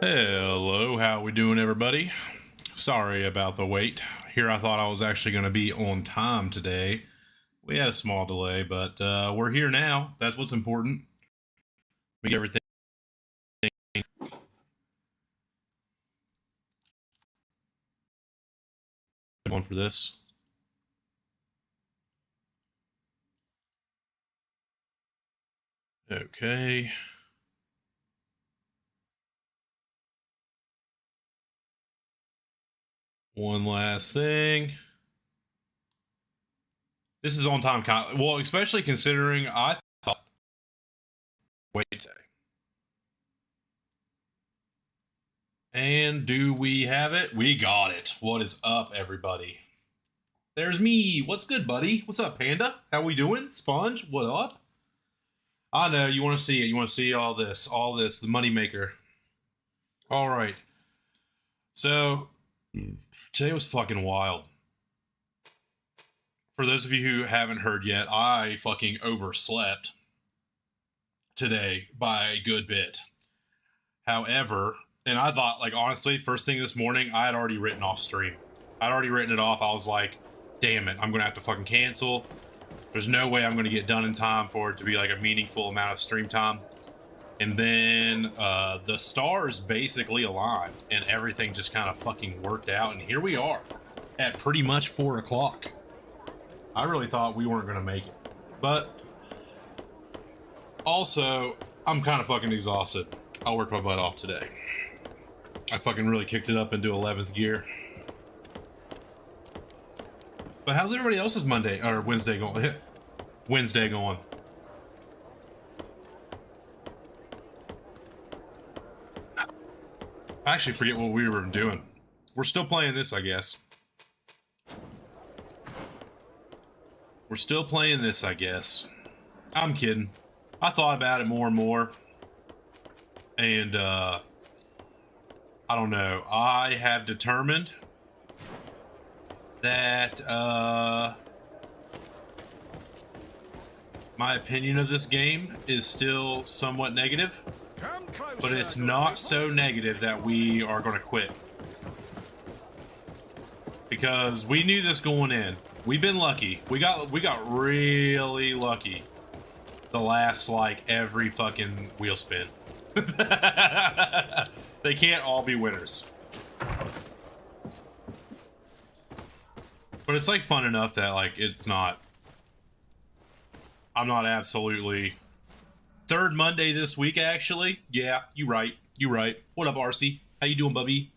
Hello, how we doing, everybody? Sorry about the wait. Here I thought I was actually going to be on time today. We had a small delay, but we're here now. That's what's important. We get everything on for this. Okay. One last thing. This is on time. Well, especially considering I thought. Wait. And do we have it? We got it. What is up, everybody? There's me. What's good, buddy? What's up, Panda? How we doing? Sponge, what up? I know you want to see it. You want to see all this, the moneymaker. All right. So today was fucking wild. For those of you who haven't heard yet, I fucking overslept today by a good bit. However, and I thought, like, honestly, first thing this morning, I had already written off stream. I'd already written it off. I was like, damn it, I'm going to have to fucking cancel. There's no way I'm going to get done in time for it to be like a meaningful amount of stream time. And then the stars basically aligned and everything just kind of fucking worked out. And here we are at pretty much 4 o'clock. I really thought we weren't going to make it. But also, I'm kind of fucking exhausted. I worked my butt off today. I fucking really kicked it up into 11th gear. But how's everybody else's Monday or Wednesday going? Wednesday going. I actually forget what we were doing. We're still playing this, I guess. We're still playing this, I guess. I'm kidding. I thought about it more and more. And, I don't know. I have determined that, my opinion of this game is still somewhat negative. But it's not so negative that we are going to quit. Because we knew this going in. We've been lucky. We got really lucky the last, like, every fucking wheel spin. They can't all be winners. But it's, like, fun enough that, like, it's not... I'm not absolutely... Third Monday this week, actually. Yeah, you right. You right. What up, RC? How you doing, bubby?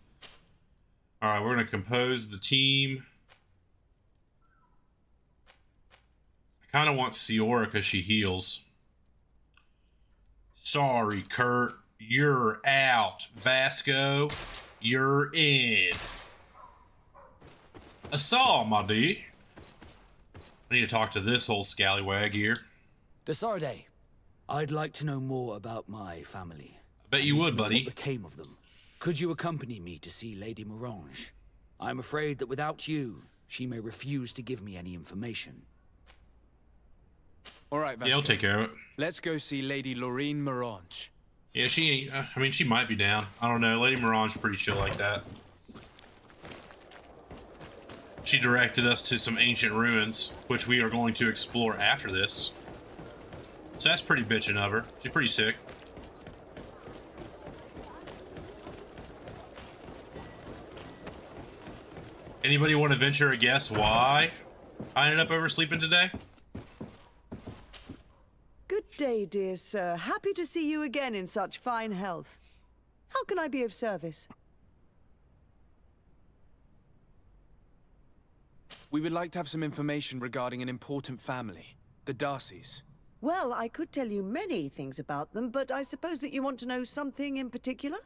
Alright, we're going to compose the team. I kind of want Ciora because she heals. Sorry, Kurt. You're out. Vasco, you're in. Assault, my D. I need to talk to this old scallywag here. Desarde, I'd like to know more about my family. I bet you would, buddy. What became of them? Could you accompany me to see Lady Morange? I'm afraid that without you, she may refuse to give me any information. All right, Vasco. Yeah, I'll take care of it. Let's go see Lady Lorraine Morange. Yeah, I mean, she might be down. I don't know. Lady Morange's pretty chill like that. She directed us to some ancient ruins, which we are going to explore after this. So that's pretty bitchin' of her. She's pretty sick. Anybody want to venture a guess why I ended up oversleeping today? Good day, dear sir. Happy to see you again in such fine health. How can I be of service? We would like to have some information regarding an important family, the Darcys. Well, I could tell you many things about them, but I suppose that you want to know something in particular?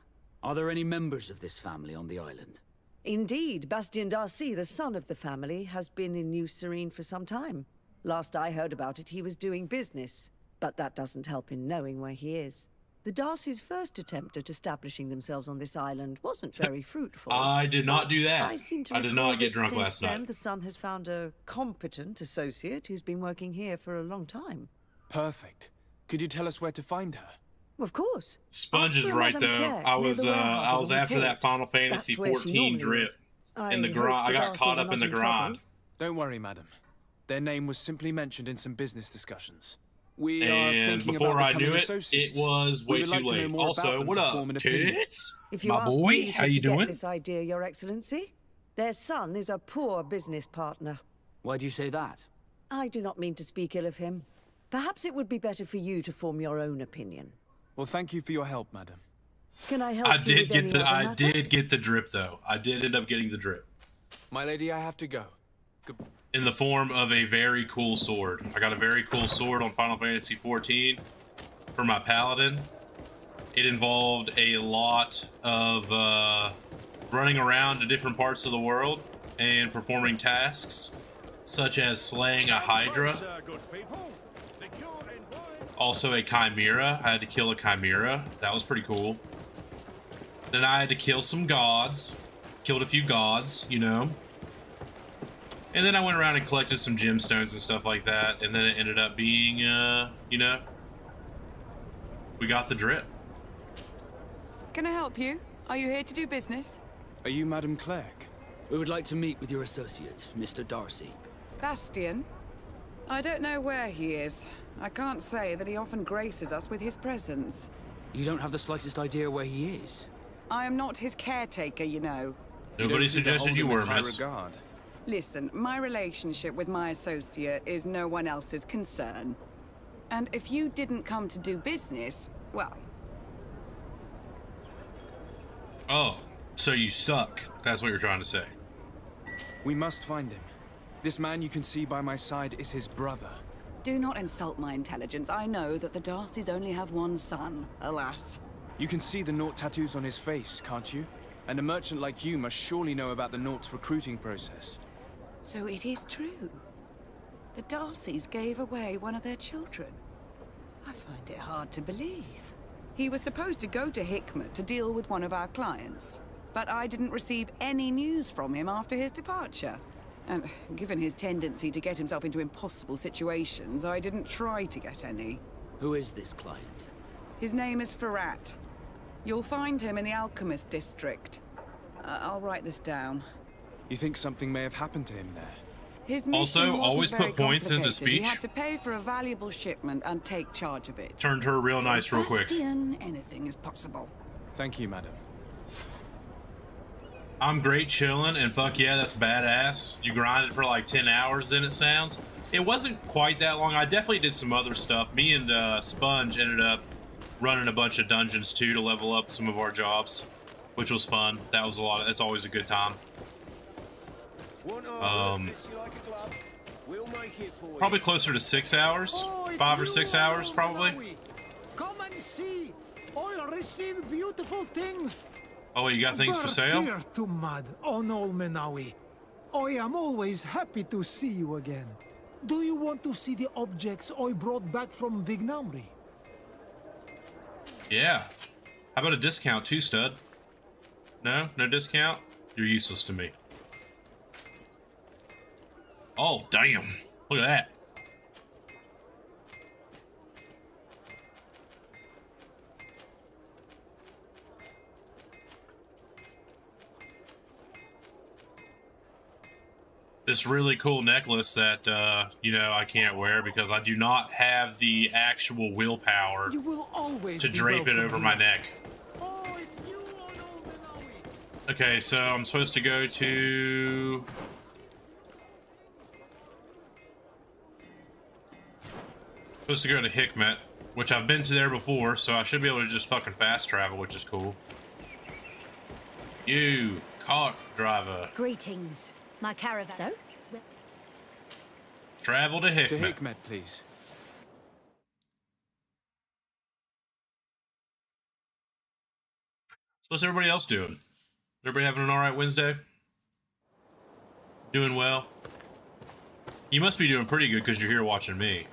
Are there any members of this family on the island? Indeed, Bastien Darcy, the son of the family, has been in New Serene for some time. Last I heard about it, he was doing business, but that doesn't help in knowing where he is. The Darcys' first attempt at establishing themselves on this island wasn't very fruitful. I did not do that. I did not get drunk last Since then, night. the son has found a competent associate who's been working here for a long time. Perfect. Could you tell us where to find her? Of course. Sponge Ask is for right Madame though. Claire, I near was the I warehouses was on the after that port. Final Fantasy That's where she 14 normally drip is. I in the hope grind. I the got caught Darcys are up in not the in grind. trouble. Don't worry, madam. Their name was simply mentioned in some business discussions. We are And thinking before about I becoming knew it, associates. it was We way would too like to know late. more Also, about them what to up, form an opinion. tits? If you My ask boy, me, you how should you forget doing? this idea, Your Excellency. Their son is a poor business partner. Why do you say that? I do not mean to speak ill of him. Perhaps it would be better for you to form your own opinion. Well, thank you for your help, madam. Can I help I you did with get any the other I matter? did get the drip though. I did end up getting the drip My lady, I have to go. Good. in the form of a very cool sword. I got a very cool sword on Final Fantasy 14 for my paladin. It involved a lot of running around to different parts of the world and performing tasks such as slaying a hydra. Also a chimera. I had to kill a chimera. That was pretty cool. Then I had to kill some gods. Killed a few gods, you know. And then I went around and collected some gemstones and stuff like that. And then it ended up being, you know, we got the drip. Can I help you? Are you here to do business? Are you Madame Clerc? We would like to meet with your associate, Mr. Darcy. Bastian? I don't know where he is. I can't say that he often graces us with his presence. You don't have the slightest idea where he is? I am not his caretaker, you know. Nobody suggested you were, in high miss. regard. Listen, my relationship with my associate is no one else's concern. And if you didn't come to do business, well, Oh, so you suck. That's what you're trying to say. We must find him. This man you can see by my side is his brother. do not insult my intelligence. I know that the Darcys only have one son, alas. You can see the Naught tattoos on his face, can't you? And a merchant like you must surely know about the Naught's recruiting process. So it is true. The Darcys gave away one of their children. I find it hard to believe. He was supposed to go to Hikmet to deal with one of our clients, but I didn't receive any news from him after his departure. And given his tendency to get himself into impossible situations, I didn't try to get any. Who is this client? His name is Ferrat. You'll find him in the Alchemist District. I'll write this down. You think something may have happened to him there? His mission Also, wasn't always very put points into complicated. He speech. had to pay for a valuable shipment and take charge of it. Turned her real nice real quick. Bastian, anything is possible. Thank you, madam. I'm great chilling, and fuck yeah, that's badass. You grinded for like 10 hours, then it sounds. It wasn't quite that long. I definitely did some other stuff. Me and Sponge ended up running a bunch of dungeons too to level up some of our jobs, which was fun. That was a lot. That's always a good time. Probably closer to 6 hours, 5 or 6 hours, probably. Come and see. I'll receive beautiful things. Oh wait, you got things for sale? Dear to Mad on Ol Menawi. I am always happy to see you again. Do you want to see the objects I brought back from Vignamri? Yeah. How about a discount too, stud? No? No discount? You're useless to me. Oh, damn. Look at that. This really cool necklace that, you know, I can't wear because I do not have the actual willpower You will always to be drape it welcome over here. my neck. Oh, it's you on Ol Menawi. Okay, so I'm supposed to go to... Supposed to go to Hikmet, which I've been to there before, so I should be able to just fucking fast travel, which is cool. You, cart driver. Greetings. My caravan. So? Travel to Hikmet. To Hikmet, please. So what's everybody else doing? Everybody having an alright Wednesday? Doing well? You must be doing pretty good because you're here watching me.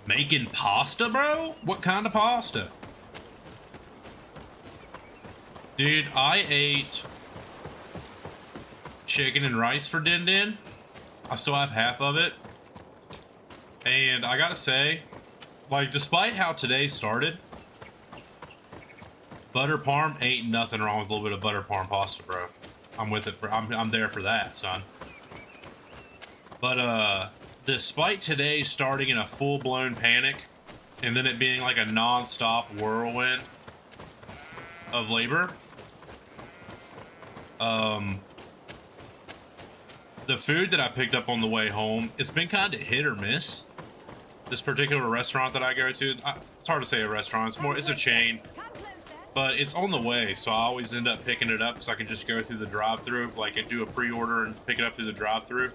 Making pasta, bro? What kind of pasta? Dude, I ate chicken and rice for Din Din. I still have half of it. And I gotta say, like, despite how today started, butter parm ain't nothing wrong with a little bit of butter parm pasta, bro. I'm with it for, I'm there for that, son. But, despite today starting in a full-blown panic, and then it being like a non-stop whirlwind of labor, the food that I picked up on the way home, it's been kind of hit or miss. This particular restaurant that I go to, it's hard to say a restaurant, it's a chain, but it's on the way, so I always end up picking it up so I can just go through the drive-thru, like do a pre-order and pick it up through the drive-thru.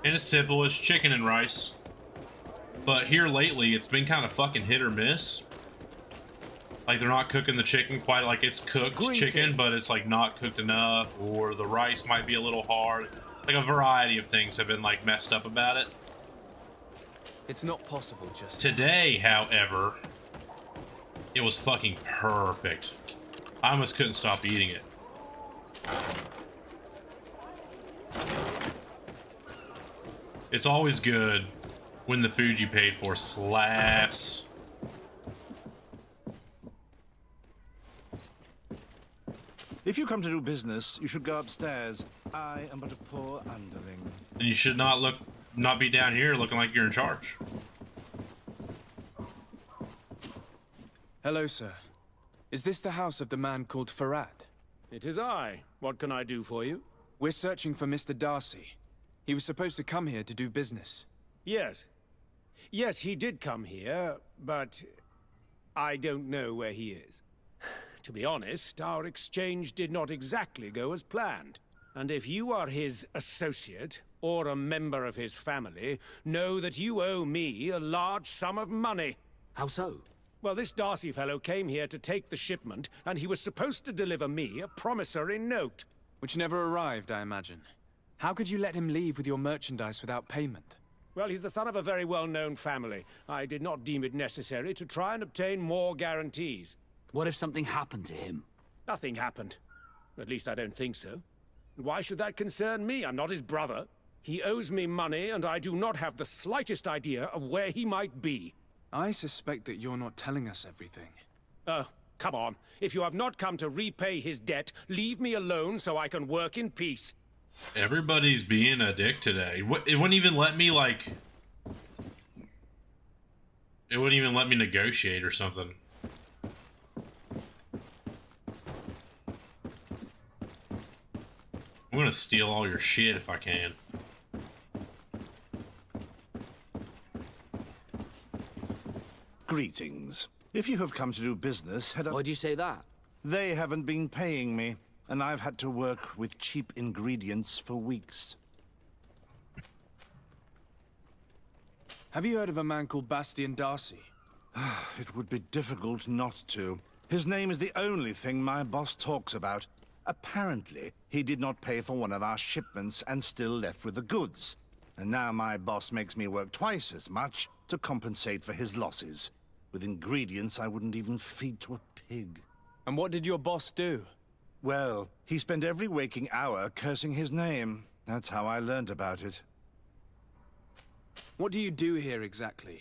And it's simple, it's chicken and rice. But here lately, it's been kind of fucking hit or miss. Like, they're not cooking the chicken quite like it's cooked chicken, but it's like not cooked enough, or the rice might be a little hard. Like, a variety of things have been like messed up about it. It's not possible just... Today, however, it was fucking perfect. I almost couldn't stop eating it. It's always good when the food you paid for slaps. If you come to do business, you should go upstairs. I am but a poor underling. And you should not be down here looking like you're in charge. Hello, sir. Is this the house of the man called Farad? It is I. What can I do for you? We're searching for Mr. Darcy. He was supposed to come here to do business. Yes. Yes, he did come here, but I don't know where he is. To be honest, our exchange did not exactly go as planned. And if you are his associate, or a member of his family, know that you owe me a large sum of money. How so? Well, this Darcy fellow came here to take the shipment, and he was supposed to deliver me a promissory note. Which never arrived, I imagine. How could you let him leave with your merchandise without payment? Well, he's the son of a very well-known family. I did not deem it necessary to try and obtain more guarantees. What if something happened to him? Nothing happened. At least I don't think so. Why should that concern me? I'm not his brother. He owes me money, and I do not have the slightest idea of where he might be. I suspect that you're not telling us everything. Oh, come on. If you have not come to repay his debt, leave me alone so I can work in peace. Everybody's being a dick today. It wouldn't even let me, like... It wouldn't even let me negotiate or something. I'm gonna steal all your shit if I can. Greetings. If you have come to do business, head up... Why'd you say that? They haven't been paying me, and I've had to work with cheap ingredients for weeks. Have you heard of a man called Bastian Darcy? It would be difficult not to. His name is the only thing my boss talks about. Apparently, he did not pay for one of our shipments and still left with the goods. And now my boss makes me work twice as much to compensate for his losses. With ingredients I wouldn't even feed to a pig. And what did your boss do? Well, he spent every waking hour cursing his name. That's how I learned about it. What do you do here exactly?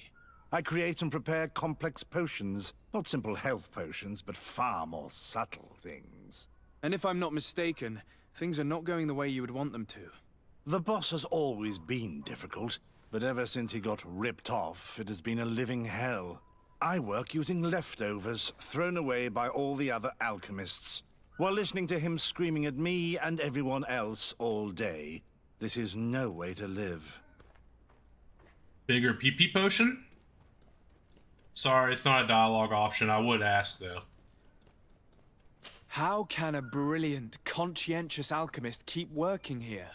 I create and prepare complex potions. Not simple health potions, but far more subtle things. And if I'm not mistaken, things are not going the way you would want them to. The boss has always been difficult, but ever since he got ripped off, it has been a living hell. I work using leftovers thrown away by all the other alchemists, while listening to him screaming at me and everyone else all day. This is no way to live. Bigger PP potion? Sorry, it's not a dialogue option. I would ask, though. How can a brilliant, conscientious alchemist keep working here?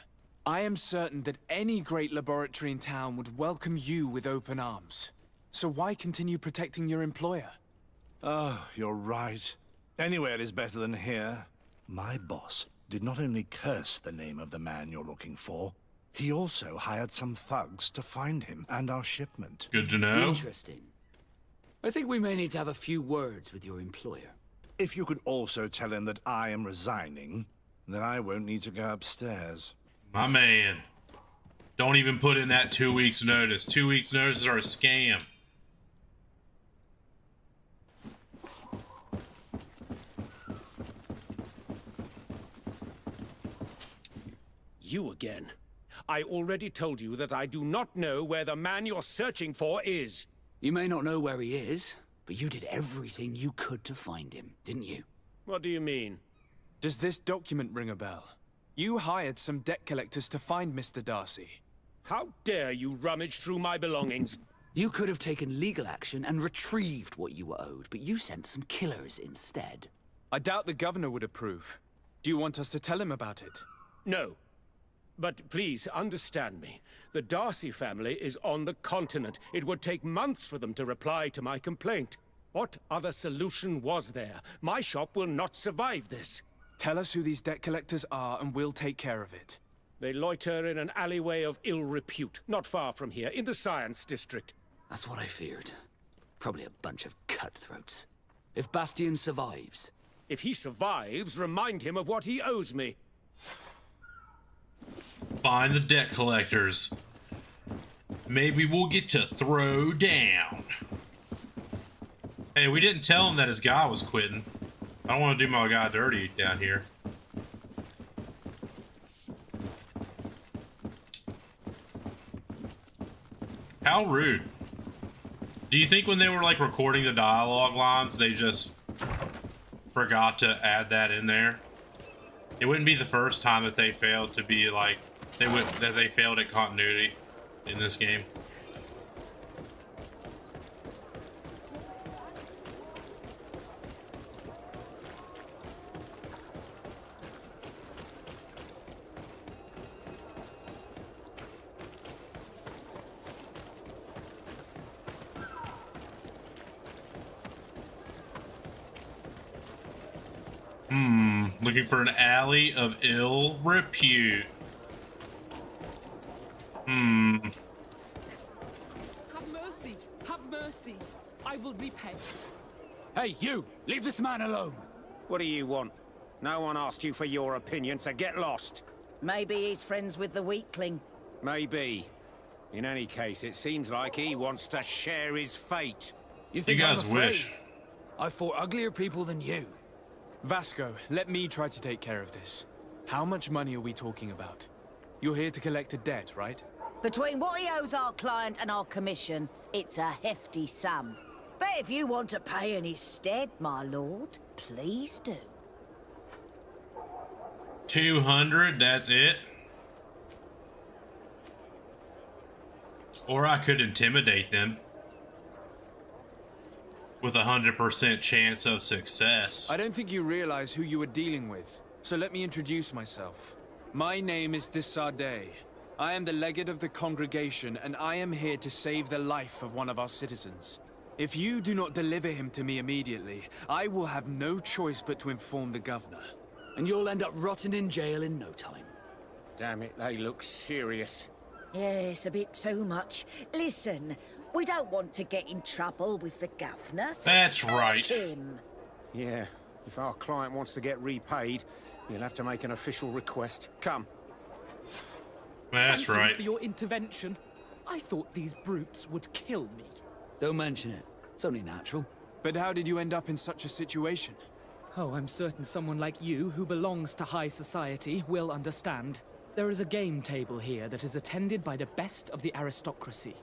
I am certain that any great laboratory in town would welcome you with open arms. So why continue protecting your employer? Oh, you're right. Anywhere is better than here. My boss did not only curse the name of the man you're looking for, he also hired some thugs to find him and our shipment. Good to know. Interesting. I think we may need to have a few words with your employer. If you could also tell him that I am resigning, then I won't need to go upstairs. My man. Don't even put in that 2 weeks notice. 2 weeks notices are a scam. You again. I already told you that I do not know where the man you're searching for is. You may not know where he is, but you did everything you could to find him, didn't you? What do you mean? Does this document ring a bell? You hired some debt collectors to find Mr. Darcy. How dare you rummage through my belongings? You could have taken legal action and retrieved what you were owed, but you sent some killers instead. I doubt the governor would approve. Do you want us to tell him about it? No. But please, understand me. The Darcy family is on the continent. It would take months for them to reply to my complaint. What other solution was there? My shop will not survive this. Tell us who these debt collectors are and we'll take care of it. They loiter in an alleyway of ill repute, not far from here, in the Science District. That's what I feared. Probably a bunch of cutthroats. If Bastian survives... If he survives, remind him of what he owes me. Find the debt collectors. Maybe we'll get to throw down. Hey, we didn't tell him that his guy was quitting. I don't want to do my guy dirty down here. How rude. Do you think when they were like recording the dialogue lines, they just forgot to add that in there? It wouldn't be the first time that they failed to be like that they failed at continuity in this game. Looking for an alley of ill repute. Have mercy! Have mercy! I will repay. Hey, you! Leave this man alone! What do you want? No one asked you for your opinion, so get lost. Maybe he's friends with the weakling. Maybe. In any case, it seems like he wants to share his fate. You think guys I'm afraid? wish. I fought uglier people than you. Vasco, let me try to take care of this. How much money are we talking about? You're here to collect a debt, right? Between what he owes our client and our commission, it's a hefty sum. But if you want to pay in his stead, my lord, please do. 200, that's it. Or I could intimidate them with 100% chance of success. I don't think you realize who you are dealing with, so let me introduce myself. My name is de Sardet. I am the legate of the congregation, and I am here to save the life of one of our citizens. If you do not deliver him to me immediately, I will have no choice but to inform the governor. And you'll end up rotting in jail in no time. Damn it, they look serious. Yes, a bit too much. Listen, we don't want to get in trouble with the governor, so That's take right. him. Yeah, if our client wants to get repaid, he'll have to make an official request. Come. That's Thank you right. for your intervention. I thought these brutes would kill me. Don't mention it. It's only natural. But how did you end up in such a situation? Oh, I'm certain someone like you, who belongs to high society, will understand. There is a game table here that is attended by the best of the aristocracy.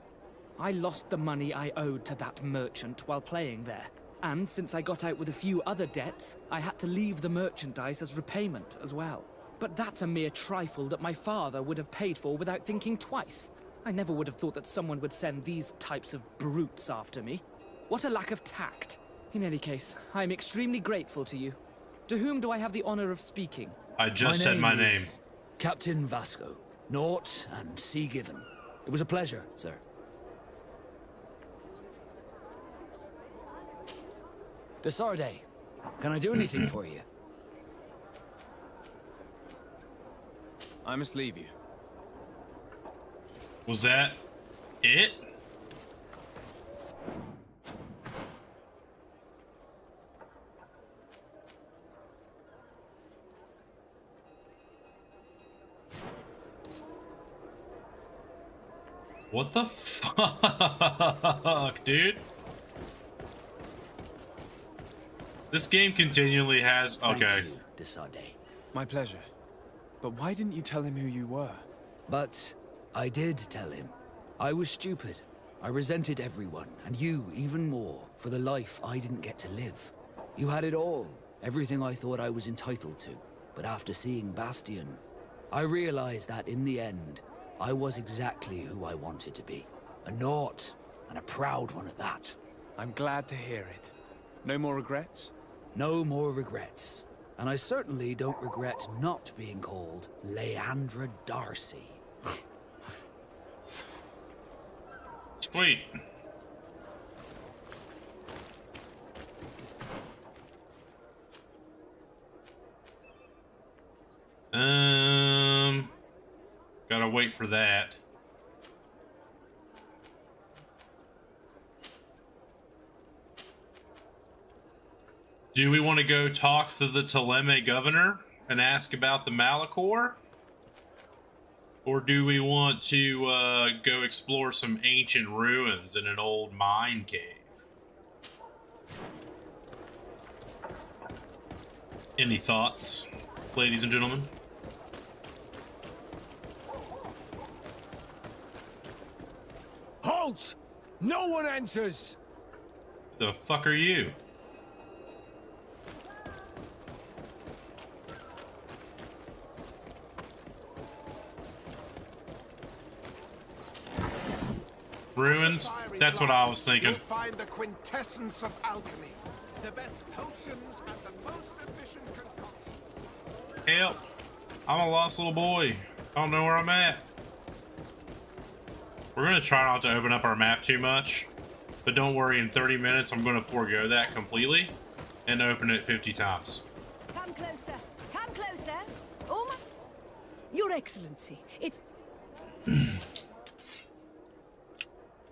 I lost the money I owed to that merchant while playing there. And since I got out with a few other debts, I had to leave the merchandise as repayment as well. But that's a mere trifle that my father would have paid for without thinking twice. I never would have thought that someone would send these types of brutes after me. What a lack of tact. In any case, I am extremely grateful to you. To whom do I have the honor of speaking? I just said my name. is Captain Vasco. Naught and sea given. It was a pleasure, sir. De Sardet, can I do anything for you? I must leave you. Was that it? What the fuck, dude? This game continually has... Thank Okay. you, Desade. My pleasure. But why didn't you tell him who you were? But I did tell him. I was stupid. I resented everyone, and you even more, for the life I didn't get to live. You had it all, everything I thought I was entitled to. But after seeing Bastion, I realized that in the end, I was exactly who I wanted to be. A Naut, and a proud one at that. I'm glad to hear it. No more regrets? No more regrets. And I certainly don't regret not being called Leandra Darcy. Sweet. Gotta wait for that. Do we want to go talk to the Teleme governor and ask about the Malachor? Or do we want to go explore some ancient ruins in an old mine cave? Any thoughts, ladies and gentlemen? Halt! No one enters! The fuck are you? Ruins? That's what I was thinking. You'll find the quintessence of alchemy. The best potions and the most efficient concoctions. Help! I'm a lost little boy. I don't know where I'm at. We're gonna try not to open up our map too much, but don't worry, in 30 minutes I'm gonna forego that completely and open it 50 times. Come closer. Come closer. Oh my... Your Excellency, it's...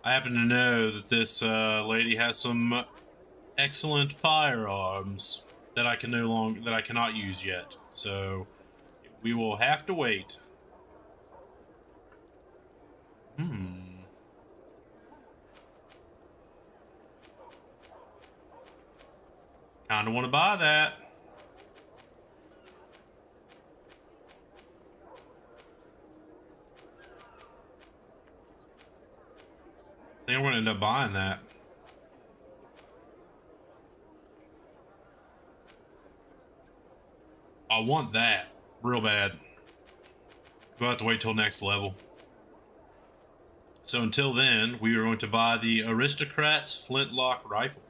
I happen to know that this lady has some excellent firearms that I cannot use yet. So we will have to wait. Kinda want to buy that. I think I'm gonna end up buying that. I want that real bad. We'll have to wait till next level. So until then, we are going to buy the Aristocrat's Flintlock Rifle.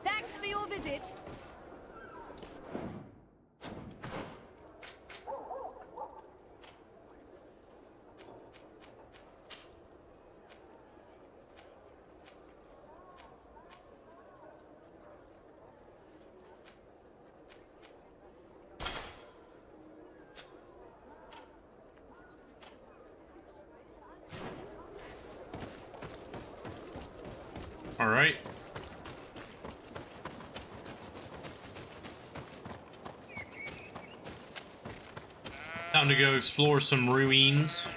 Thanks for your visit. All right. Time to go explore some ruins.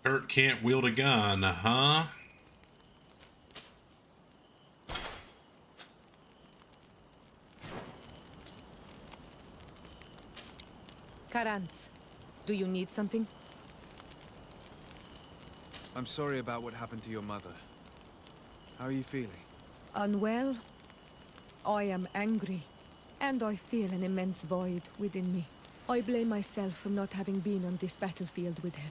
Kurt can't wield a gun, huh? Karantz, do you need something? I'm sorry about what happened to your mother. How are you feeling? Unwell, I am angry, and I feel an immense void within me. I blame myself for not having been on this battlefield with her.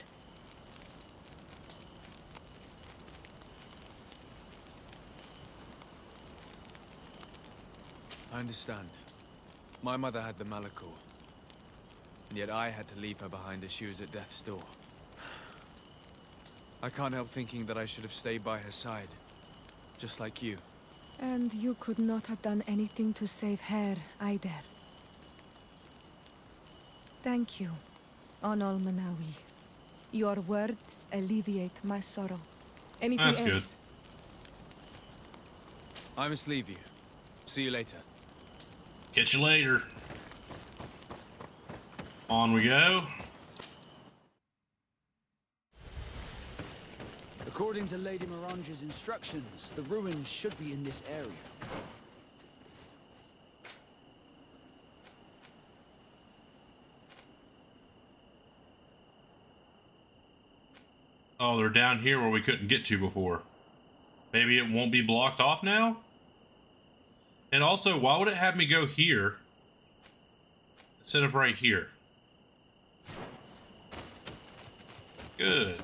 I understand. My mother had the Malachor, and yet I had to leave her behind as she was at death's door. I can't help thinking that I should have stayed by her side, just like you. And you could not have done anything to save her either. Thank you, Onol Manawi. Your words alleviate my sorrow. Anything That's else? good. I must leave you. See you later. Catch you later. On we go. According to Lady Mirange's instructions, the ruins should be in this area. Oh, they're down here where we couldn't get to before. Maybe it won't be blocked off now? And also, why would it have me go here instead of right here? Good.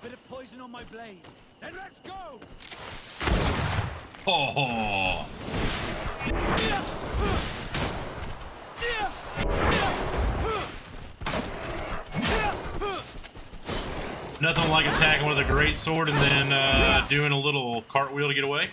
Bit of poison on my blade. Then let's go! Oh. Nothing like attacking with a great sword and then doing a little cartwheel to get away.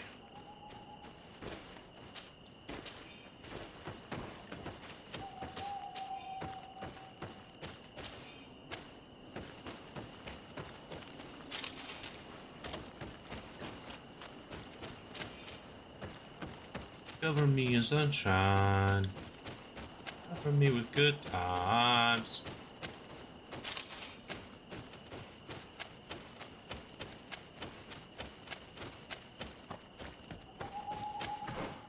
Cover me in sunshine. Cover me with good times.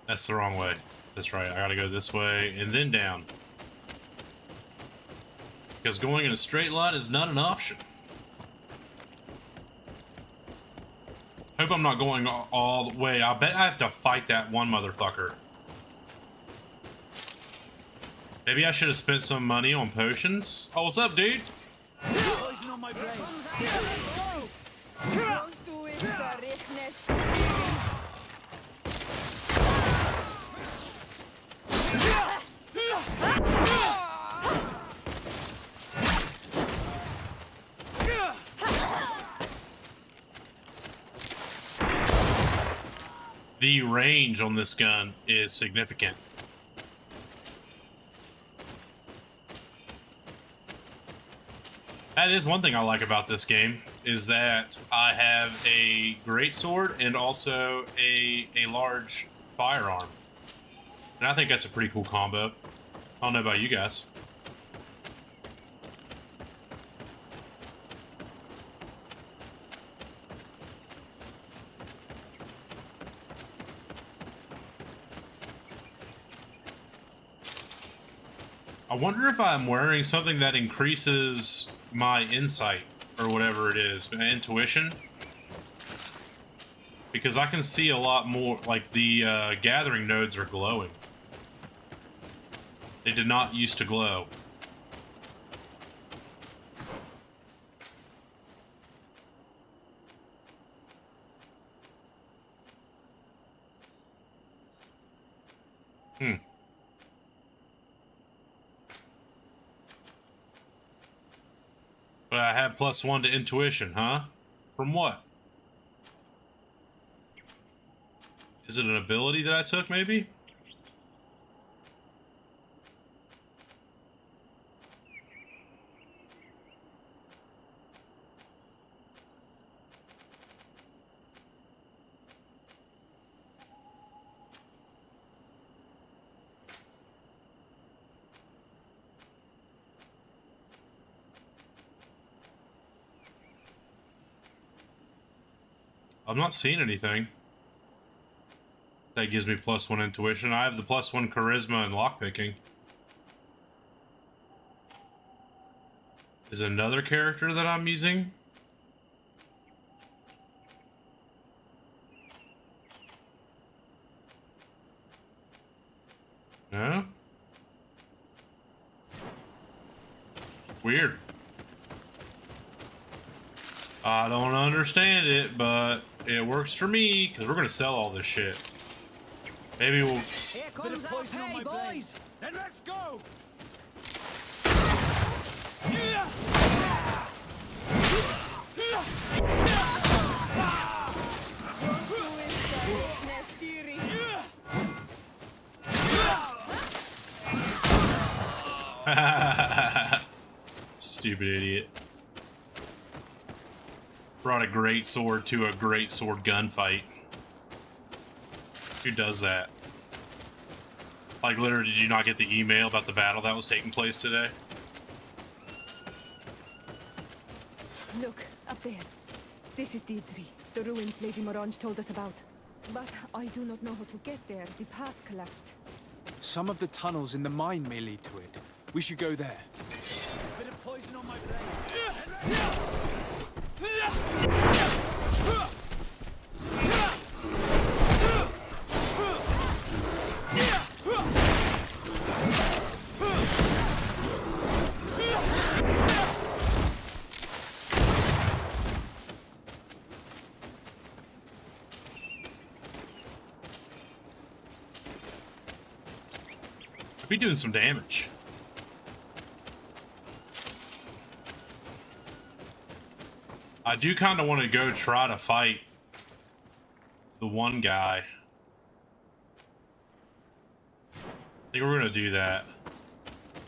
That's the wrong way. That's right. I gotta go this way and then down. Because going in a straight line is not an option. Hope I'm not going all the way. I bet I have to fight that one motherfucker. Maybe I should have spent some money on potions. Oh, what's up, dude? Poison on my blade. The range on this gun is significant. That is one thing I like about this game, is that I have a greatsword and also a large firearm. And I think that's a pretty cool combo. I don't know about you guys. I wonder if I'm wearing something that increases my insight or whatever it is, my intuition. Because I can see a lot more, like the gathering nodes are glowing. They did not used to glow. But I have +1 to intuition, huh? From what? Is it an ability that I took, maybe? I'm not seeing anything that gives me +1 intuition. I have the +1 charisma and lockpicking. Is another character that I'm using? Weird. I don't understand it, but it works for me, because we're going to sell all this shit. Maybe we'll... Here comes our pay, boys! Then let's go! Stupid idiot. Brought a great sword to a great sword gunfight. Who does that? Like, literally, did you not get the email about the battle that was taking place today? Look, up there. This is Deidre, the ruins Lady Morange told us about. But I do not know how to get there. The path collapsed. Some of the tunnels in the mine may lead to it. We should go there. Bit of poison on my blade. Be doing some damage. I do kind of want to go try to fight the one guy. I think we're going to do that.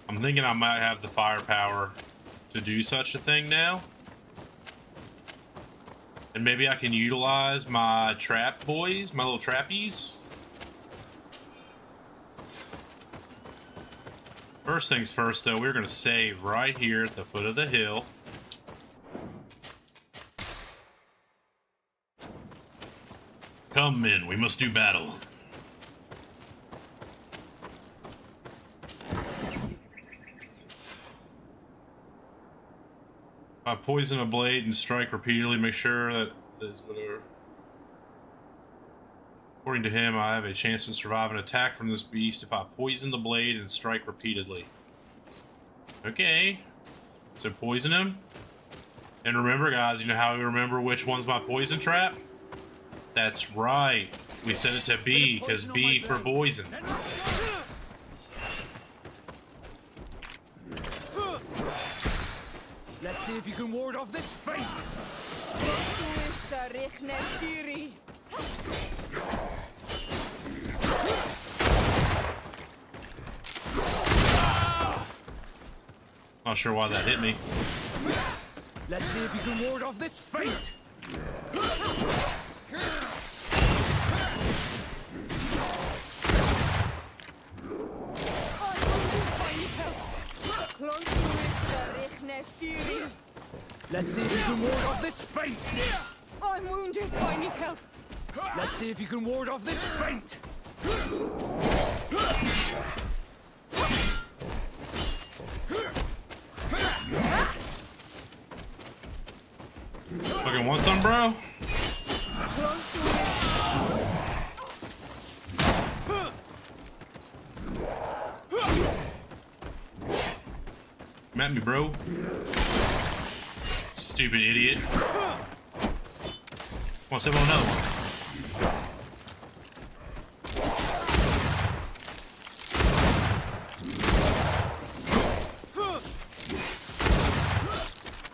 I'm thinking I might have the firepower to do such a thing now. And maybe I can utilize my trap boys, my little trappies. First things first, though, we're going to save right here at the foot of the hill. Come, men, we must do battle. I poison a blade and strike repeatedly. Make sure that is whatever. According to him, I have a chance to survive an attack from this beast if I poison the blade and strike repeatedly. Okay. So poison him. And remember, guys, you know how we remember which one's my poison trap? That's right. We set it to B, because B for poison. Let's see if you can ward off this fate. Not sure why that hit me. Let's see if you can ward off this fate. Let's see if you can ward off this fate. I'm wounded. I need help. Let's see if you can ward off this fate. Fucking want some, bro? Come at me, bro. Stupid idiot. Want some another one?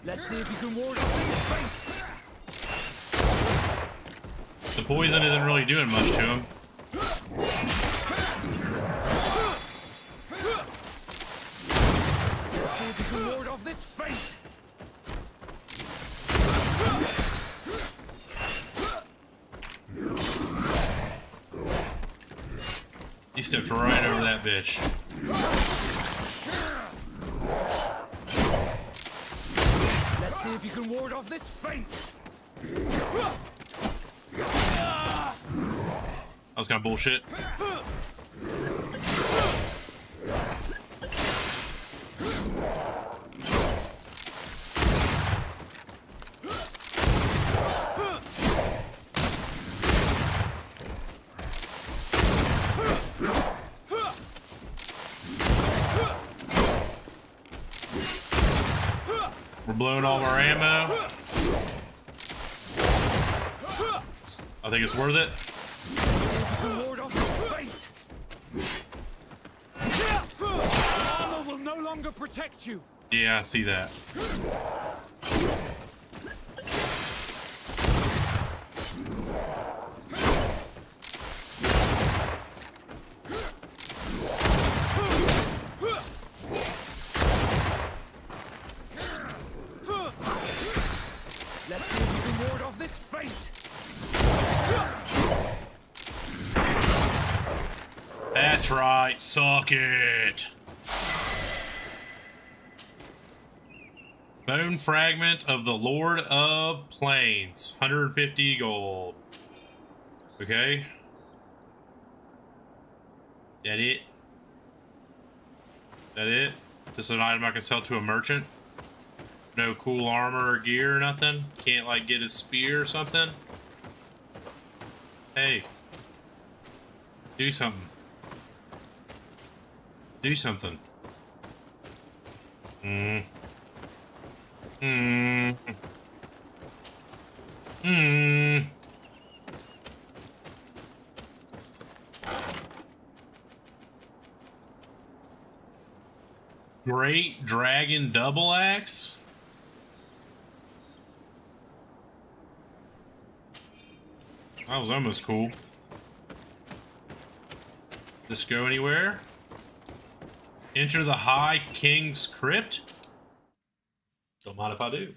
Let's see if you can ward off this fate. The poison isn't really doing much to him. Let's see if you can ward off this fate. He stepped right over that bitch. Let's see if you can ward off this fate. That was kind of bullshit. We're blowing all of our ammo. I think it's worth it. Ward off his fate. Armor will no longer protect you. Yeah, I see that. Let's see if you can ward off this fate. That's right, suck it. Bone fragment of the Lord of Plains, 150 gold. Okay. That it? That it? This is an item I can sell to a merchant? No cool armor or gear or nothing? Can't like get a spear or something? Hey. Do something. Do something. Great Dragon Double Axe? That was almost cool. This go anywhere? Enter the High King's Crypt? Don't mind if I do.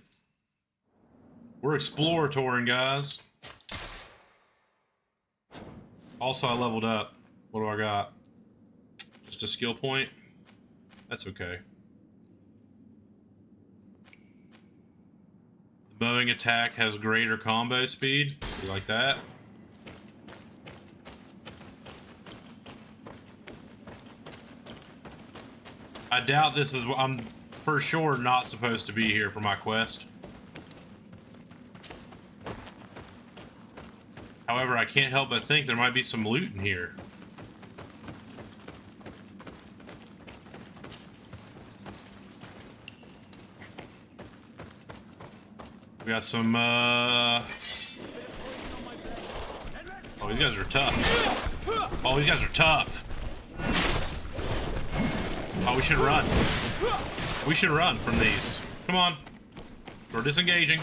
We're exploratoring, guys. Also, I leveled up. What do I got? Just a skill point? That's okay. The bowing attack has greater combo speed. You like that? I doubt this is what I'm for sure not supposed to be here for my quest. However, I can't help but think there might be some loot in here. We got some, oh, these guys are tough. Oh, these guys are tough. Oh, we should run. We should run from these. Come on. We're disengaging.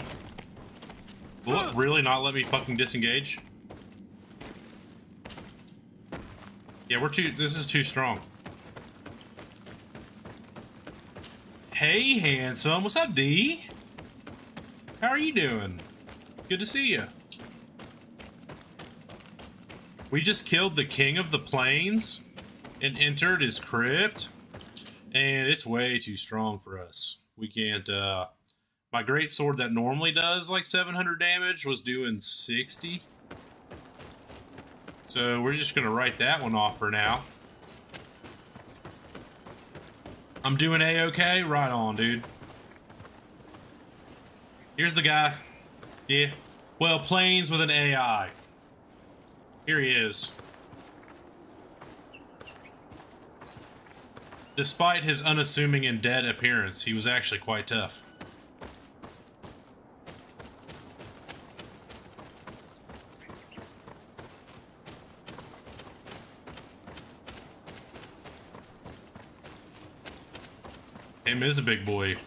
Will it really not let me fucking disengage? Yeah, this is too strong. Hey, handsome. What's up, D? How are you doing? Good to see you. We just killed the King of the Plains and entered his crypt. And it's way too strong for us. We can't, my great sword that normally does like 700 damage was doing 60. So we're just gonna write that one off for now. I'm doing A-okay? Right on, dude. Here's the guy. Yeah. Well, Plains with an AI. Here he is. Despite his unassuming and dead appearance, he was actually quite tough. Him is a big boy.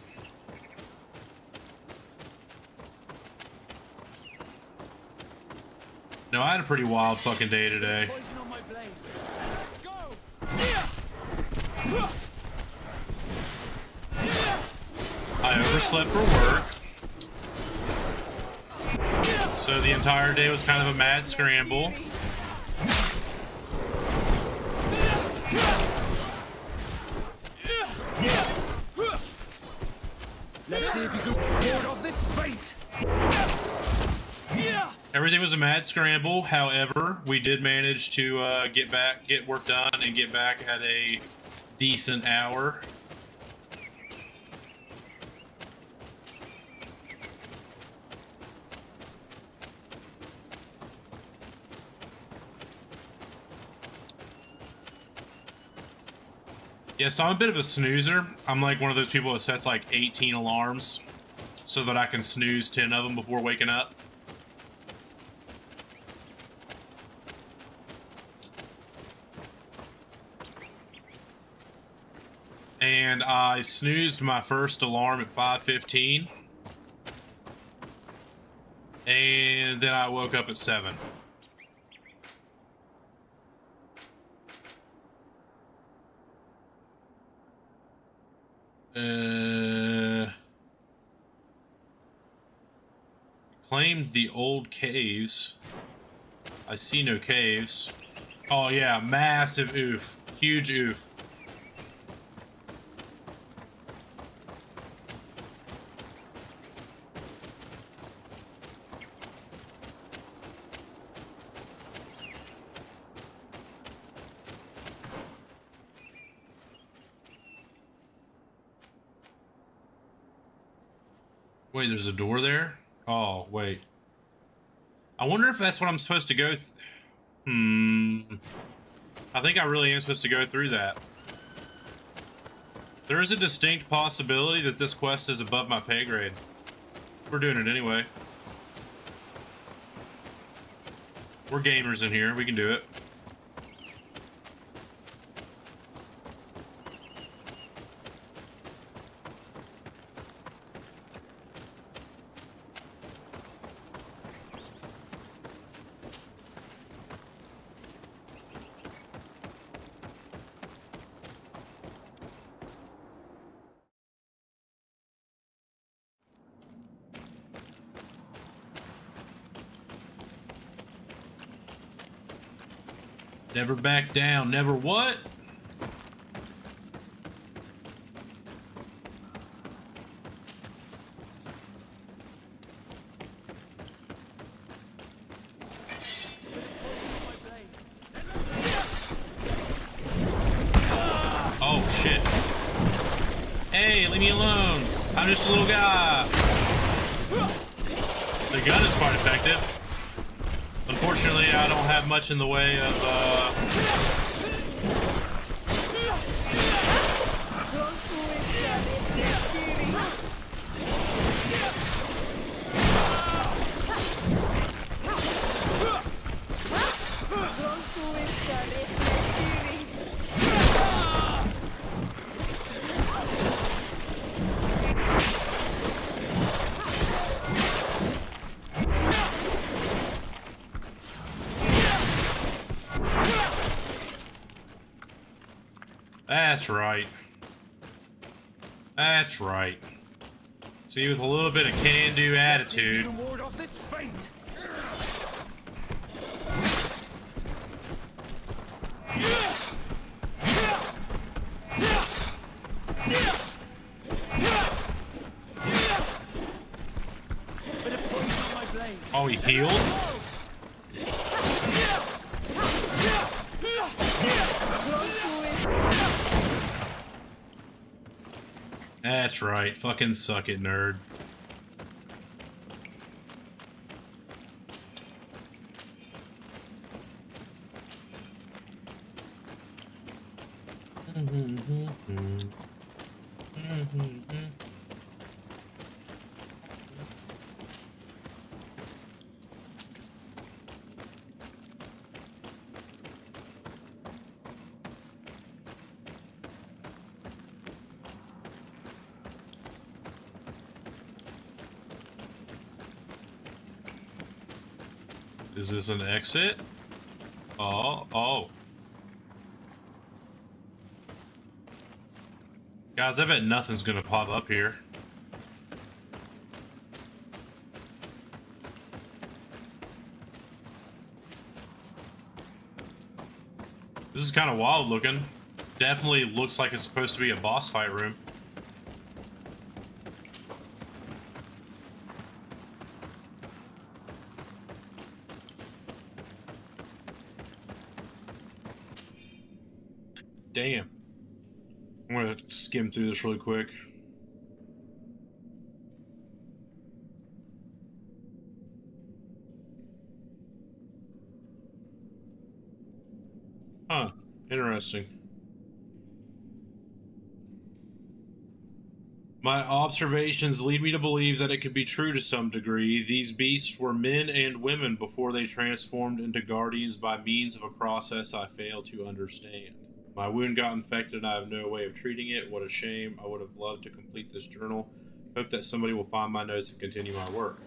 No, I had a pretty wild fucking day today. I overslept for work. So the entire day was kind of a mad scramble. Let's see if you can ward off this fate. Everything was a mad scramble. However, we did manage to get work done and get back at a decent hour. Yeah, so I'm a bit of a snoozer. I'm like one of those people that sets like 18 alarms so that I can snooze 10 of them before waking up. And I snoozed my first alarm at 5:15. And then I woke up at 7. Claimed the old caves. I see no caves. Oh yeah, massive oof. Huge oof. Wait, there's a door there? Oh, wait. I wonder if that's what I'm supposed to go I think I really am supposed to go through that. There is a distinct possibility that this quest is above my pay grade. We're doing it anyway. We're gamers in here. We can do it. Never back down. Never what? Oh, shit. Hey, leave me alone. I'm just a little guy. The gun is quite effective. Unfortunately, I don't have much in the way of, That's right. That's right. See, with a little bit of can-do attitude. Ward off this feint. Oh, he healed? That's right. Fucking suck it, nerd. Is this an exit? Oh. Guys, I bet nothing's gonna pop up here. This is kind of wild looking. Definitely looks like it's supposed to be a boss fight room. Damn. I'm gonna skim through this really quick. Huh. Interesting. My observations lead me to believe that it could be true to some degree. These beasts were men and women before they transformed into guardians by means of a process I fail to understand. My wound got infected and I have no way of treating it. What a shame. I would have loved to complete this journal. Hope that somebody will find my notes and continue my work.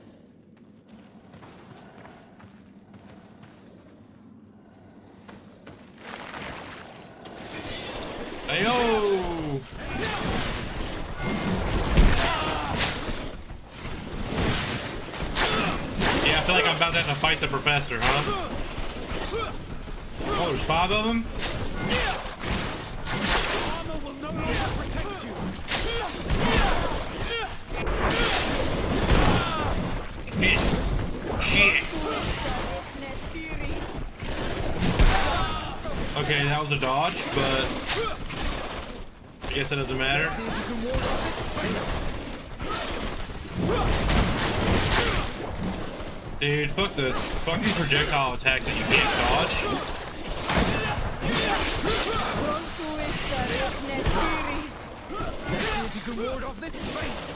Heyo! Yeah, I feel like I'm about to have to fight the professor, huh? Oh, there's 5 of them? Armor will no longer protect you. Shit. Okay, that was a dodge, but I guess that doesn't matter. Dude, fuck this. Fuck these projectile attacks that you can't dodge. Let's see if you can ward off this fate.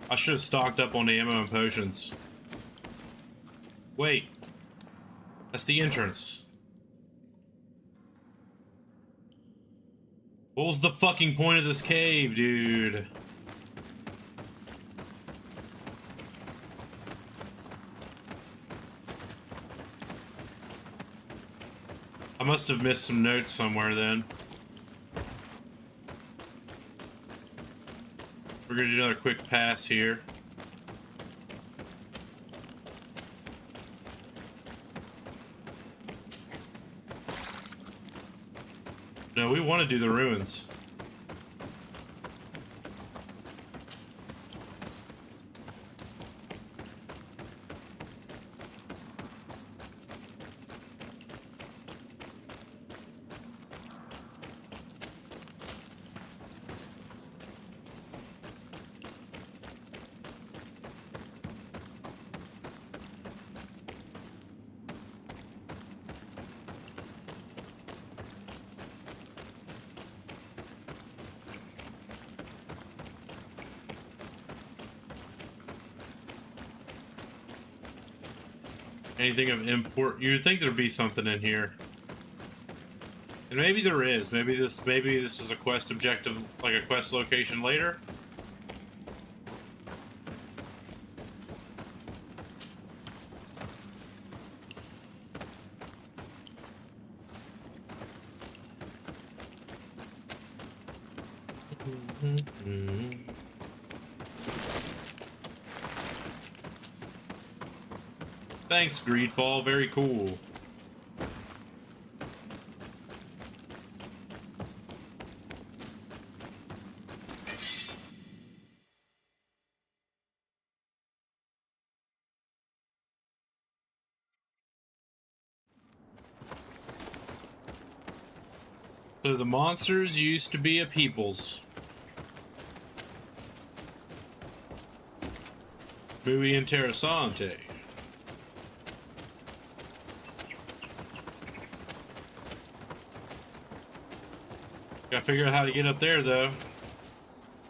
I should have stocked up on ammo and potions. Wait. That's the entrance. What was the fucking point of this cave, dude? I must have missed some notes somewhere then. We're gonna do another quick pass here. No, we want to do the ruins. Anything of import? You'd think there'd be something in here. And maybe there is. Maybe this is a quest objective, like a quest location later. Thanks, Greedfall. Very cool. So the monsters used to be a peoples. Muy interesante. Gotta figure out how to get up there, though.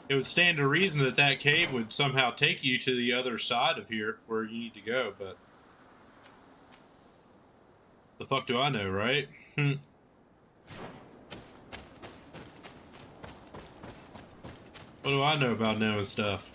It would stand to reason that that cave would somehow take you to the other side of here, where you need to go, but... the fuck do I know, right? What do I know about knowing stuff?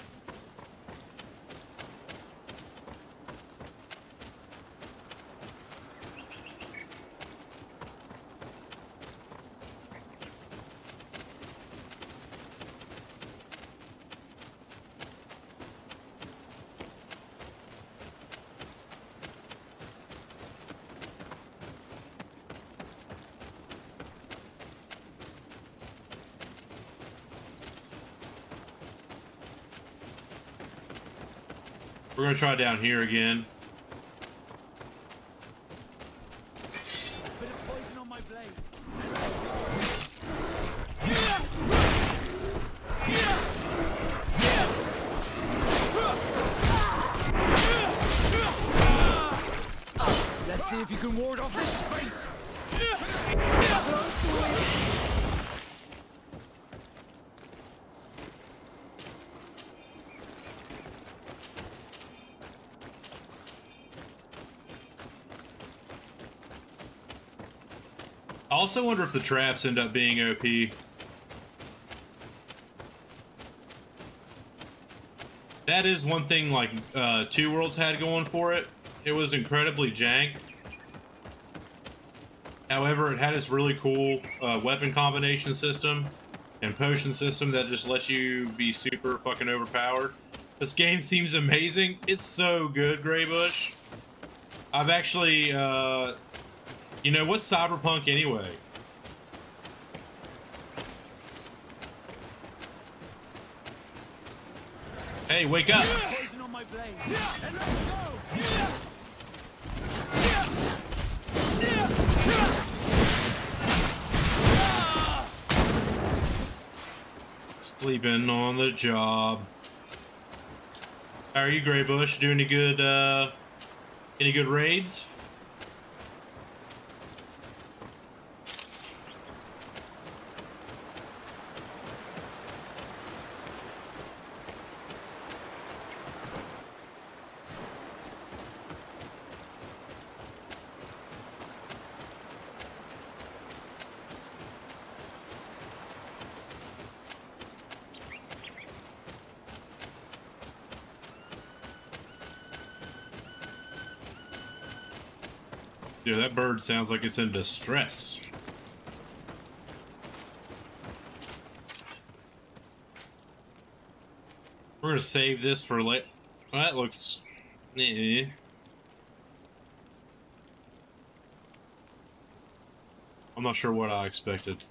We're gonna try down here again. Bit of poison on my blade. Let's see if you can ward off this fate. I also wonder if the traps end up being OP. That is one thing like Two Worlds had going for it. It was incredibly janked. However, it had this really cool weapon combination system and potion system that just lets you be super fucking overpowered. This game seems amazing. It's so good, Greybush. I've actually, you know, what's Cyberpunk anyway? Hey, wake up! Poison on my blade. And let's go. Sleeping on the job. How are you, Greybush? Doing any good raids? Dude, that bird sounds like it's in distress. We're gonna save this for late. Oh, that looks... Eh. I'm not sure what I expected.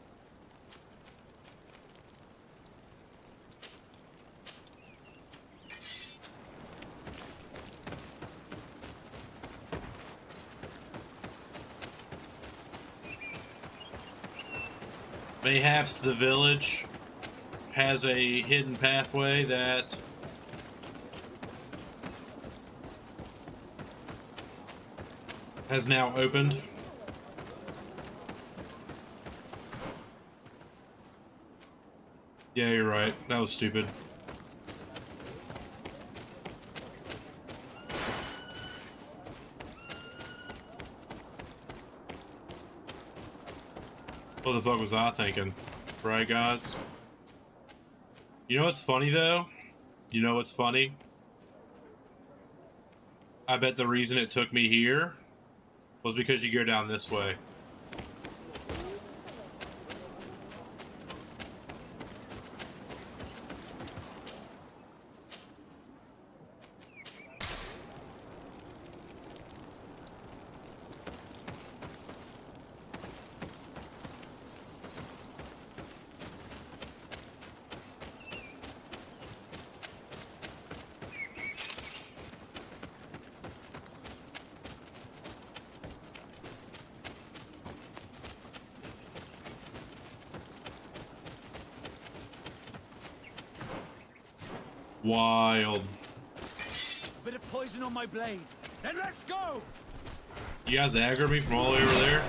Mayhaps the village has a hidden pathway that has now opened. Yeah, you're right. That was stupid. What the fuck was I thinking? Right, guys? You know what's funny, though? You know what's funny? I bet the reason it took me here was because you go down this way. Wild. Bit of poison on my blade. Then let's go. You guys aggro me from all the way over there?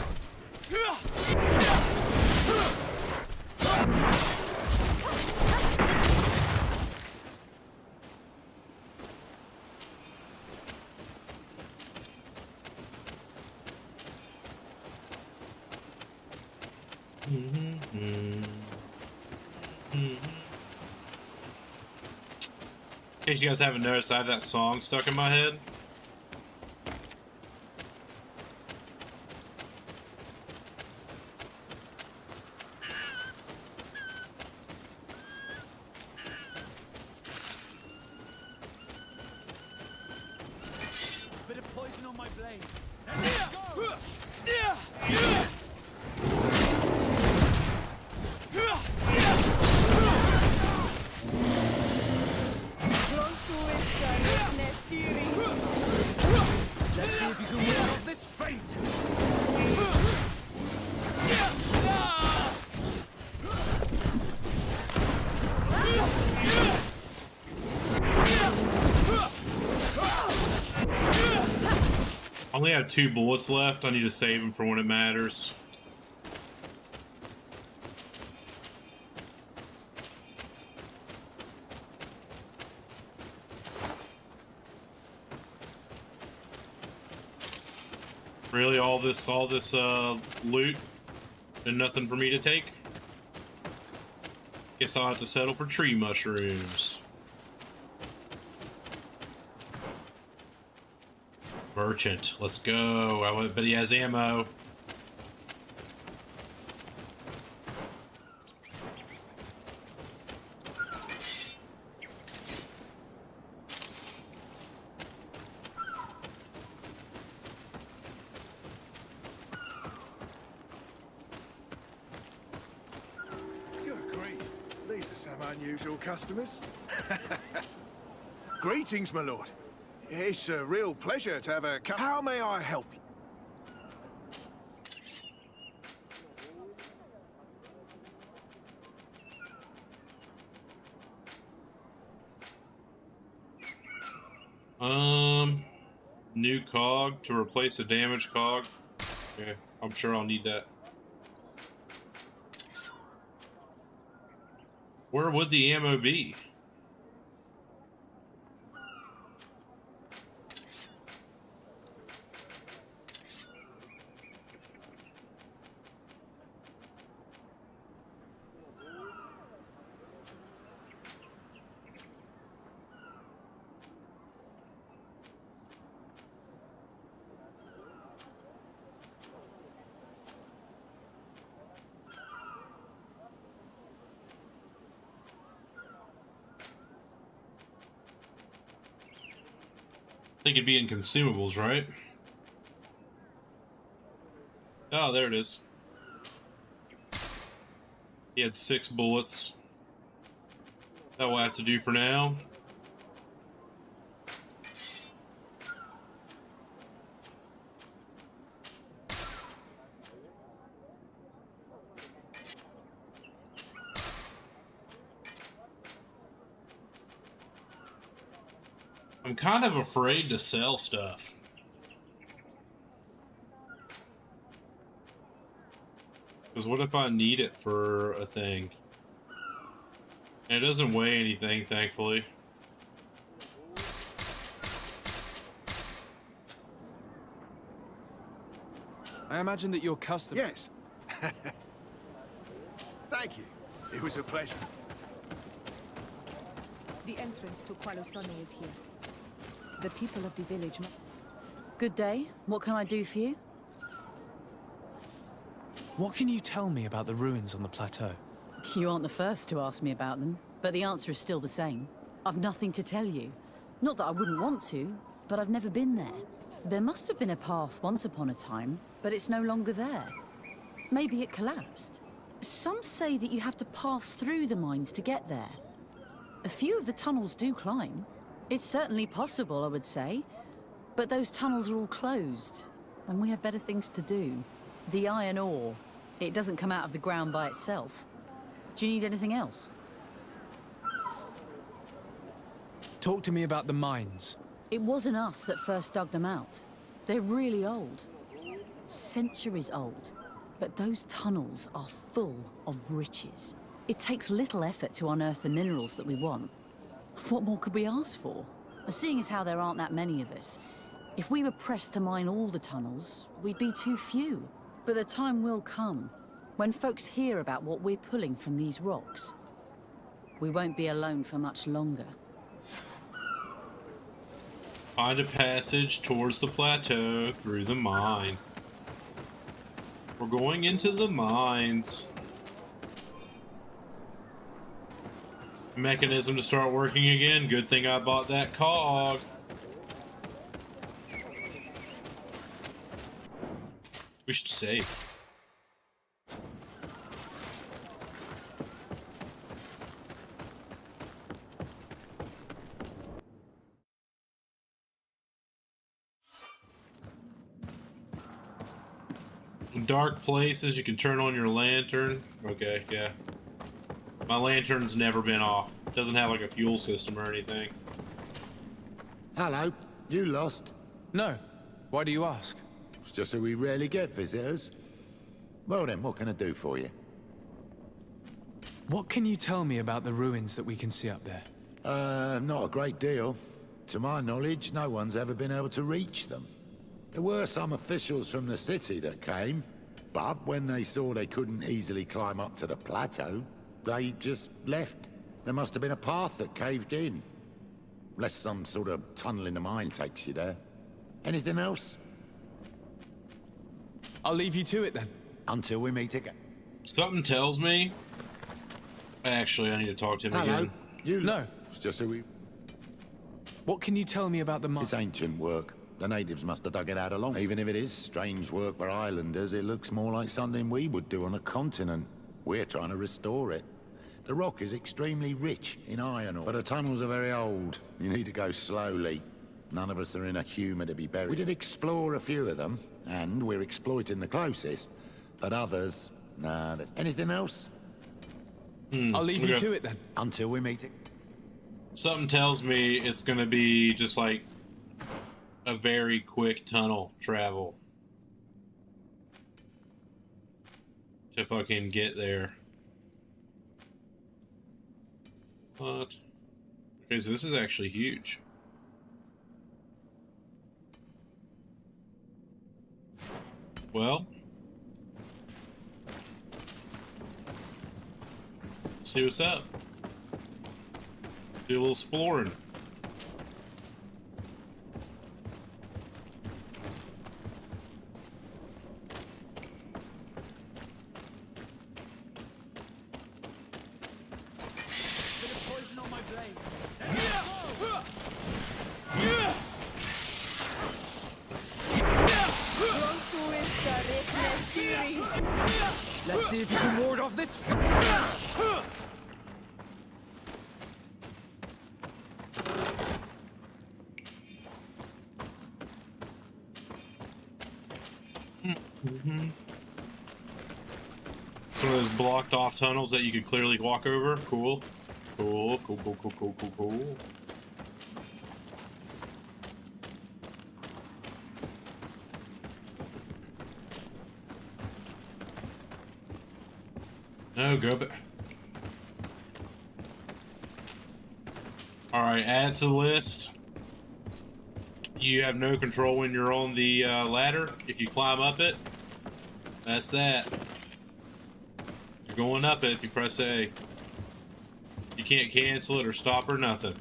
In case you guys haven't noticed, I have that song stuck in my head. Bit of poison on my blade. Then let's go. Close to it, sir. Nasty. only have 2 bullets left. I need to save them for when it matters. Really, all this loot and nothing for me to take? Guess I'll have to settle for tree mushrooms. Merchant, let's go. I bet he has ammo. Good grief. These are some unusual customers. Greetings, my lord. It's a real pleasure to have a How may I help you? New cog to replace a damaged cog. Okay, I'm sure I'll need that. Where would the ammo be? I think it'd be in consumables, right? Oh, there it is. He had 6 bullets. That will have to do for now. I'm kind of afraid to sell stuff. Because what if I need it for a thing? And it doesn't weigh anything, thankfully. I imagine that your customer... Yes. Thank you. It was a pleasure. The entrance to Qualosone is here. The people of the village... Good day. What can I do for you? What can you tell me about the ruins on the plateau? You aren't the first to ask me about them, but the answer is still the same. I've nothing to tell you. Not that I wouldn't want to, but I've never been there. There must have been a path once upon a time, but it's no longer there. Maybe it collapsed. Some say that you have to pass through the mines to get there. A few of the tunnels do climb. It's certainly possible, I would say. But those tunnels are all closed, and we have better things to do. The iron ore, it doesn't come out of the ground by itself. Do you need anything else? Talk to me about the mines. It wasn't us that first dug them out. They're really old. Centuries old. But those tunnels are full of riches. It takes little effort to unearth the minerals that we want. What more could we ask for? Seeing as how there aren't that many of us, if we were pressed to mine all the tunnels, we'd be too few. But the time will come, when folks hear about what we're pulling from these rocks. We won't be alone for much longer. Find a passage towards the plateau through the mine. We're going into the mines. Mechanism to start working again. Good thing I bought that cog. We should save. In dark places, you can turn on your lantern. Okay, yeah. My lantern's never been off. It doesn't have like a fuel system or anything. Hello. You lost? No. Why do you ask? It's just that we rarely get visitors. Well then, what can I do for you? What can you tell me about the ruins that we can see up there? Not a great deal. To my knowledge, no one's ever been able to reach them. There were some officials from the city that came, but when they saw they couldn't easily climb up to the plateau, they just left. There must have been a path that caved in. Unless some sort of tunnel in the mine takes you there. Anything else? I'll leave you to it then. Until we meet again. Something tells me... Actually, I need to talk to him again. You No. It's just so we... What can you tell me about the mine? It's ancient work. The natives must have dug it out along. Even if it is strange work for islanders, it looks more like something we would do on a continent. We're trying to restore it. The rock is extremely rich in iron ore, but the tunnels are very old. You need to go slowly. None of us are in a humour to be buried. We did explore a few of them, and we're exploiting the closest. But others, nah. Anything else? I'll leave you to it then. Until we meet it. Something tells me it's gonna be just like a very quick tunnel travel to fucking get there. What? Okay, so this is actually huge. Well, let's see what's up. Do a little exploring. Let's see if you can ward off this. Some of those blocked off tunnels that you could clearly walk over. Cool. Cool, cool, cool, cool, cool, cool, cool. No, go back. Alright, add to the list. You have no control when you're on the ladder. If you climb up it, that's that. You're going up it if you press A. You can't cancel it or stop or nothing.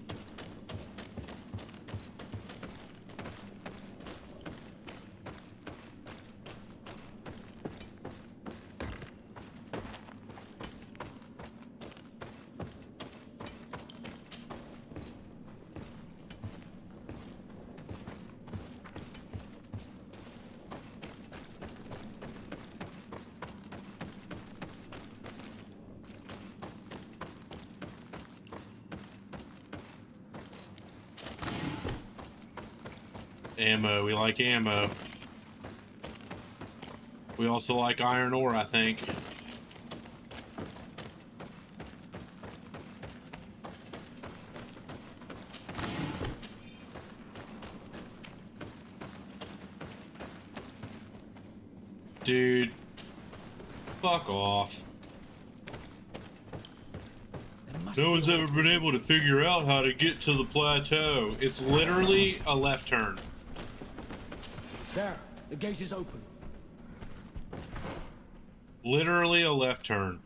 Ammo, we like ammo. We also like iron ore, I think. Dude, fuck off. No one's ever been able to figure out how to get to the plateau. It's literally a left turn. There, the gate is open. Literally a left turn.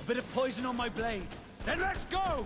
Bit of poison on my blade. Then let's go!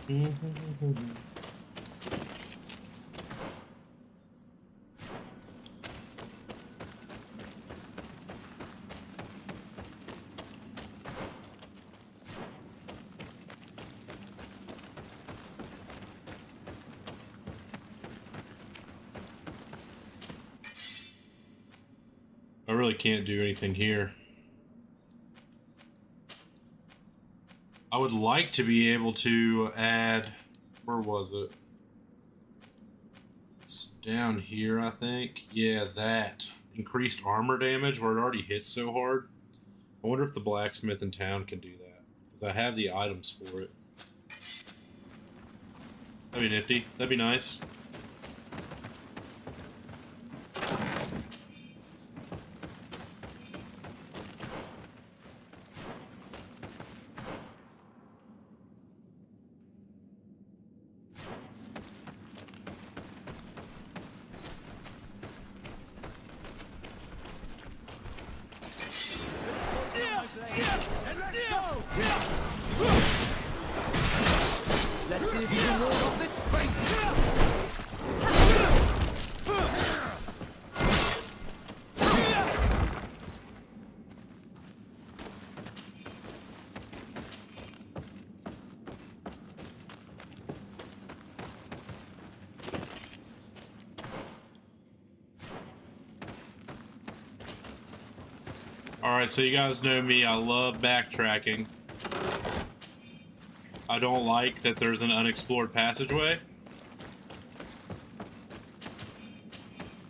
I really can't do anything here. I would like to be able to add, where was it? It's down here, I think. Yeah, that. Increased armor damage where it already hits so hard. I wonder if the blacksmith in town can do that. Because I have the items for it. That'd be nifty. That'd be nice. Let's see if you can ward off this fate. Alright, so you guys know me, I love backtracking. I don't like that there's an unexplored passageway.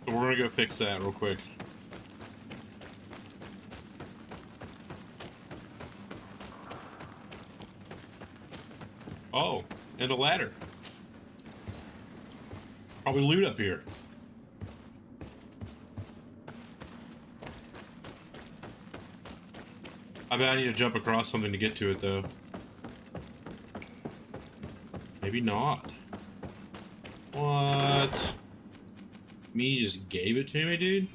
So we're gonna go fix that real quick. Oh, and a ladder. Probably loot up here. I bet I need to jump across something to get to it, though. Maybe not. What? Me just gave it to me, dude?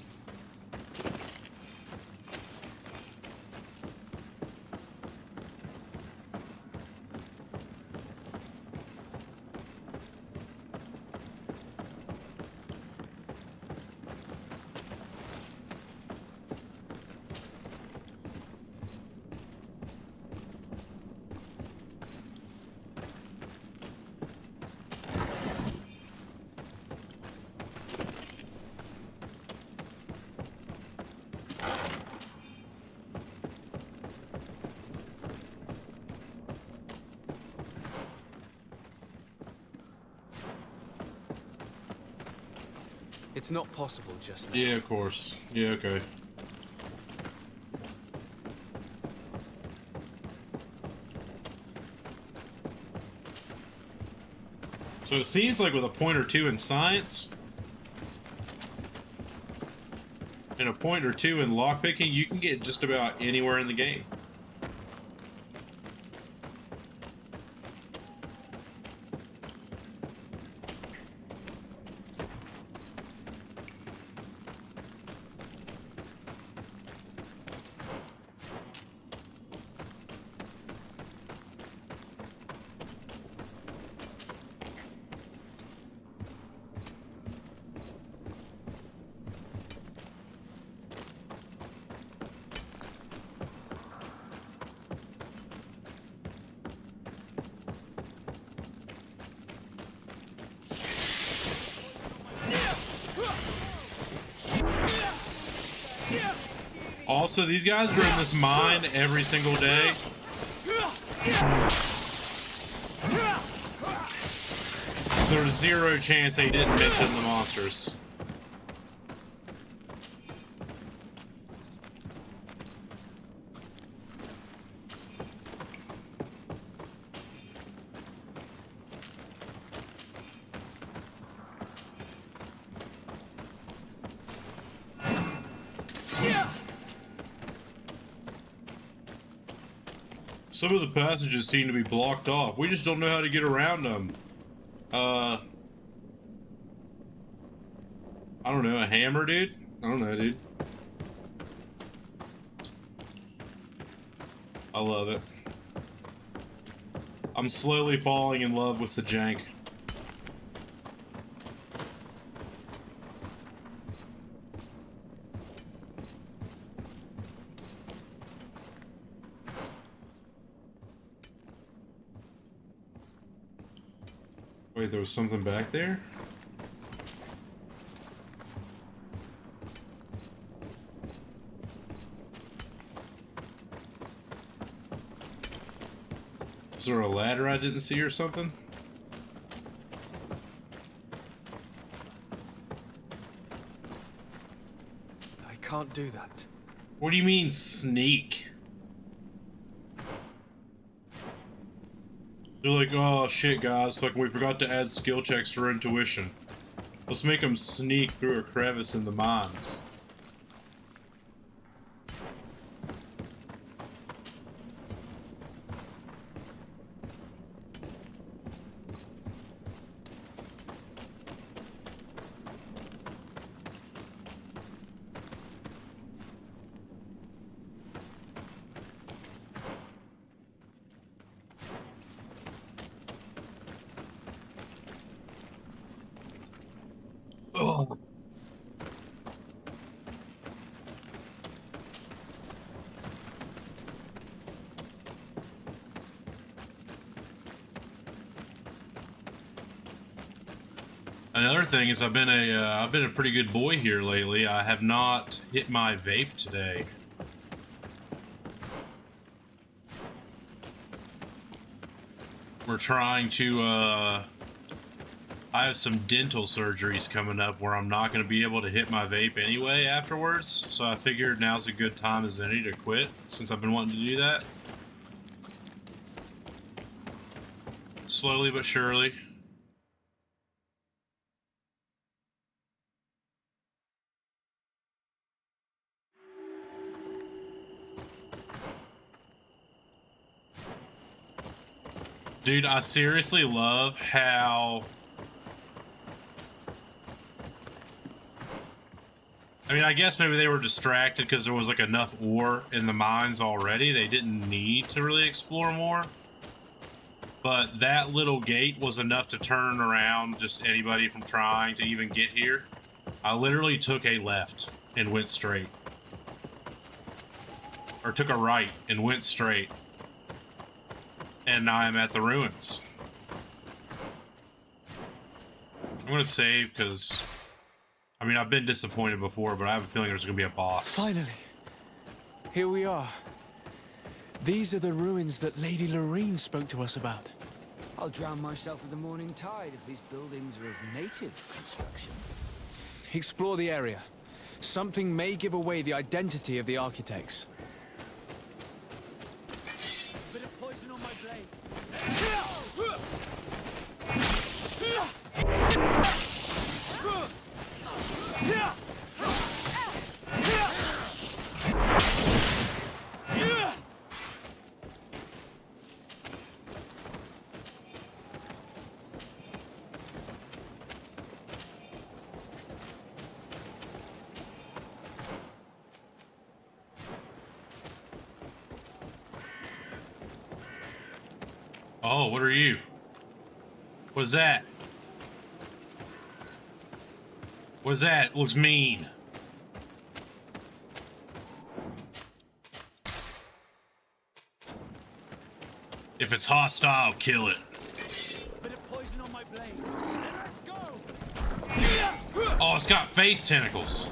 It's not possible just now. Yeah, of course. Yeah, okay. So it seems like with a point or two in science and a point or two in lockpicking, you can get just about anywhere in the game. Also, these guys are in this mine every single day. There's zero chance they didn't mention the monsters. Some of the passages seem to be blocked off. We just don't know how to get around them. I don't know, a hammer, dude? I don't know, dude. I love it. I'm slowly falling in love with the jank. Wait, there was something back there? Is there a ladder I didn't see or something? I can't do that. What do you mean, sneak? They're like, oh shit, guys, fucking we forgot to add skill checks for intuition. Let's make them sneak through a crevice in the mines. Oh. Another thing is I've been a pretty good boy here lately. I have not hit my vape today. We're trying to I have some dental surgeries coming up where I'm not going to be able to hit my vape anyway afterwards, so I figured now's a good time as any to quit, since I've been wanting to do that. Slowly but surely. Dude, I seriously love how... I mean, I guess maybe they were distracted because there was like enough ore in the mines already. They didn't need to really explore more. But that little gate was enough to turn around just anybody from trying to even get here. I literally took a left and went straight. Or took a right and went straight. And now I'm at the ruins. I'm gonna save because... I mean, I've been disappointed before, but I have a feeling there's going to be a boss. Finally. Here we are. These are the ruins that Lady Lorene spoke to us about. I'll drown myself with the morning tide if these buildings are of native construction. Explore the area. Something may give away the identity of the architects. Bit of poison on my blade. Oh, what are you? What's that? What's that? It looks mean. If it's hostile, kill it. Bit of poison on my blade. Let's go. Oh, it's got face tentacles.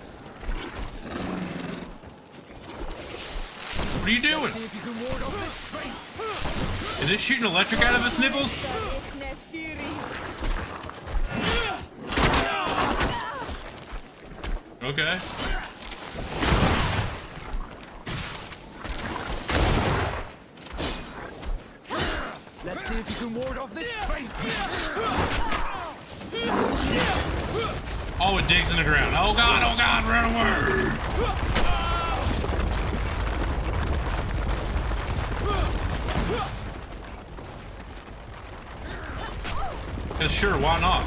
What are you doing? See if you can ward off this fate. Is it shooting electric out of its nipples? Okay. Let's see if you can ward off this fate. Oh, it digs in the ground. Oh God, run away. Yeah, sure, why not?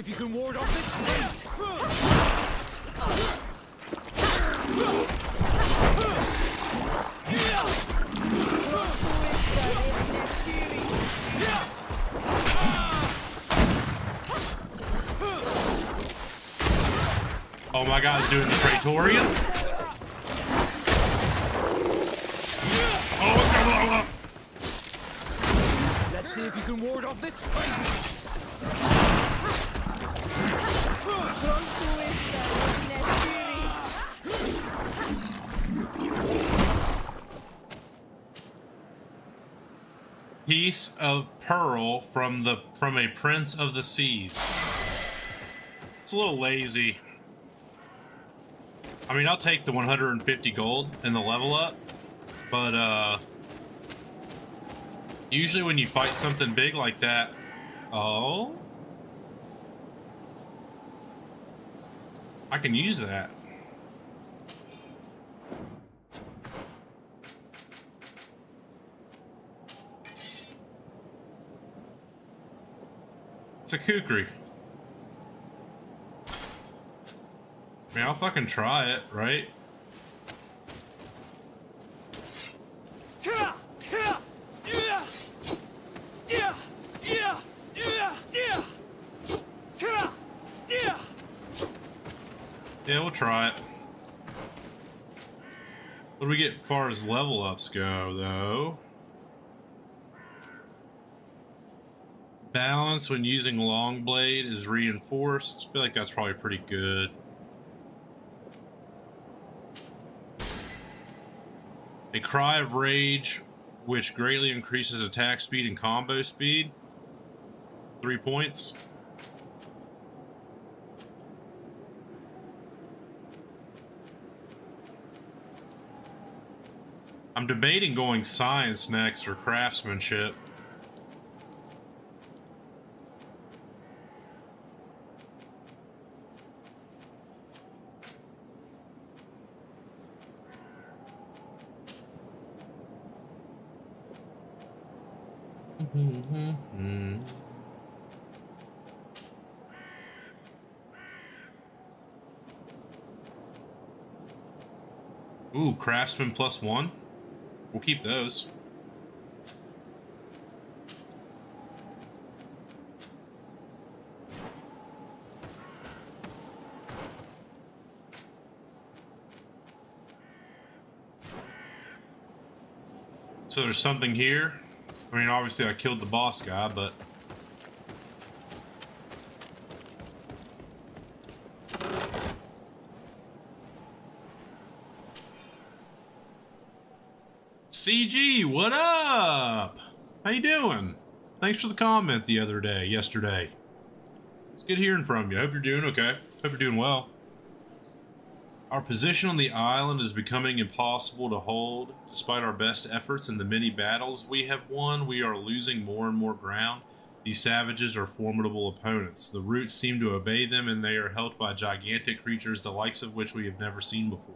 if you can ward off this fate. Oh, my guy's doing the Praetorian. Oh, what's going on? Let's see if you can ward off this fate. Piece of pearl from a prince of the seas. It's a little lazy. I mean, I'll take the 150 gold and the level up, but usually when you fight something big like that, oh, I can use that. It's a kukri. I mean, I'll fucking try it, right? Yeah, we'll try it. What do we get as far as level ups go, though? Balance when using long blade is reinforced. I feel like that's probably pretty good. A cry of rage, which greatly increases attack speed and combo speed. 3 points. I'm debating going science next or craftsmanship. Ooh, craftsman +1. We'll keep those. So there's something here. I mean, obviously I killed the boss guy, but... CG, what up? How you doing? Thanks for the comment the other day, yesterday. It's good hearing from you. Hope you're doing okay. Hope you're doing well. Our position on the island is becoming impossible to hold. Despite our best efforts and the many battles we have won, we are losing more and more ground. These savages are formidable opponents. The roots seem to obey them, and they are helped by gigantic creatures, the likes of which we have never seen before.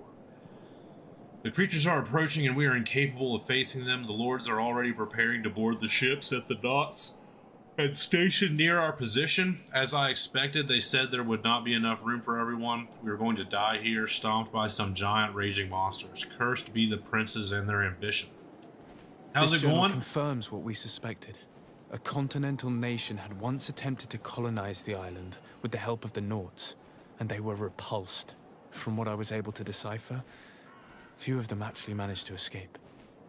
The creatures are approaching, and we are incapable of facing them. The lords are already preparing to board the ships at the docks and stationed near our position. As I expected, they said there would not be enough room for everyone. We are going to die here, stomped by some giant raging monsters. Cursed be the princes and their ambition. How's This it journal going? confirms what we suspected. A continental nation had once attempted to colonize the island with the help of the Nords, and they were repulsed. From what I was able to decipher, few of them actually managed to escape.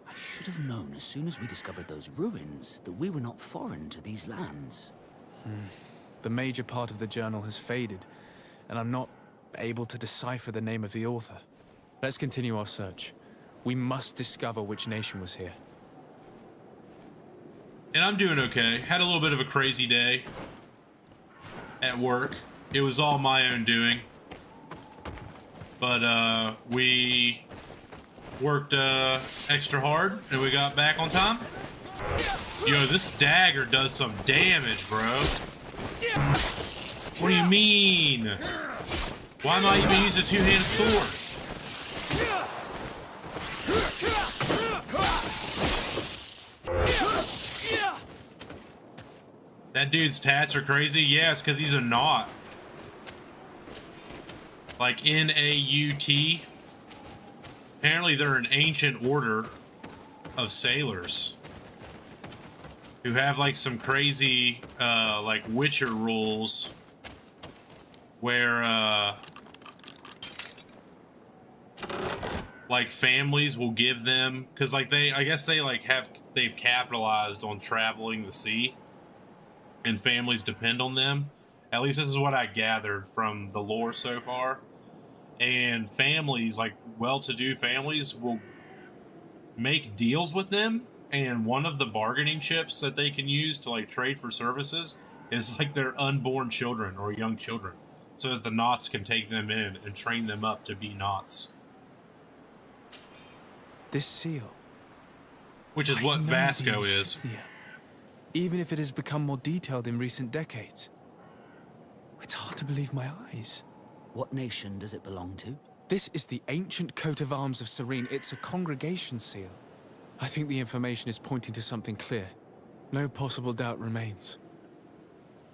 I should have known as soon as we discovered those ruins that we were not foreign to these lands. The major part of the journal has faded, and I'm not able to decipher the name of the author. Let's continue our search. We must discover which nation was here. And I'm doing okay. Had a little bit of a crazy day at work. It was all my own doing. But we worked extra hard and we got back on time. Yo, this dagger does some damage, bro. What do you mean? Why am I even using a two-handed sword? That That dude's tats are crazy. Yes, because he's a knot. Like N-A-U-T. Apparently they're an ancient order of sailors who have like some crazy like Witcher rules where like families will give them, because like I guess they've capitalized on traveling the sea and families depend on them. At least this is what I gathered from the lore so far. And families, like well-to-do families, will make deals with them, and one of the bargaining chips that they can use to like trade for services is like their unborn children or young children, so that the knots can take them in and train them up to be knots. This seal. Which is what Vasco is. Even if it has become more detailed in recent decades. It's hard to believe my eyes. What nation does it belong to? This is the ancient coat of arms of Serene. It's a congregation seal. I think the information is pointing to something clear. No possible doubt remains.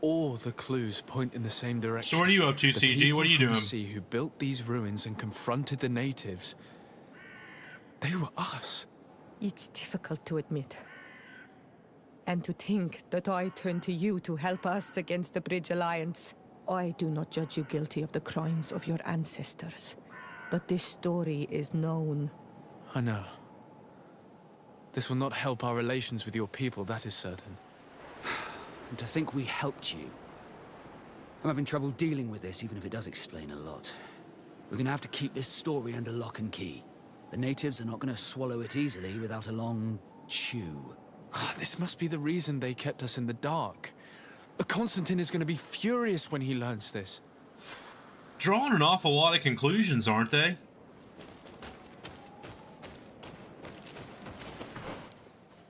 All the clues point in the same direction. So what are you up to, CG? What are you doing? The sea who built these ruins and confronted the natives, they were us. It's difficult to admit. And to think that I turned to you to help us against the Bridge Alliance. I do not judge you guilty of the crimes of your ancestors. But this story is known. I know. This will not help our relations with your people, that is certain. And to think we helped you. I'm having trouble dealing with this, even if it does explain a lot. We're gonna have to keep this story under lock and key. The natives are not gonna swallow it easily without a long chew. This must be the reason they kept us in the dark. Constantine is going to be furious when he learns this. Drawing an awful lot of conclusions, aren't they?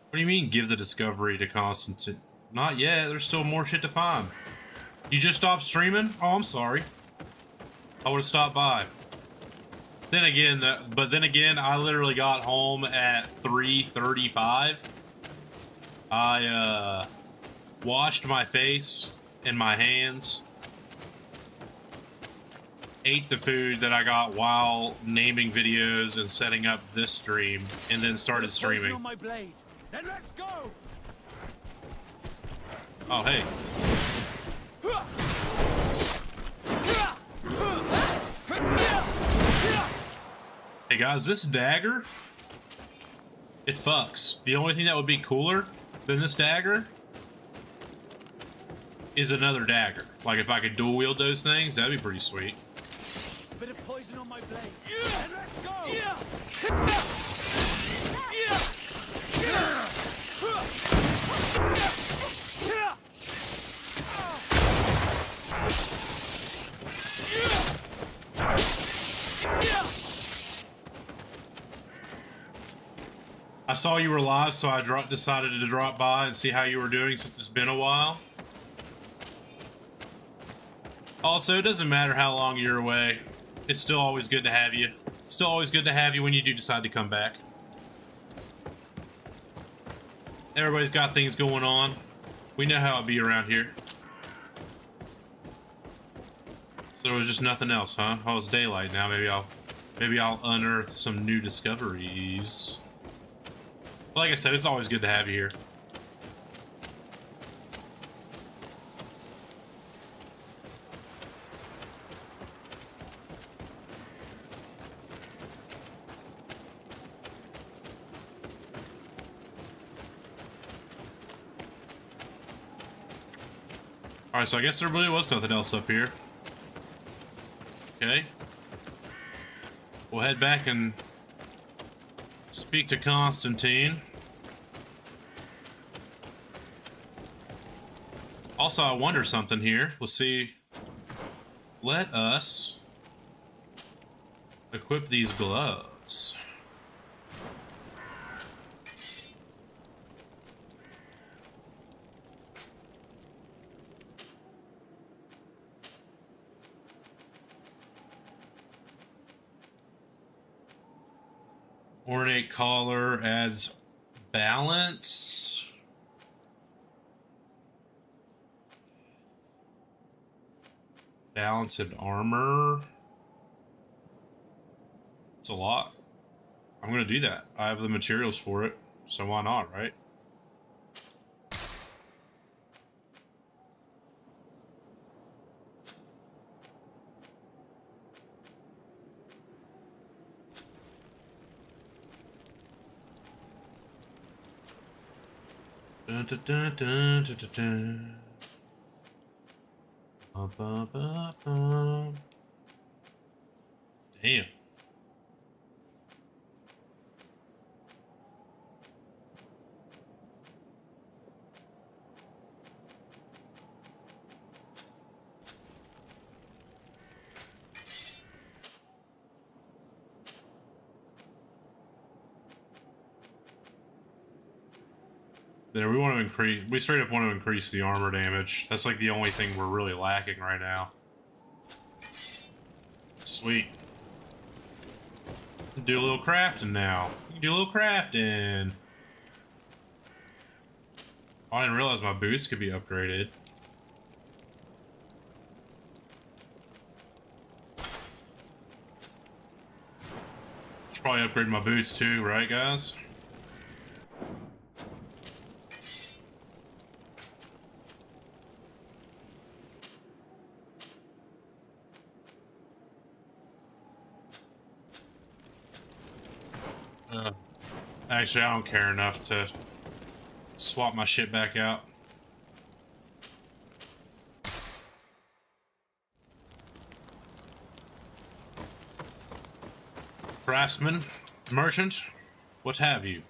What do you mean, give the discovery to Constantine? Not yet. There's still more shit to find. You just stopped streaming? Oh, I'm sorry. I would have stopped by. Then again, I literally got home at 3:35. I washed my face and my hands, ate the food that I got while naming videos and setting up this stream, and then started streaming. On my blade. Then let's go. Oh, hey. Hey guys, this dagger, it fucks. The only thing that would be cooler than this dagger is another dagger. Like if I could dual wield those things, that'd be pretty sweet. Bit of poison on my blade. Then let's go. I saw you were live, so I decided to drop by and see how you were doing since it's been a while. Also, it doesn't matter how long you're away. It's still always good to have you. It's still always good to have you when you do decide to come back. Everybody's got things going on. We know how it be around here. So there was just nothing else, huh? Oh, it's daylight now. Maybe I'll unearth some new discoveries. But like I said, it's always good to have you here. Alright, so I guess there really was nothing else up here. Okay. We'll head back and speak to Constantine. Also, I wonder something here. Let's see. Let us equip these gloves. Ornate collar adds balance. Balance and armor. It's a lot. I'm gonna do that. I have the materials for it, so why not, right? Dun, dun, dun, dun, dun, dun, dun. Damn. There, we want to increase. We straight up want to increase the armor damage. That's like the only thing we're really lacking right now. Sweet. Do a little crafting now. You can do a little crafting. Oh, I didn't realize my boots could be upgraded. Should probably upgrade my boots too, right, guys? Actually, I don't care enough to swap my shit back out. Craftsman, merchant, what have you?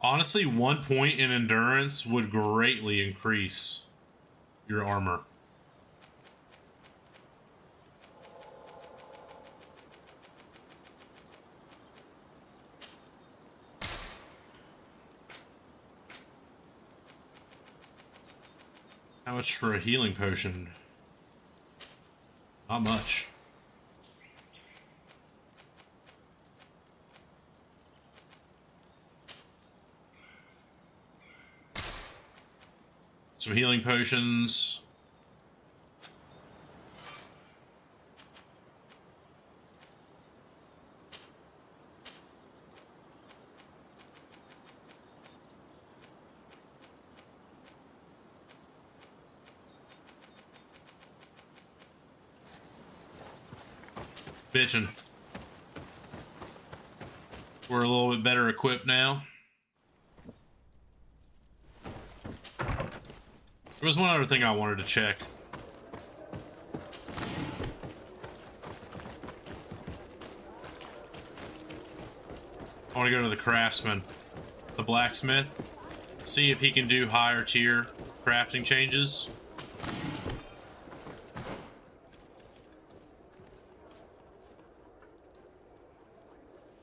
Honestly, 1 point in endurance would greatly increase your armor. How much for a healing potion? Not much. Some healing potions. Bitchin'. We're a little bit better equipped now. There was one other thing I wanted to check. I want to go to the craftsman, the blacksmith, see if he can do higher tier crafting changes.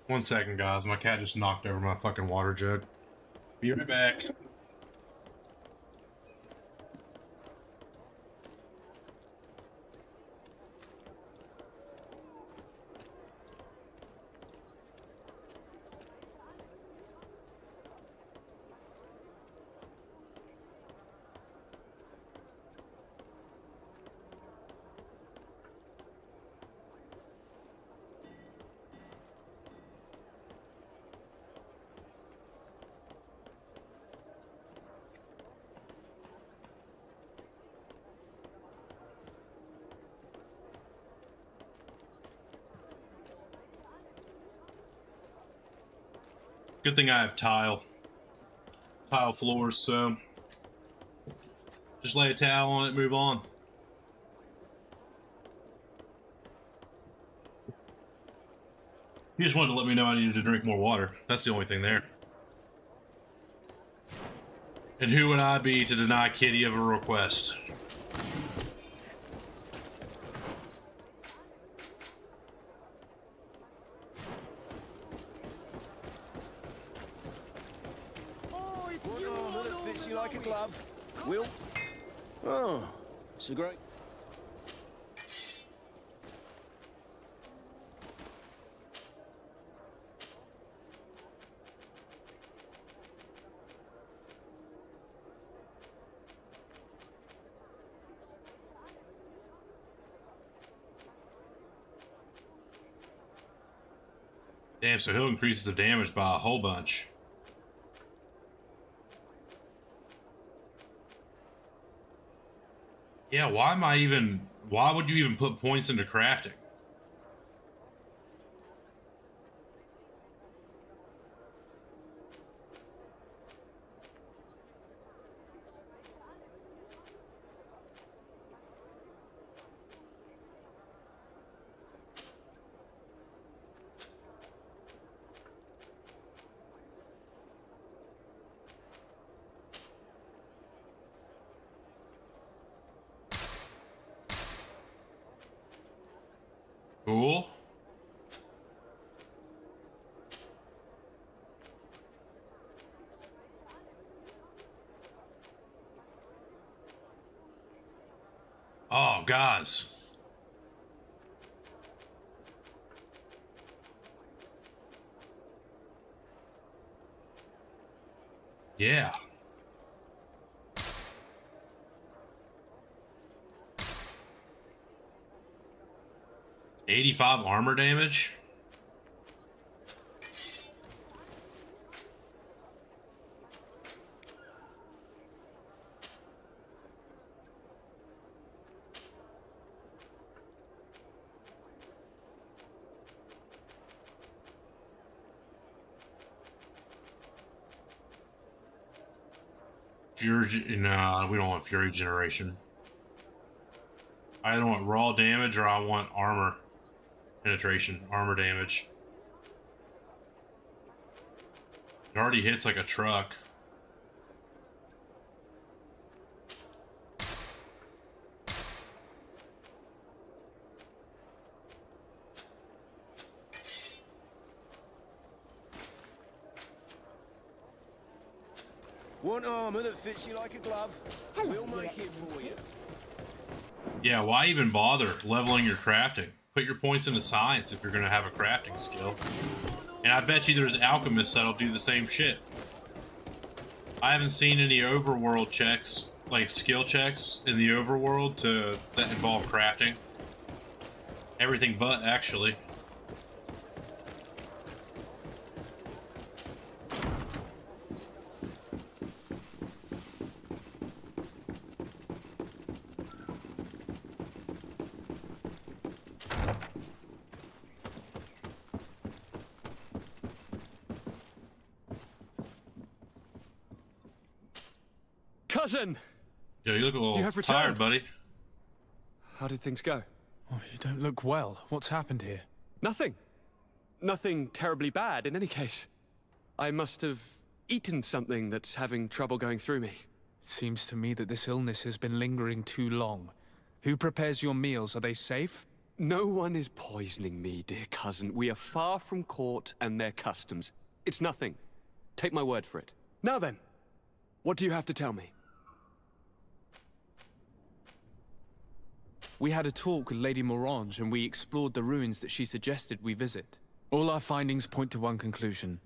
One second, guys. My cat just knocked over my fucking water jug. Be right back. Good thing I have tile floors, so just lay a towel on it, move on. He just wanted to let me know I needed to drink more water. That's the only thing there. And who would I be to deny Kitty of a request? fits you like a glove. Will? Oh, it's a great... Damn, so he'll increase the damage by a whole bunch. Yeah, why would you even put points into crafting? Cool. Oh, guys. Yeah. $85 armor damage. Fury, no, we don't want Fury Generation. I either want raw damage or I want armor penetration, armor damage. It already hits like a truck. Want armor that fits you like a glove? Hello, We'll make Your it for Excellency. you. Yeah, why even bother leveling your crafting? Put your points into science if you're going to have a crafting skill. And I bet you there's alchemists that'll do the same shit. I haven't seen any overworld checks, like skill checks in the overworld that involve crafting. Everything but, actually. Cousin! Yo, you look a little You have tired, returned. buddy. How did things go? Oh, you don't look well. What's happened here? Nothing. Nothing terribly bad, in any case. I must have eaten something that's having trouble going through me. Seems to me that this illness has been lingering too long. Who prepares your meals? Are they safe? No one is poisoning me, dear cousin. We are far from court and their customs. It's nothing. Take my word for it. Now then, what do you have to tell me? We had a talk with Lady Morange and we explored the ruins that she suggested we visit. All our findings point to one conclusion.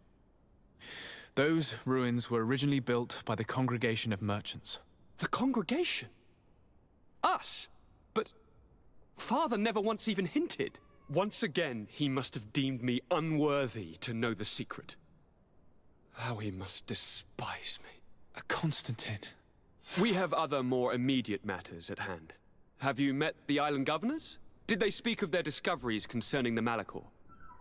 Those ruins were originally built by the Congregation of Merchants. The Congregation? Us? But Father never once even hinted. Once again, he must have deemed me unworthy to know the secret. How he must despise me. Constantine. We have other more immediate matters at hand. Have you met the island governors? Did they speak of their discoveries concerning the Malachor?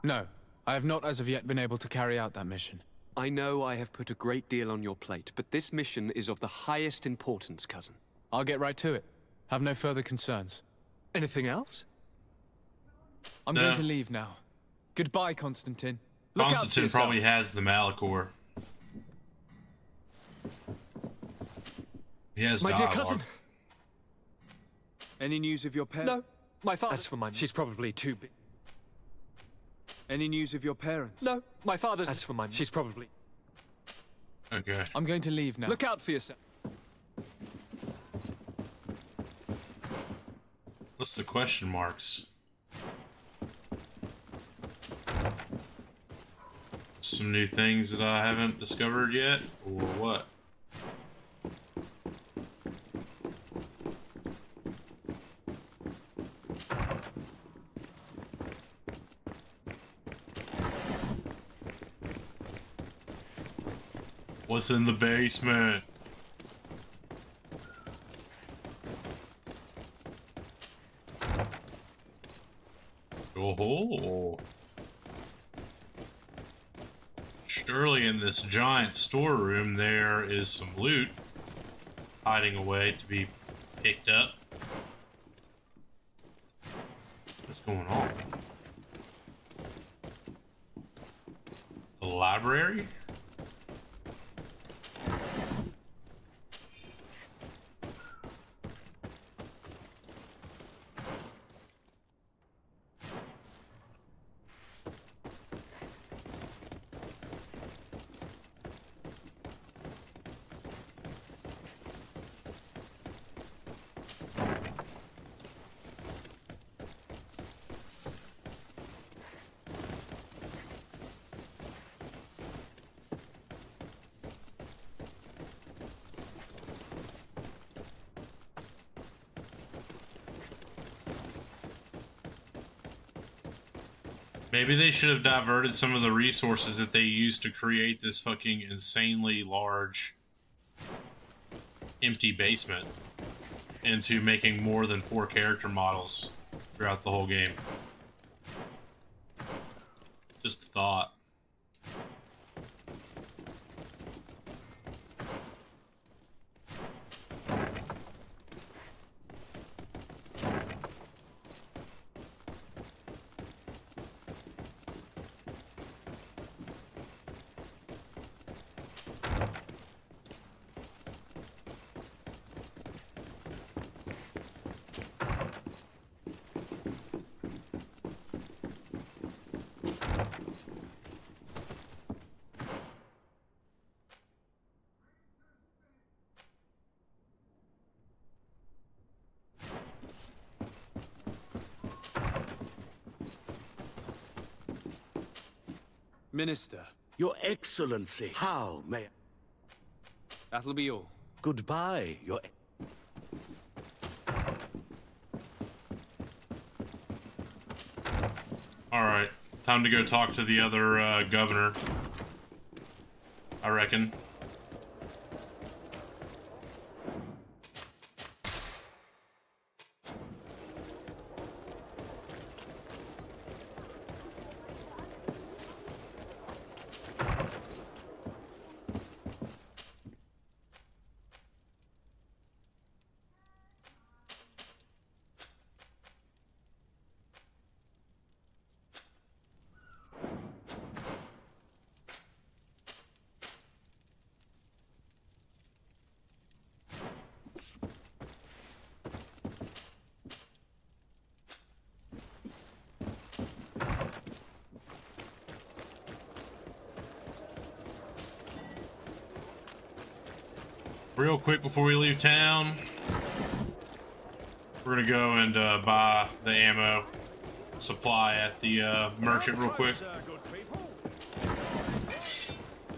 No, I have not as of yet been able to carry out that mission. I know I have put a great deal on your plate, but this mission is of the highest importance, cousin. I'll get right to it. Have no further concerns. Anything else? I'm going to leave now. Goodbye, Constantine. Constantine probably has the Malachor. He has My dear dialogue. cousin. Any news of your parents? No, my father. As for my... She's probably too big. Any news of your parents? No, my father's... As for my... She's probably... Okay. I'm going to leave now. Look out for yourself. What's the question marks? Some new things that I haven't discovered yet, or what? What's in the basement? Oh, surely in this giant storeroom there is some loot hiding away to be picked up. What's going on? The library? Maybe they should have diverted some of the resources that they used to create this fucking insanely large empty basement into making more than 4 character models throughout the whole game. Just a thought. Minister, Your Excellency, how may... that'll be all. Goodbye, Your... Alright, time to go talk to the other governor, I reckon. Real quick before we leave town, we're gonna go and buy the ammo supply at the merchant real quick.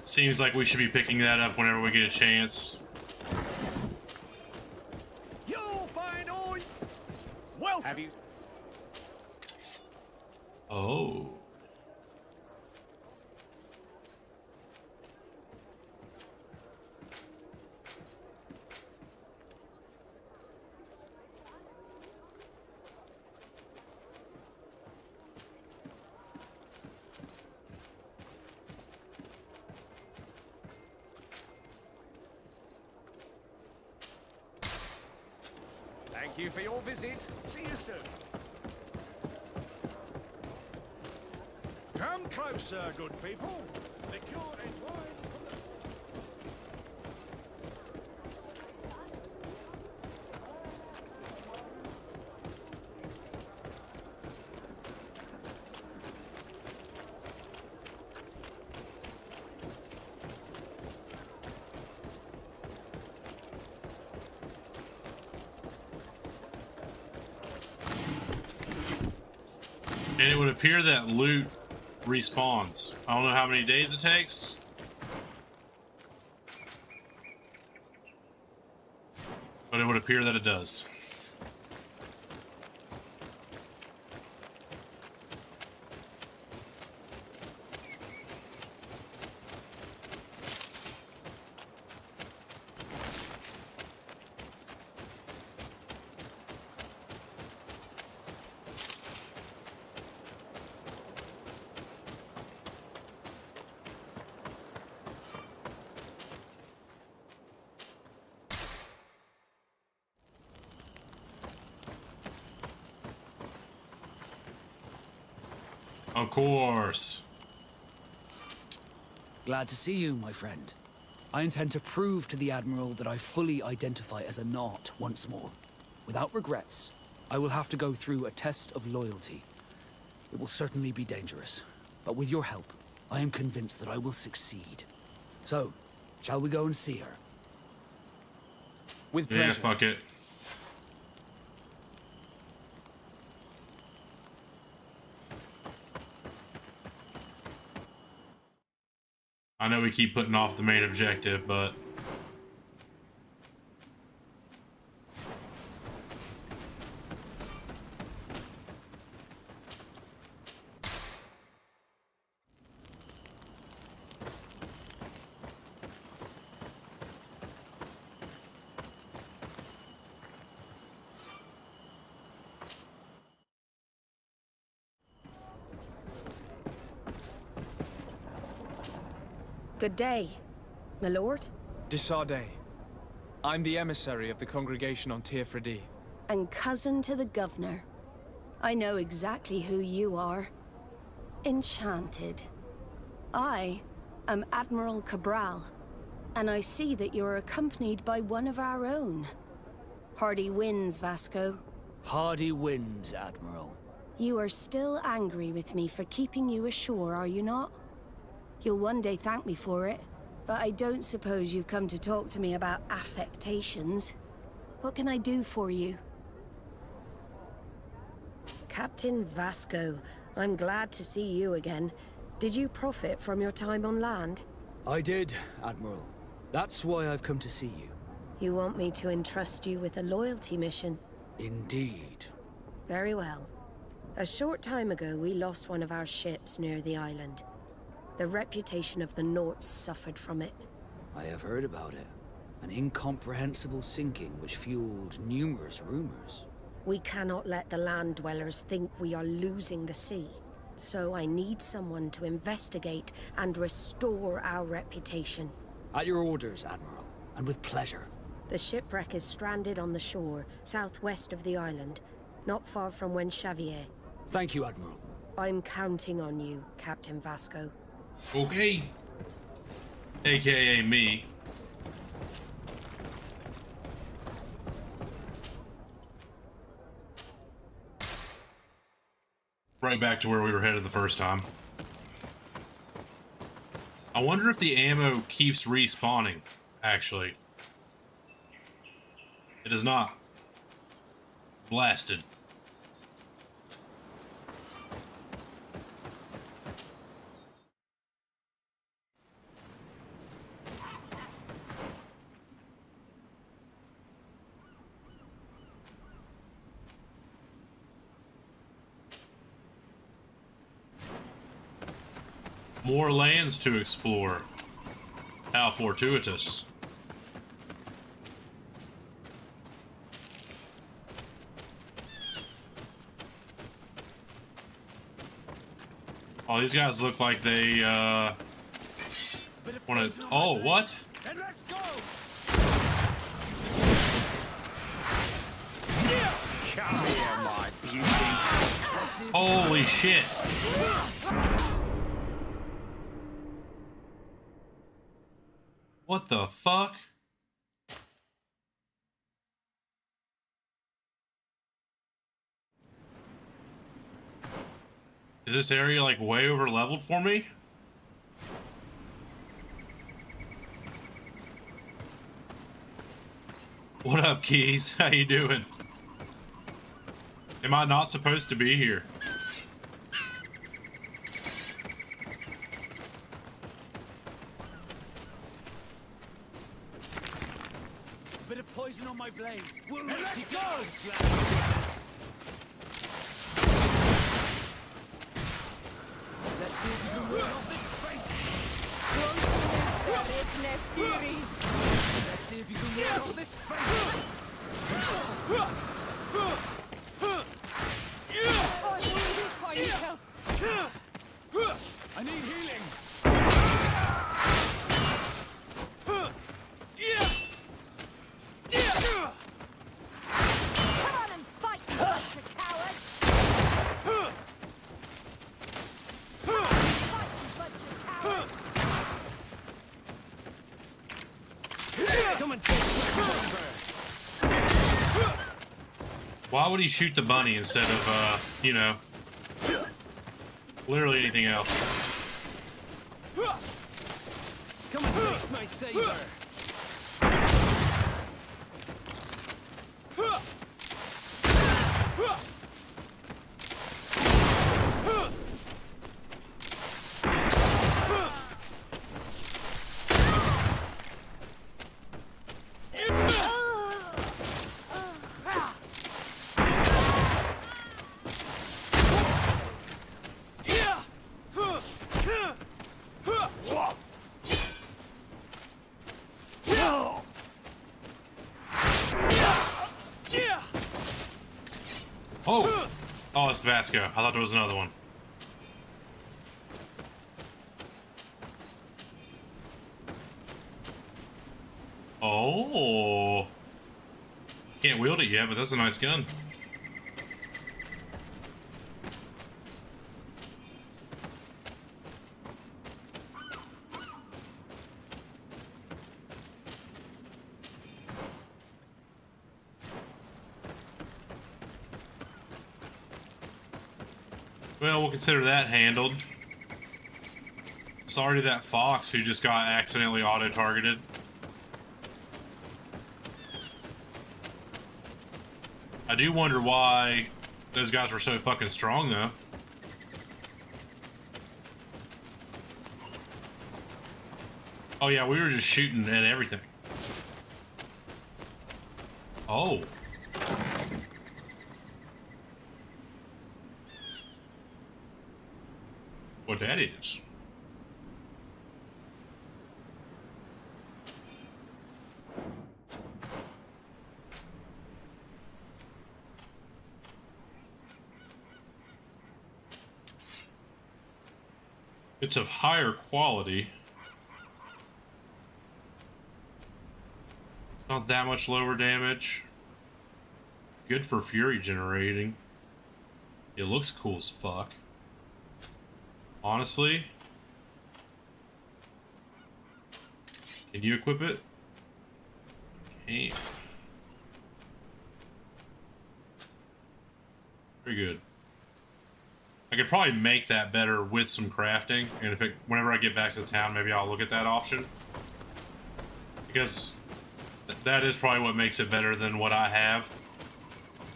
Seems like we should be picking that up whenever we get a chance. You'll find all. Well, have you? Oh. Thank you for your visit. See you soon. Come closer, good people. Liquor and wine for the... And it would appear that loot respawns. I don't know how many days it takes. But it would appear that it does. Of course. Glad to see you, my friend. I intend to prove to the Admiral that I fully identify as a Naut once more. Without regrets, I will have to go through a test of loyalty. It will certainly be dangerous, but with your help, I am convinced that I will succeed. So, shall we go and see her? With pleasure. Yeah, fuck it. I know we keep putting off the main objective, but... Good day, my lord. Desardet. I'm the emissary of the congregation on Tirfredi. And cousin to the governor. I know exactly who you are. Enchanted. I am Admiral Cabral, and I see that you're accompanied by one of our own. Hardy winds, Vasco. Hardy winds, Admiral. You are still angry with me for keeping you ashore, are you not? You'll one day thank me for it, but I don't suppose you've come to talk to me about affectations. What can I do for you? Captain Vasco, I'm glad to see you again. Did you profit from your time on land? I did, Admiral. That's why I've come to see you. You want me to entrust you with a loyalty mission? Indeed. Very well. A short time ago, we lost one of our ships near the island. The reputation of the Norts suffered from it. I have heard about it. An incomprehensible sinking which fueled numerous rumors. We cannot let the land dwellers think we are losing the sea. So I need someone to investigate and restore our reputation. At your orders, Admiral, and with pleasure. The shipwreck is stranded on the shore, southwest of the island, not far from Xavier. Thank you, Admiral. I'm counting on you, Captain Vasco. Okay. AKA me. Right back to where we were headed the first time. I wonder if the ammo keeps respawning, actually. It is not. Blasted. More lands to explore. How fortuitous. Oh, these guys look like they, wanna... Oh, what? And let's go! Come here, my beauties. Holy shit. What the fuck? Is this area like way over leveled for me? What up, Keys? How you doing? Am I not supposed to be here? blade. We'll let's go! Let's see if you can ward off this fate. Let's see if you can ward off this fate. I need healing. Come on and fight, you bunch of cowards! Fight, you bunch of cowards! Come and take my number. Why would he shoot the bunny instead of, you know, literally anything else? Come and taste my saber. Oh! Oh, it's Vasco. I thought there was another one. Oh! Can't wield it yet, but that's a nice gun. Well, we'll consider that handled. Sorry to that fox who just got accidentally auto-targeted. I do wonder why those guys were so fucking strong, though. Oh yeah, we were just shooting at everything. Oh. What that is. It's of higher quality. It's not that much lower damage. Good for fury generating. It looks cool as fuck. Honestly. Can you equip it? Can't. Very good. I could probably make that better with some crafting, and if it, whenever I get back to the town, maybe I'll look at that option. Because that is probably what makes it better than what I have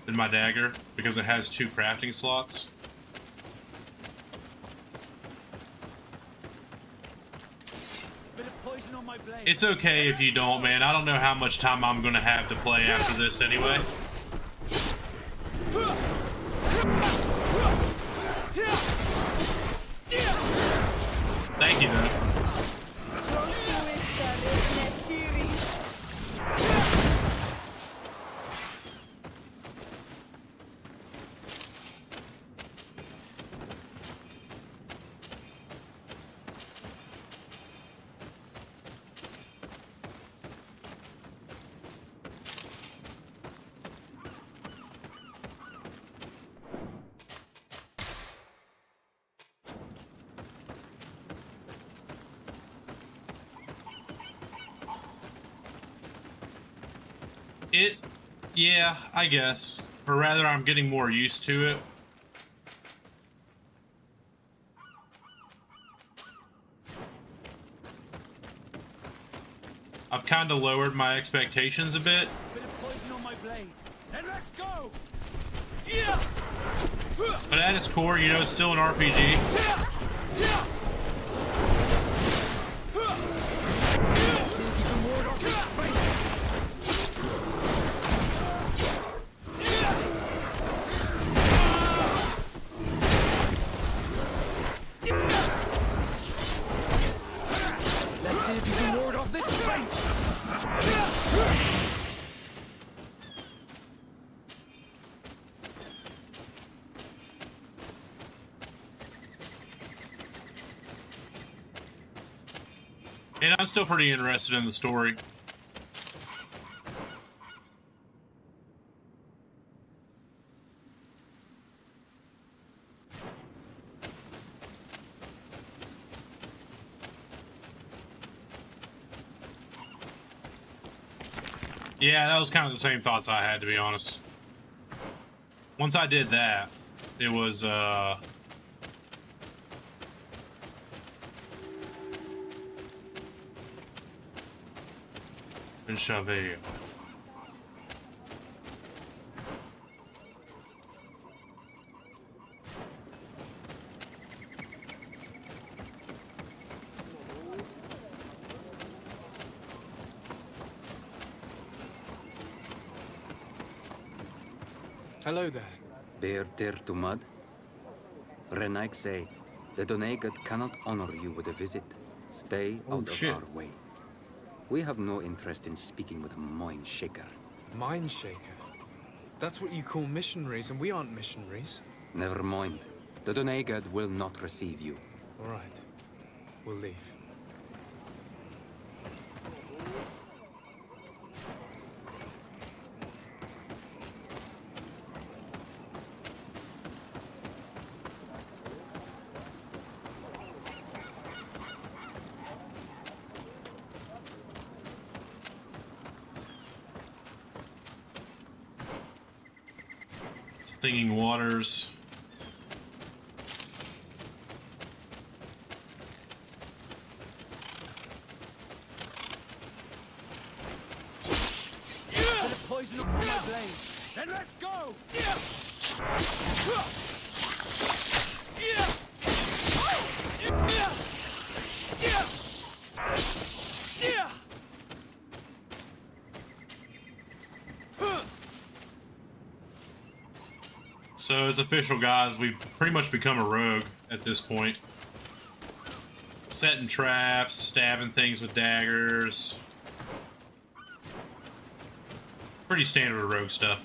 in my dagger, because it has 2 crafting slots. It's okay if you don't, man. I don't know how much time I'm gonna have to play after this anyway. Thank you, though. Yeah, I guess. Or rather, I'm getting more used to it. I've kind of lowered my expectations a bit. Bit of poison on my blade. Then let's go! But at its core, you know, it's still an RPG. Let's see if you can ward off this fate. And I'm still pretty interested in the story. Yeah, that was kind of the same thoughts I had, to be honest. Once I did that, it was, Chauvet. Hello there. Bear tear to mud? Renaik say, the Donegat cannot honor you with a visit. Stay out of our way. We have no interest in speaking with a mind shaker. Mind shaker? That's what you call missionaries, and we aren't missionaries. Never mind. The Donegat will not receive you. All right. We'll leave. Singing Waters. Bit of poison on my blade. Then let's go! So it's official, guys. We've pretty much become a rogue at this point. Setting traps, stabbing things with daggers. Pretty standard rogue stuff.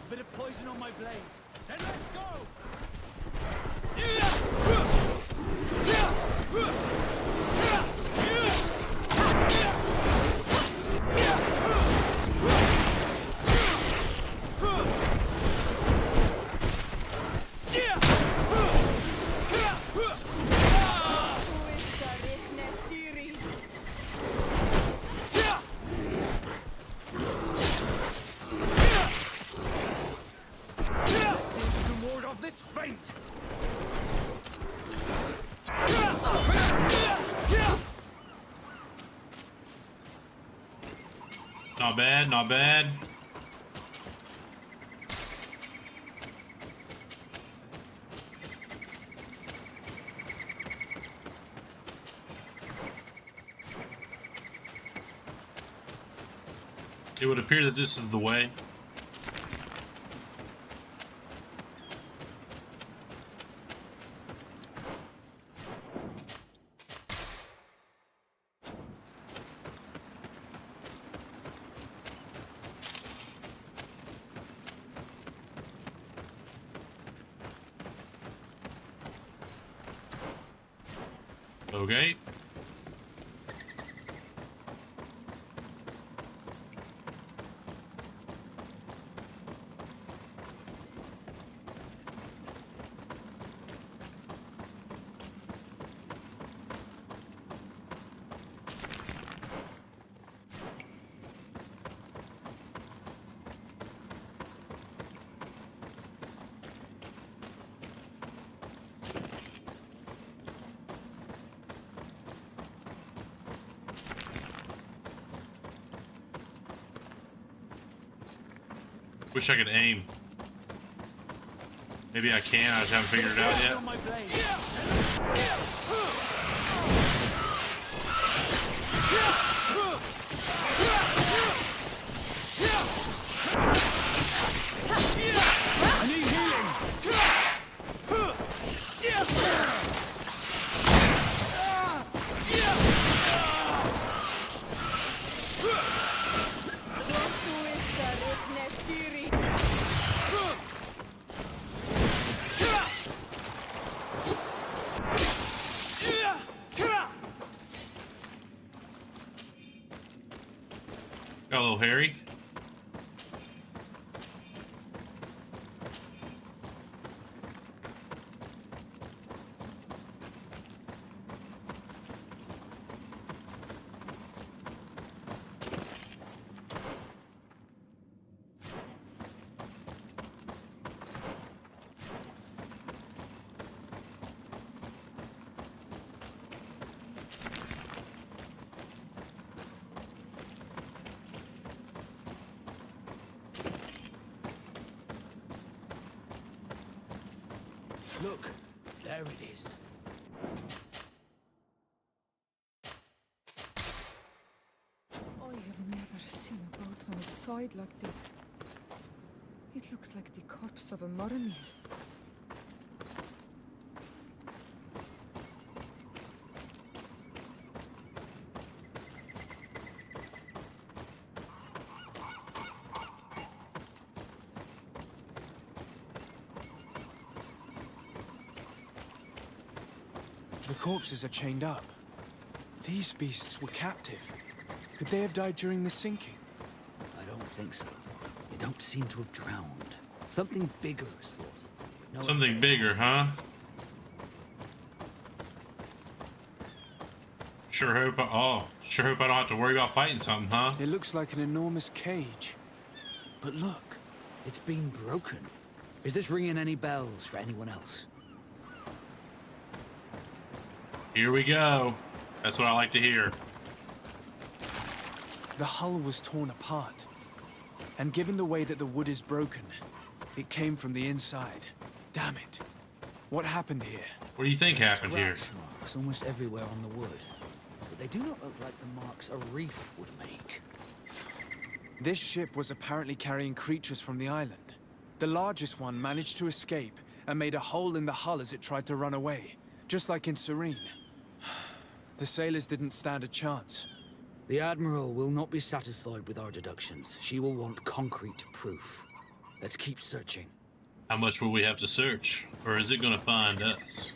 Bit of poison on my blade. Then let's go! Let's see if we can ward off this feint! Not bad, not bad. It would appear that this is the way. Okay. Wish I could aim. Maybe I can, I just haven't figured it out yet. I need healing! little Harry. Look, there it is. I have never seen a boat on its side like this. It looks like the corpse of a Mormon. The corpses are chained up. These beasts were captive. Could they have died during the sinking? I don't think so. They don't seem to have drowned. Something bigger slaughtered them. No Something bigger, huh? Sure hope I don't have to worry about fighting something, huh? It looks like an enormous cage. But look. It's been broken. Is this ringing any bells for anyone else? Here we go. That's what I like to hear. The hull was torn apart. And given the way that the wood is broken, it came from the inside. Damn it. What happened here? What do you think happened here? Scratch marks almost everywhere on the wood. But they do not look like the marks a reef would make. This ship was apparently carrying creatures from the island. The largest one managed to escape and made a hole in the hull as it tried to run away, just like in Serene. The sailors didn't stand a chance. The Admiral will not be satisfied with our deductions. She will want concrete proof. Let's keep searching. How much will we have to search? Or is it gonna find us?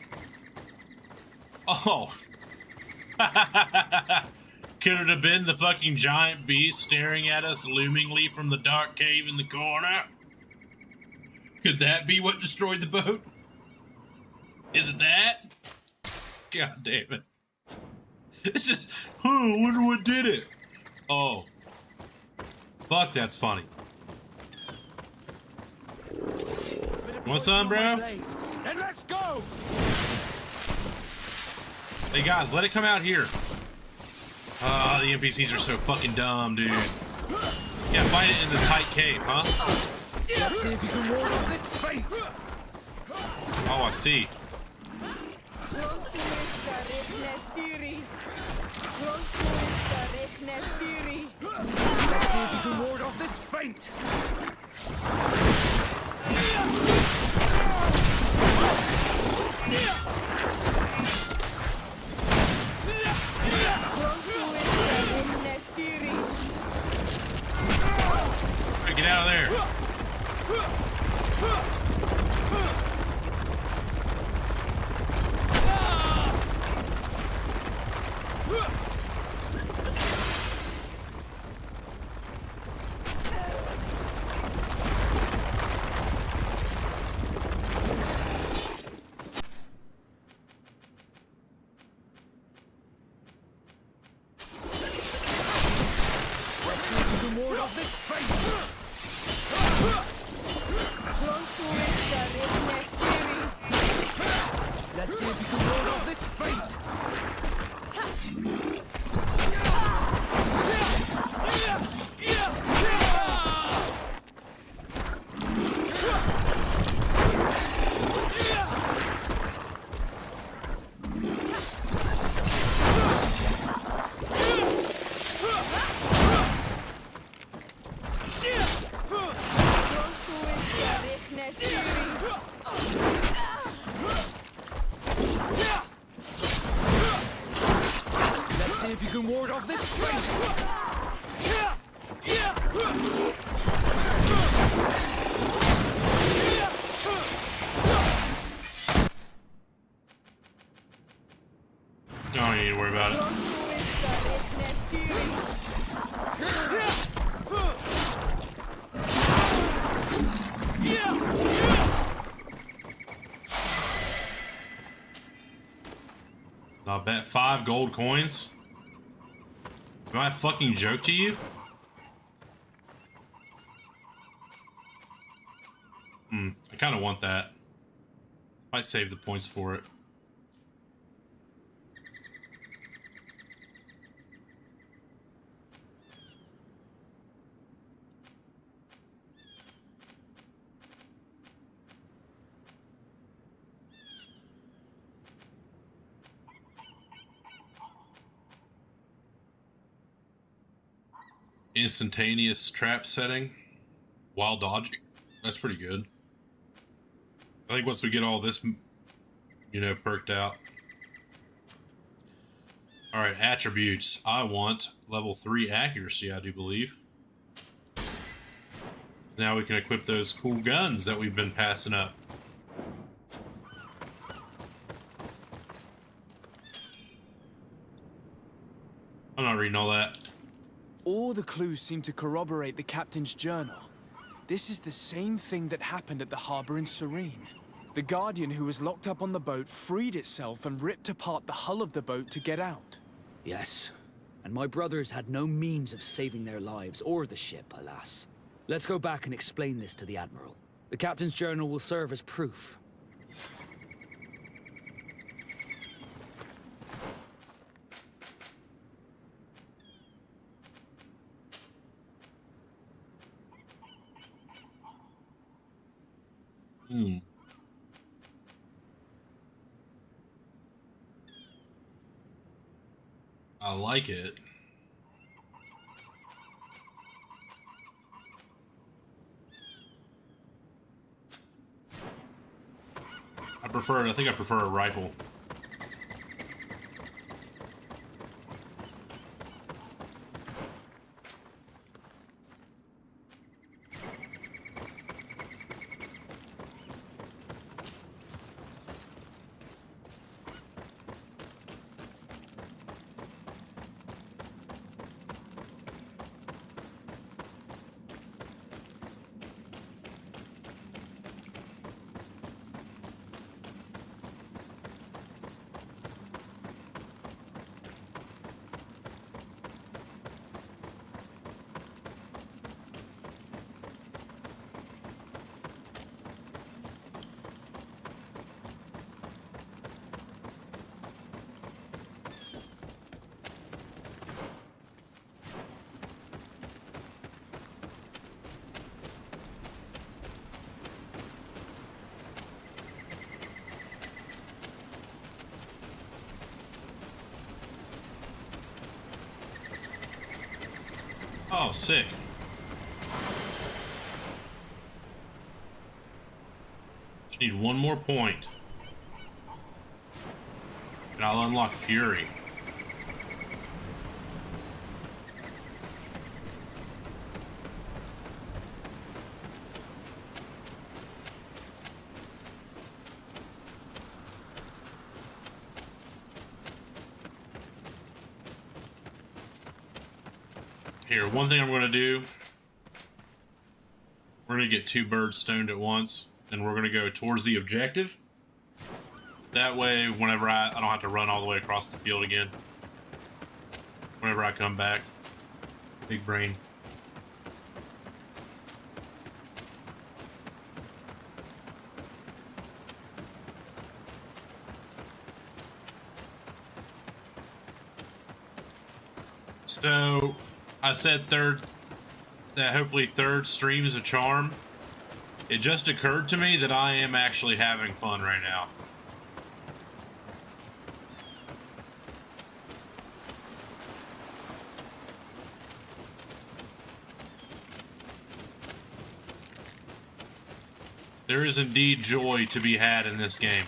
Oh! Could it have been the fucking giant beast staring at us loomingly from the dark cave in the corner? Could that be what destroyed the boat? Is it that? God damn it. It's just, I wonder what did it. Oh. Fuck, that's funny. Want some, bro? Then let's go! Hey guys, let it come out here. The NPCs are so fucking dumb, dude. Yeah, fight it in the tight cave, huh? Let's see if you can ward off this fate! Oh, I see. Let's see if you can ward off this feint! Hey, get out of there. Let's see if you can ward off this fate! Let's see if you can ward off this fate! Don't need to worry about it. I'll bet 5 gold coins. Am I a fucking joke to you? I kind of want that. Might save the points for it. Instantaneous trap setting while dodging. That's pretty good. I think once we get all this, you know, perked out. All right, attributes. I want level 3 accuracy, I do believe. Now we can equip those cool guns that we've been passing up. I'm not reading all that. All the clues seem to corroborate the captain's journal. This is the same thing that happened at the harbor in Serene. The Guardian who was locked up on the boat freed itself and ripped apart the hull of the boat to get out. Yes, and my brothers had no means of saving their lives or the ship, alas. Let's go back and explain this to the Admiral. The captain's journal will serve as proof. I like it. I think I prefer a rifle. Oh, sick. Just need one more point. And I'll unlock Fury. Here, one thing I'm going to do, we're going to get 2 birds stoned at once, and we're going to go towards the objective. That way, whenever I don't have to run all the way across the field again. Whenever I come back. Big brain. So, I said that hopefully third stream is a charm. It just occurred to me that I am actually having fun right now. There is indeed joy to be had in this game.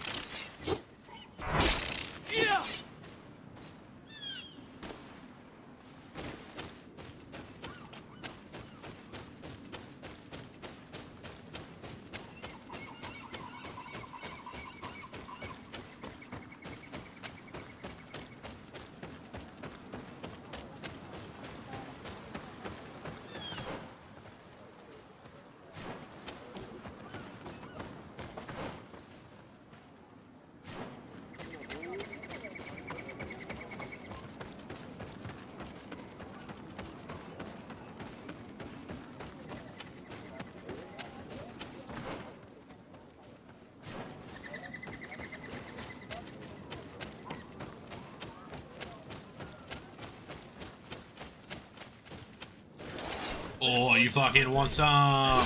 you fucking want some?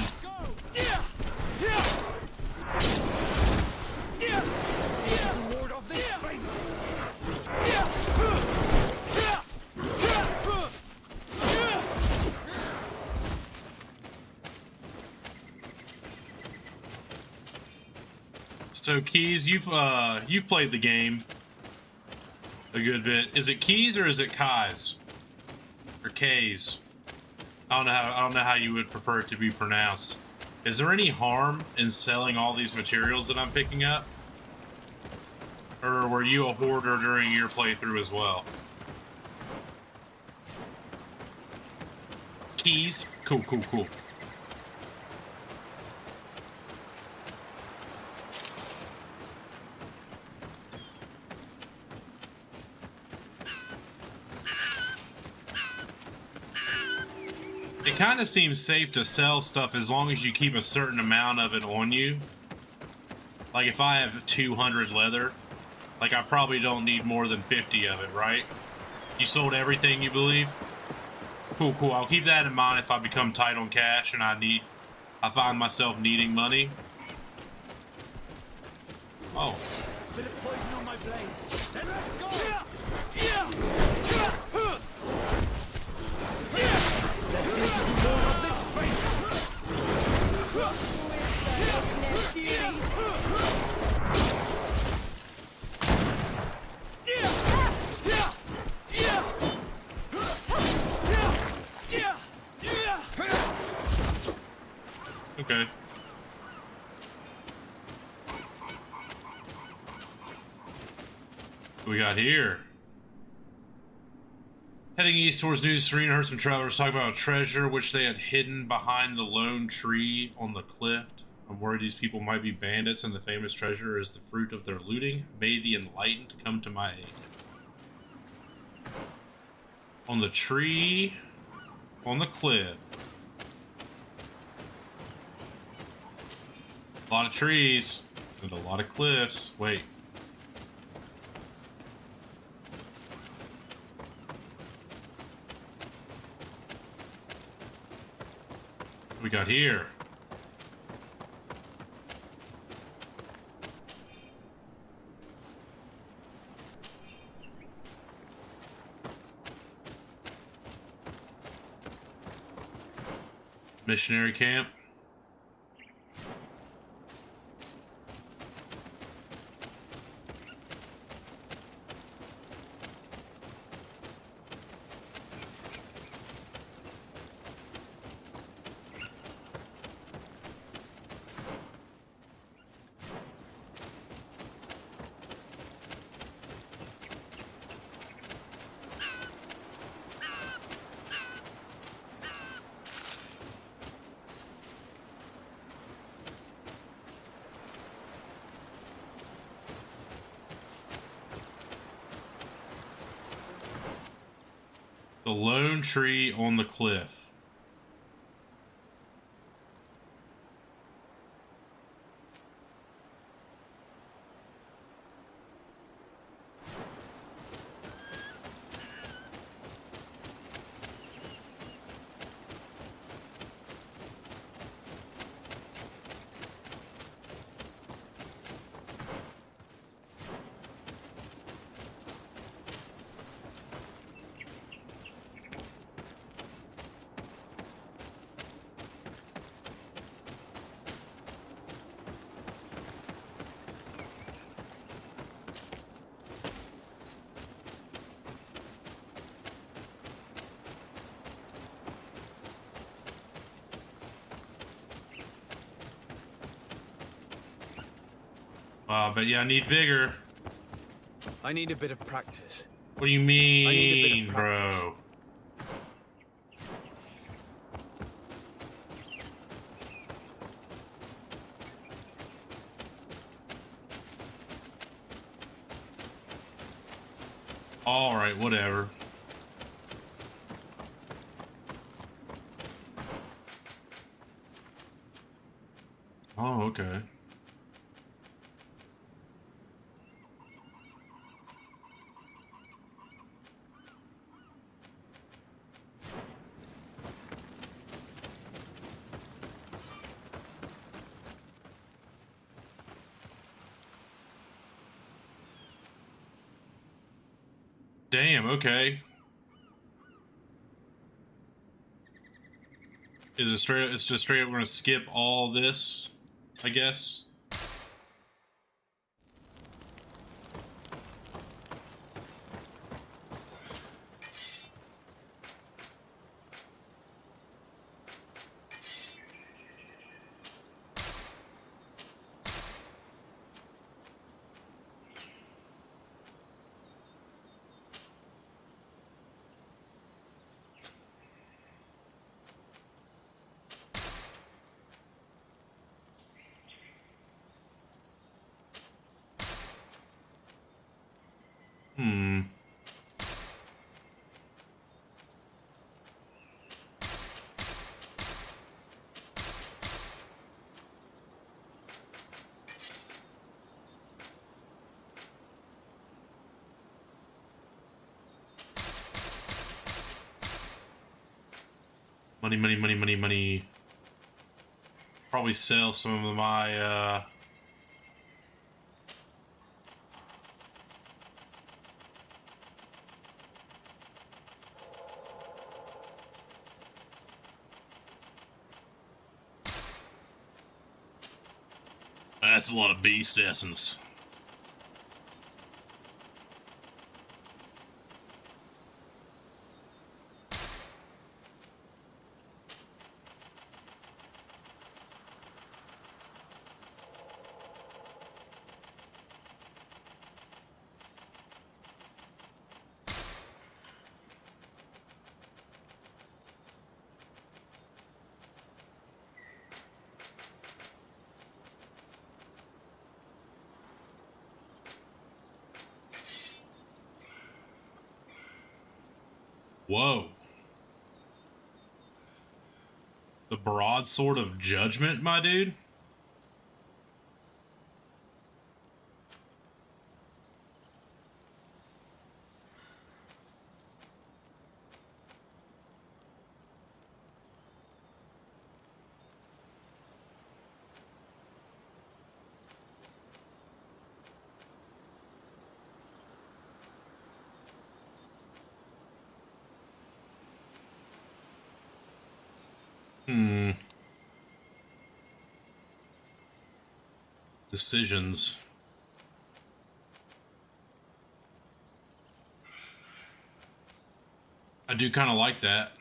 So Keys, you've played the game a good bit. Is it Keys or is it Kais? Or K's? I don't know how you would prefer it to be pronounced. Is there any harm in selling all these materials that I'm picking up? Or were you a hoarder during your playthrough as well? Keys? Cool, cool, cool. It kind of seems safe to sell stuff as long as you keep a certain amount of it on you. Like if I have 200 leather, like I probably don't need more than 50 of it, right? You sold everything, you believe? Cool, cool. I'll keep that in mind if I become tight on cash and I find myself needing money. Oh. Bit of poison on my blade. Then let's go. Let's see if you can more of this fate. Okay. What we got here? Heading east towards New Serena, heard some travelers talk about a treasure which they had hidden behind the lone tree on the cliff. I'm worried these people might be bandits and the famous treasure is the fruit of their looting. May the enlightened come to my aid. On the tree, on the cliff. A lot of trees and a lot of cliffs. Wait. What we got here? Missionary camp. The lone tree on the cliff. But yeah, I need vigor. I need a bit of practice. What do you mean, bro? All right, whatever. Oh, okay. Damn, okay. Is it straight? It's just straight up. We're gonna skip all this, I guess. Hmm. Money, money, money, money, money. Probably sell some of my, That's a lot of beast essence. Whoa. The broadsword of judgment, my dude? Hmm. Decisions. I do kind of like that.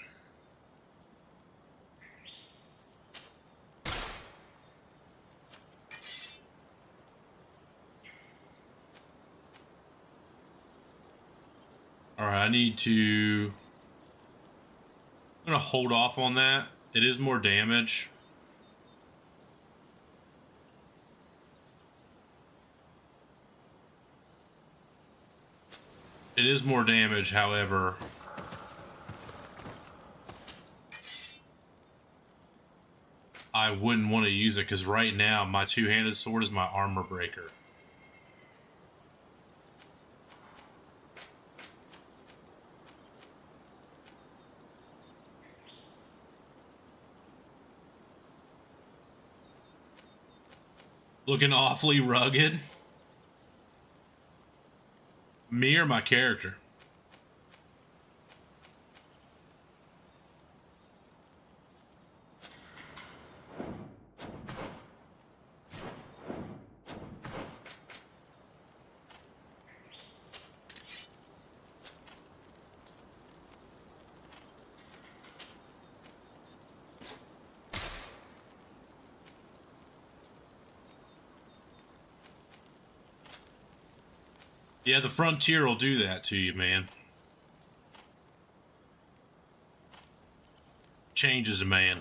All right, I need to... I'm going to hold off on that. It is more damage. It is more damage, however... I wouldn't want to use it because right now my two-handed sword is my armor breaker. Looking awfully rugged. Me or my character? Yeah, the frontier will do that to you, man. Changes a man.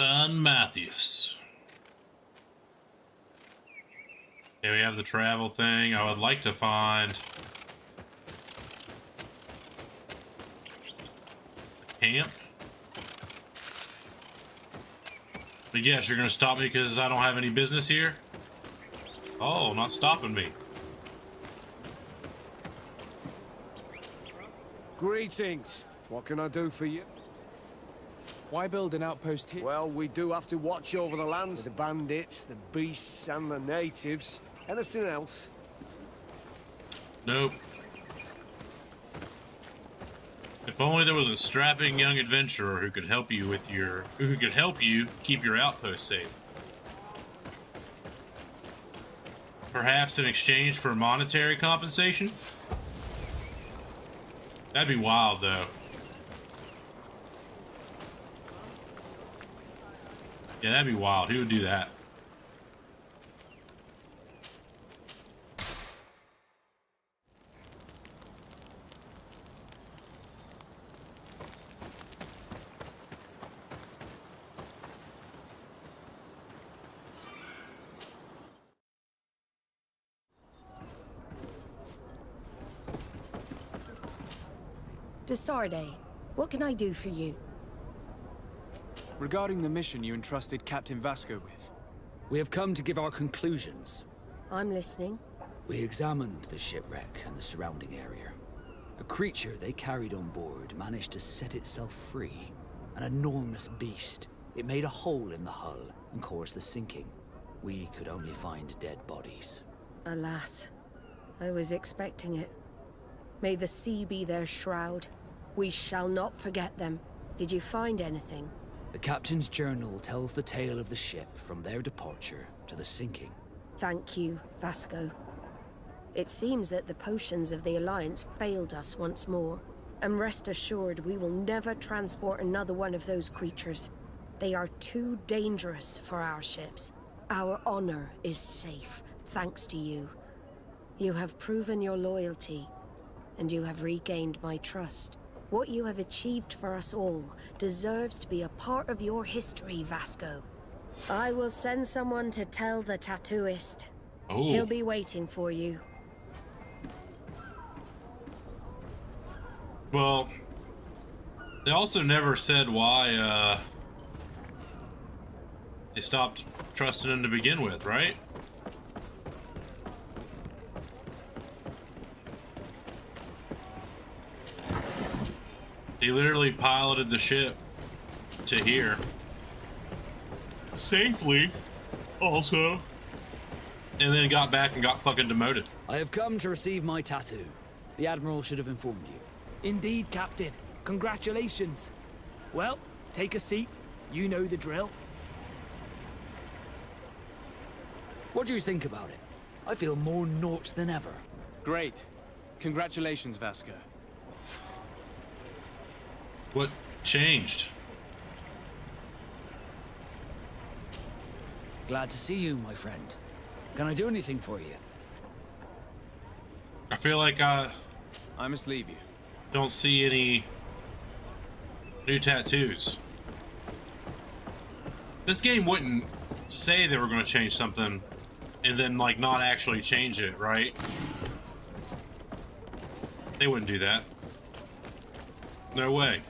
Son Matthews. Okay, we have the travel thing. I would like to find a camp. I guess you're gonna stop me because I don't have any business here? Oh, not stopping me. Greetings. What can I do for you? Why build an outpost here? Well, we do have to watch over the lands, the bandits, the beasts, and the natives. Anything else? Nope. If only there was a strapping young adventurer who could help you with who could help you keep your outpost safe. Perhaps in exchange for monetary compensation? That'd be wild, though. Yeah, that'd be wild. Who would do that? Desarde, what can I do for you? Regarding the mission you entrusted Captain Vasco with. We have come to give our conclusions. I'm listening. We examined the shipwreck and the surrounding area. A creature they carried on board managed to set itself free. An enormous beast. It made a hole in the hull and caused the sinking. We could only find dead bodies. Alas, I was expecting it. May the sea be their shroud. We shall not forget them. Did you find anything? The captain's journal tells the tale of the ship from their departure to the sinking. Thank you, Vasco. It seems that the potions of the Alliance failed us once more. And rest assured, we will never transport another one of those creatures. They are too dangerous for our ships. Our honor is safe, thanks to you. You have proven your loyalty, and you have regained my trust. What you have achieved for us all deserves to be a part of your history, Vasco. I will send someone to tell the tattooist. Oh. He'll be waiting for you. Well, they also never said why, they stopped trusting him to begin with, right? He literally piloted the ship to here. Safely, also. And then got back and got fucking demoted. I have come to receive my tattoo. The Admiral should have informed you. Indeed, Captain. Congratulations. Well, take a seat. You know the drill. What do you think about it? I feel more Nort than ever. Great. Congratulations, Vasco. What changed? Glad to see you, my friend. Can I do anything for you? I feel like I must leave you. Don't see any new tattoos. This game wouldn't say they were going to change something and then like not actually change it, right? They wouldn't do that. No way.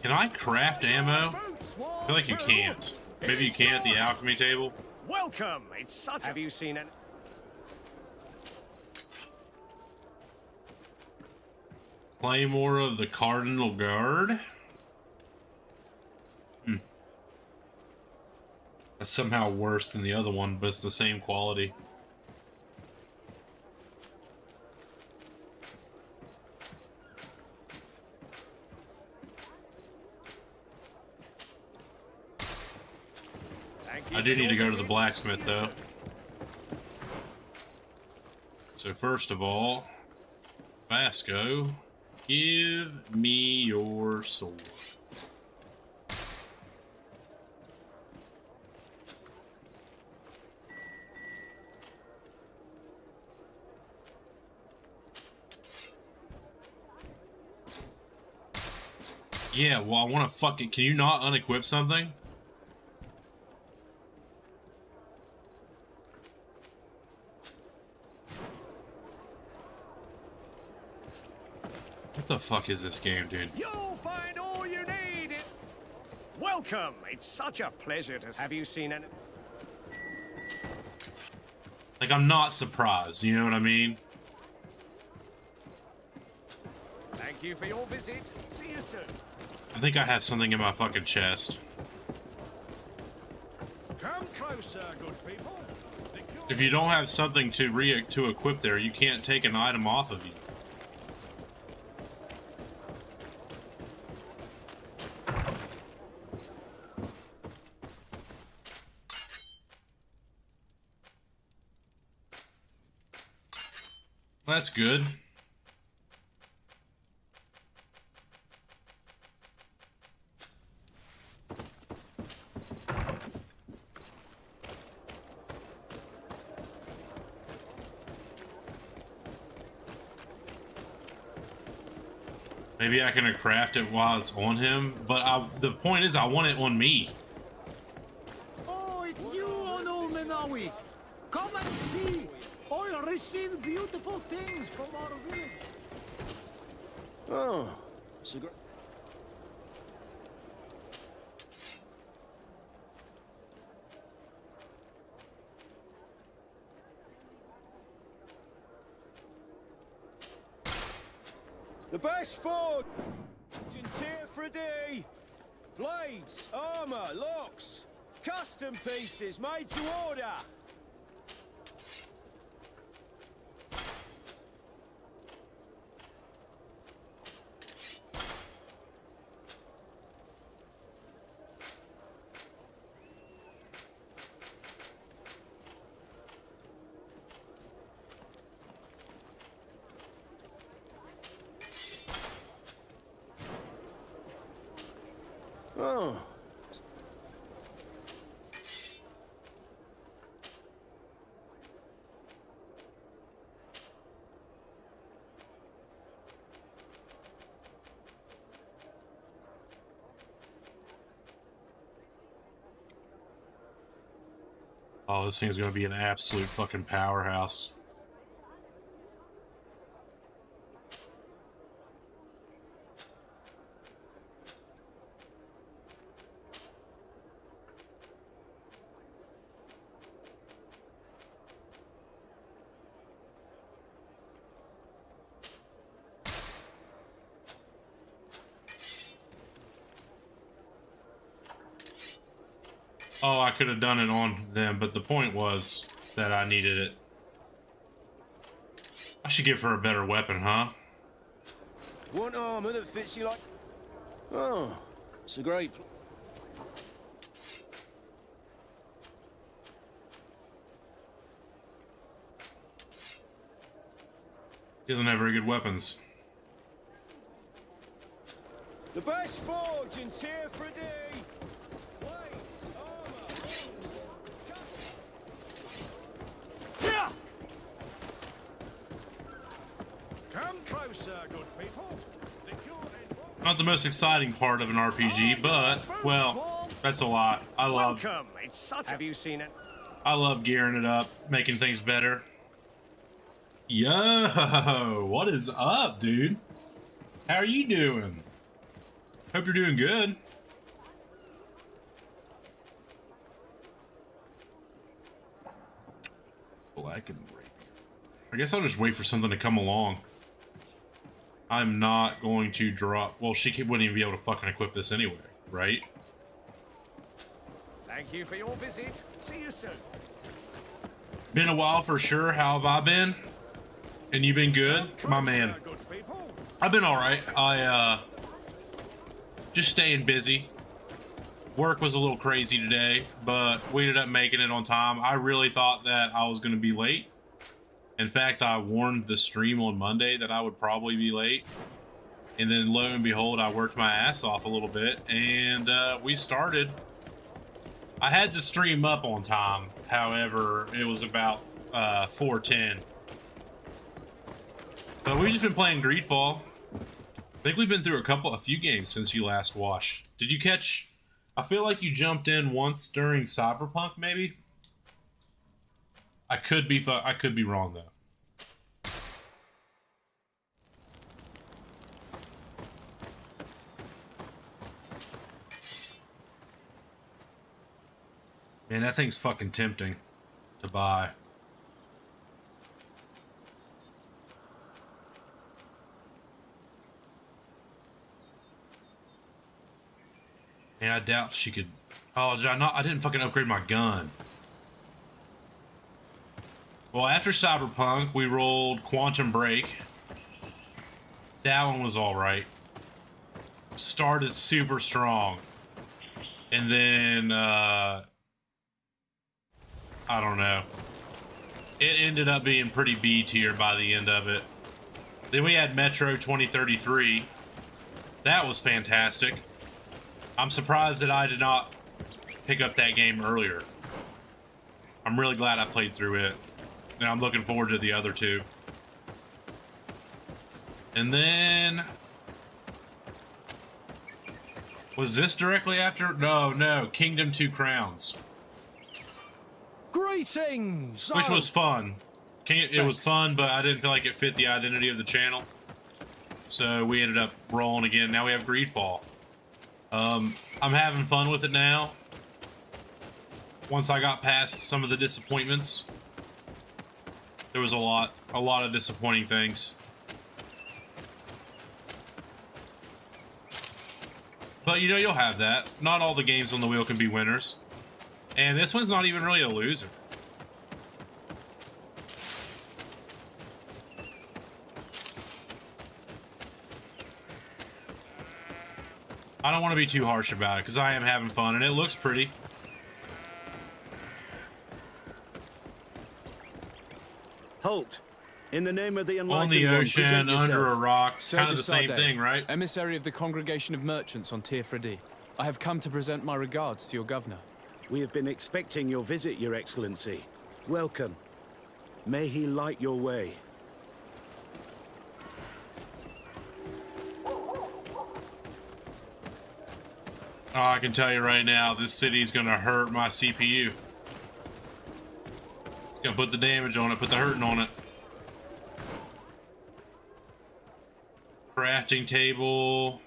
Can I craft ammo? I feel like you can't. Maybe you can at the alchemy table. Welcome. It's such. Have you seen it? Claymore of the Cardinal Guard? That's somehow worse than the other one, but it's the same quality. I do need to go to the blacksmith, though. So first of all, Vasco, give me your sword. Yeah, well, I want to fucking... Can you not unequip something? What the fuck is this game, dude? You'll find all you need. Welcome. It's such a pleasure to... Have you seen any... Like, I'm not surprised, you know what I mean? Thank you for your visit. See you soon. I think I have something in my fucking chest. Come closer, good people. If you don't have something to equip there, you can't take an item off of you. That's good. Maybe I can craft it while it's on him, but the point is I want it on me. Oh, it's you, Onul Menawi. Come and see. I received beautiful things from our village. Oh, cigarette. The best food in tier for a day. Blades, armor, locks, custom pieces made to order. Oh. Oh, this thing's gonna be an absolute fucking powerhouse. Oh, I could have done it on them, but the point was that I needed it. I should give her a better weapon, huh? Want armor that fits you like... Oh, it's a great... He doesn't have very good weapons. The best forge in tier for a day. Blades, armor, Yeah! Come closer, good people. Not the most exciting part of an RPG, but, well, that's a lot. I love... Welcome. It's such... Have you seen it? I love gearing it up, making things better. Yo, what is up, dude? How are you doing? Hope you're doing good. Black and rapier. I guess I'll just wait for something to come along. I'm not going to drop... Well, she wouldn't even be able to fucking equip this anyway, right? Thank you for your visit. See you soon. Been a while for sure. How have I been? And you been good? My man. I've been alright. Just staying busy. Work was a little crazy today, but we ended up making it on time. I really thought that I was going to be late. In fact, I warned the stream on Monday that I would probably be late. And then lo and behold, I worked my ass off a little bit and we started. I had to stream up on time. However, it was about 4:10. But we've just been playing Greedfall. think we've been through a few games since you last watched. Did you catch? I feel like you jumped in once during Cyberpunk, maybe. I could be wrong though. Man, that thing's fucking tempting to buy. And I doubt she could. Oh, did I not? I didn't fucking upgrade my gun. Well, after Cyberpunk, we rolled Quantum Break. That one was alright. Started super strong. And then, I don't know. It ended up being pretty B tier by the end of it. Then we had Metro 2033. That was fantastic. I'm surprised that I did not pick up that game earlier. I'm really glad I played through it. And I'm looking forward to the other two. And then... was this directly after? No. Kingdom 2 Crowns. Greetings! Which was fun. It was fun, but I didn't feel like it fit the identity of the channel. So we ended up rolling again. Now we have Greedfall. I'm having fun with it now. Once I got past some of the disappointments. There was a lot of disappointing things. But you know, you'll have that. Not all the games on the wheel can be winners. And this one's not even really a loser. I don't want to be too harsh about it, because I am having fun, and it looks pretty. Halt! In the name of the Enlightened On the One, ocean, present under a yourself. rock, Sir kind of de the same Sade, thing, right? Emissary of the Congregation of Merchants on Tirfredi. I have come to present my regards to your governor. We have been expecting your visit, Your Excellency. Welcome. May he light your way. Oh, I can tell you right now, this city's gonna hurt my CPU. It's gonna put the damage on it, put the hurting on it. Crafting table.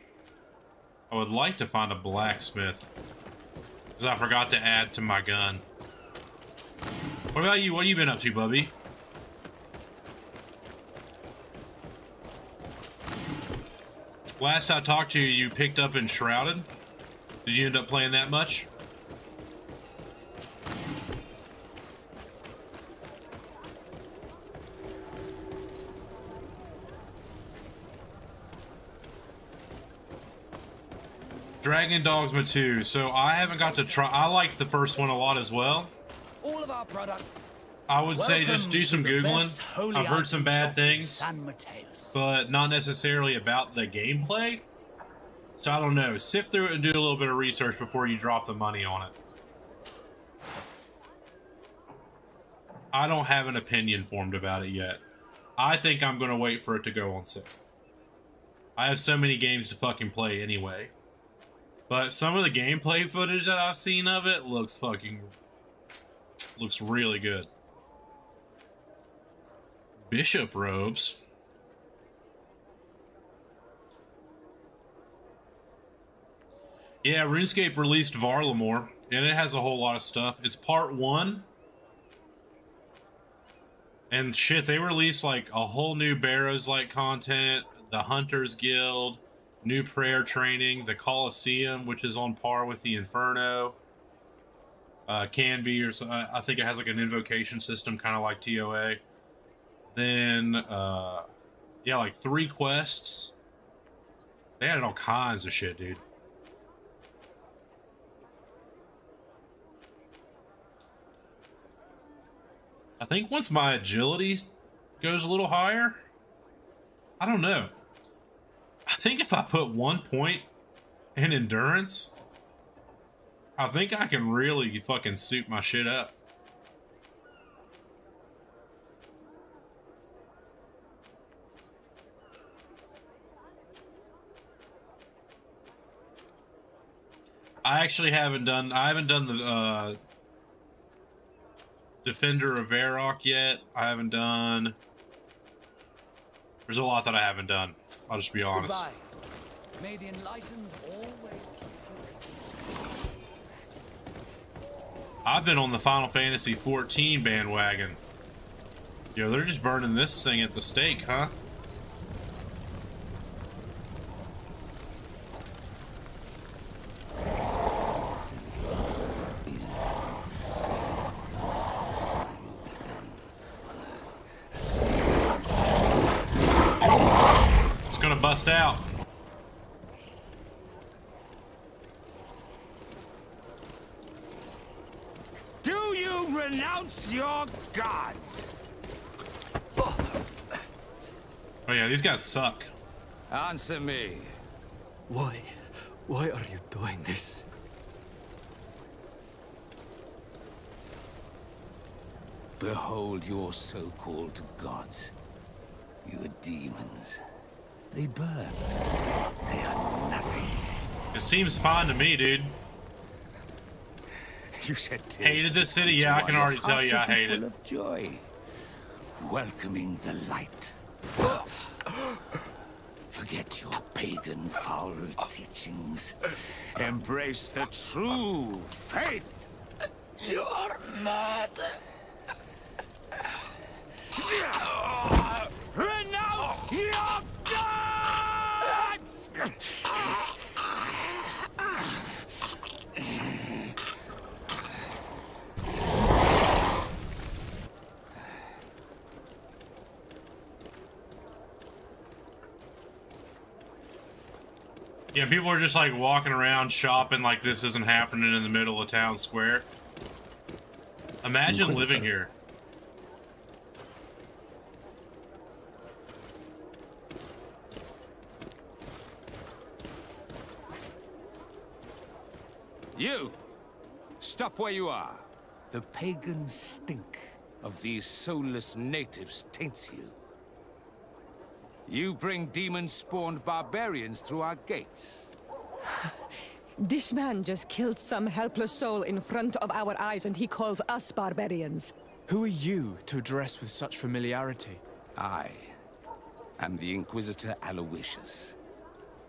I would like to find a blacksmith, because I forgot to add to my gun. What about you? What have you been up to, Bubby? Last I talked to you, you picked up Enshrouded. Did you end up playing that much? Dragon Dogma 2. So I haven't got to try. I liked the first one a lot as well. All of our product. I would say just do some Googling. I've heard some bad things, San Mateus. but not necessarily about the gameplay. So I don't know. Sift through it and do a little bit of research before you drop the money on it. I don't have an opinion formed about it yet. I think I'm going to wait for it to go on sale. I have so many games to fucking play anyway. But some of the gameplay footage that I've seen of it looks really good. Bishop robes. Yeah, RuneScape released Varlamore, and it has a whole lot of stuff. It's part 1. And shit, they released like a whole new Barrows-like content, the Hunters Guild, new prayer training, the Colosseum, which is on par with the Inferno. Can be, or so, I think it has like an invocation system, kind of like TOA. Then, yeah, like 3 quests. They added all kinds of shit, dude. I think once my agility goes a little higher, I don't know. I think if I put 1 point in endurance, I think I can really fucking suit my shit up. I actually haven't done. I haven't done the Defender of Varrock yet. I haven't done. There's a lot that I haven't done. I'll just be honest. Goodbye. May the enlightened always keep you. I've been on the Final Fantasy 14 bandwagon. Yo, they're just burning this thing at the stake, huh? It's gonna bust out. Do you renounce your gods? Oh yeah, these guys suck. Answer me. Why? Why are you doing this? Behold your so-called gods. Your demons. They burn. They are nothing. It seems fine to me, dude. You said hated this city? Yeah, I can already tell you I hate it. Full of joy. Welcoming the light. Forget your pagan foul teachings. Embrace the true faith. You are mad. Renounce your gods! Yeah, people are just like walking around shopping like this isn't happening in the middle of town square. Imagine living here. You! Stop where you are. The pagan stink of these soulless natives taints you. You bring demon-spawned barbarians through our gates. This man just killed some helpless soul in front of our eyes, and he calls us barbarians. Who are you to address with such familiarity? I am the Inquisitor Aloysius,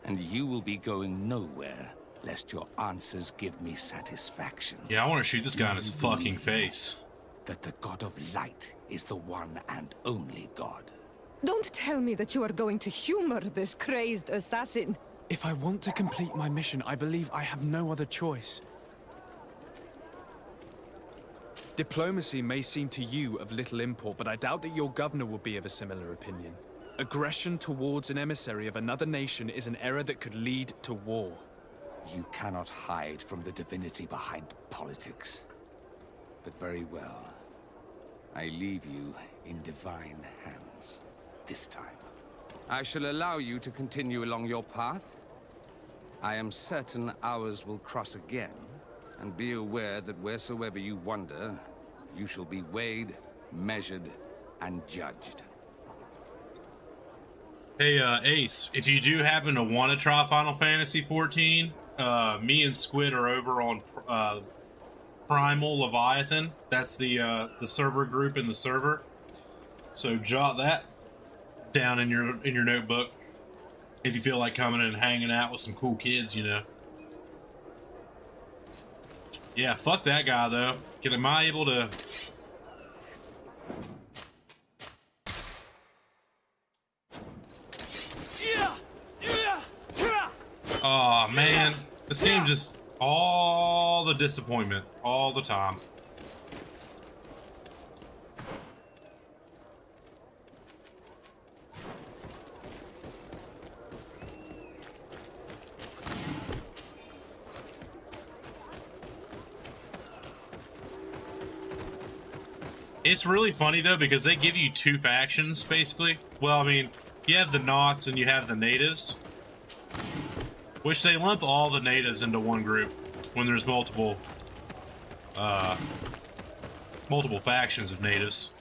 and you will be going nowhere lest your answers give me satisfaction. Yeah, I want to shoot this guy in his fucking face. That the God of Light is the one and only God. Don't tell me that you are going to humor this crazed assassin. If I want to complete my mission, I believe I have no other choice. Diplomacy may seem to you of little import, but I doubt that your governor will be of a similar opinion. Aggression towards an emissary of another nation is an error that could lead to war. You cannot hide from the divinity behind politics. But very well. I leave you in divine hands. This time. I shall allow you to continue along your path. I am certain ours will cross again, and be aware that wheresoever you wander, you shall be weighed, measured, and judged. Hey, Ace, if you do happen to want to try Final Fantasy 14, me and Squid are over on Primal Leviathan. That's the server group in the server. So jot that down in your notebook if you feel like coming and hanging out with some cool kids, you know. Yeah, fuck that guy though. Am I able to? Oh man, this game just all the disappointment all the time. It's really funny though because they give you two factions basically. Well, I mean, you have the Nauts and you have the natives, which they lump all the natives into one group when there's multiple factions of natives.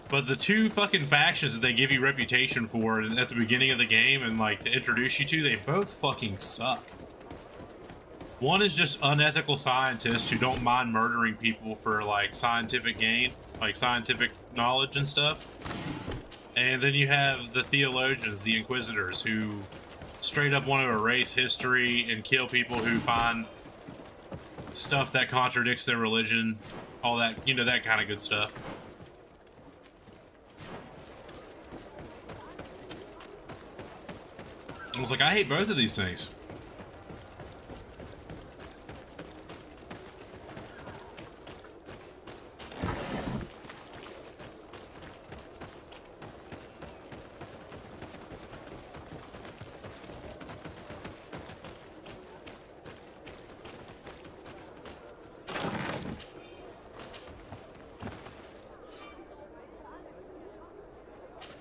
But the two fucking factions that they give you reputation for at the beginning of the game and like to introduce you to, they both fucking suck. One is just unethical scientists who don't mind murdering people for like scientific gain, like scientific knowledge and stuff. And then you have the theologians, the inquisitors, who straight up want to erase history and kill people who find stuff that contradicts their religion, all that, you know, that kind of good stuff. I was like, I hate both of these things.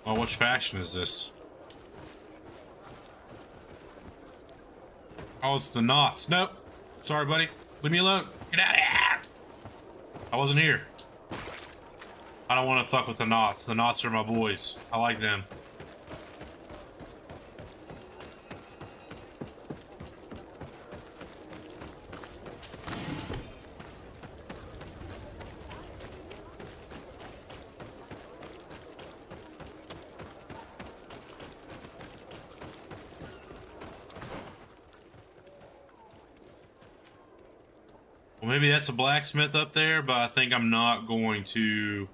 Oh, which faction is this? Oh, it's the Knots. Nope. Sorry, buddy. Leave me alone. Get out of here. I wasn't here. I don't want to fuck with the Knots. The Knots are my boys. I like them. Well, maybe that's a blacksmith up there, but I think I'm not going to...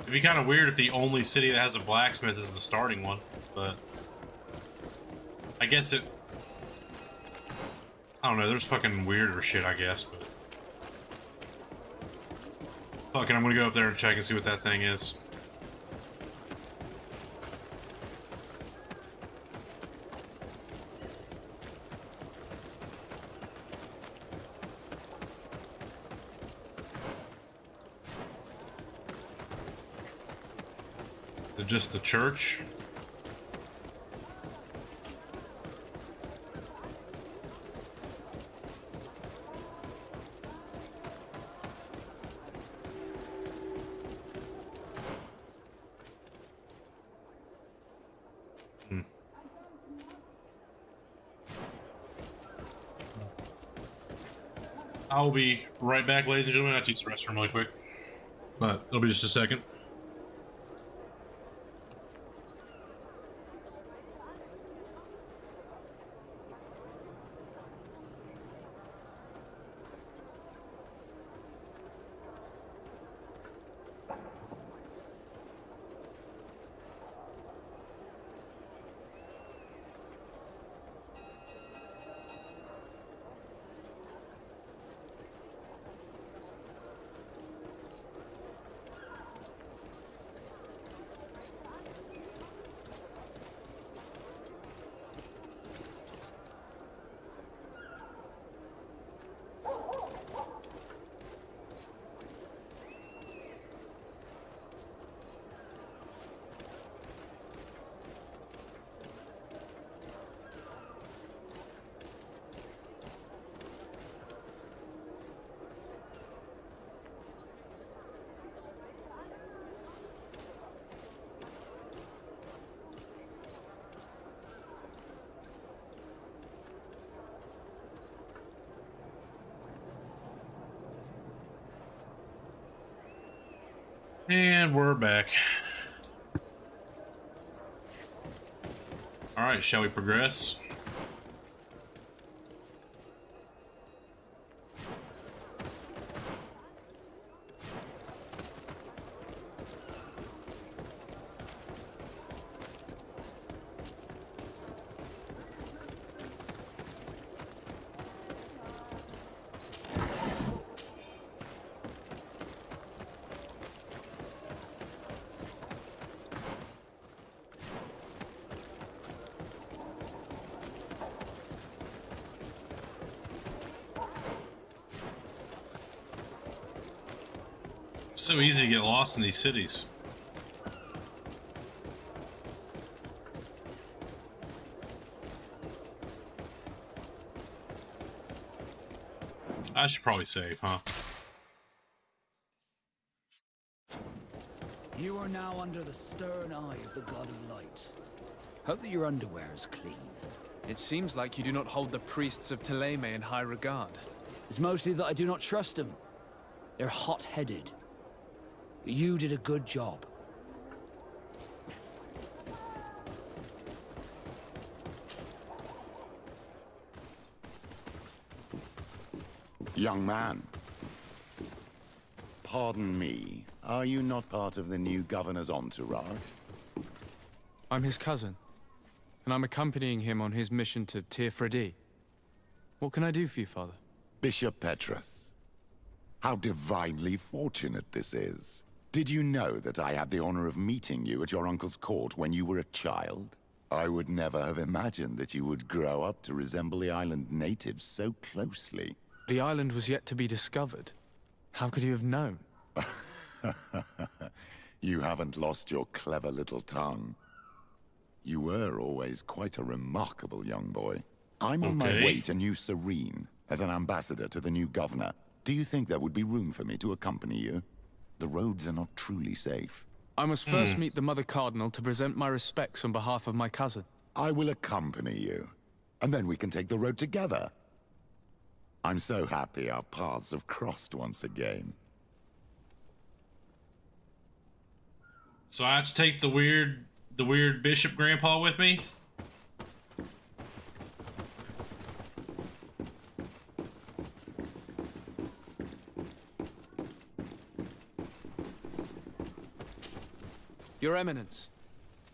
It'd be kind of weird if the only city that has a blacksmith is the starting one, but... I guess it... I don't know, there's fucking weirder shit, I guess, but... Fucking, I'm gonna go up there and check and see what that thing is. Is it just the church? I'll be right back, ladies and gentlemen. I have to use the restroom really quick, but it'll be just a second. And we're back. All right, shall we progress? It's so easy to get lost in these cities. I should probably save, huh? You are now under the stern eye of the God of Light. Hope that your underwear is clean. It seems like you do not hold the priests of Thélème in high regard. It's mostly that I do not trust them. They're hot-headed. You did a good job. Young man. Pardon me. Are you not part of the new governor's entourage? I'm his cousin, and I'm accompanying him on his mission to Tir-Fredi. What can I do for you, Father? Bishop Petrus. How divinely fortunate this is. Did you know that I had the honor of meeting you at your uncle's court when you were a child? I would never have imagined that you would grow up to resemble the island natives so closely. The island was yet to be discovered. How could you have known? You haven't lost your clever little tongue. You were always quite a remarkable young boy. I'm on my way to New Serene as an ambassador to the new governor. Do you think there would be room for me to accompany you? The roads are not truly safe. I must first meet the Mother Cardinal to present my respects on behalf of my cousin. I will accompany you, and then we can take the road together. I'm so happy our paths have crossed once again. So I have to take the weird bishop grandpa with me? Your Eminence,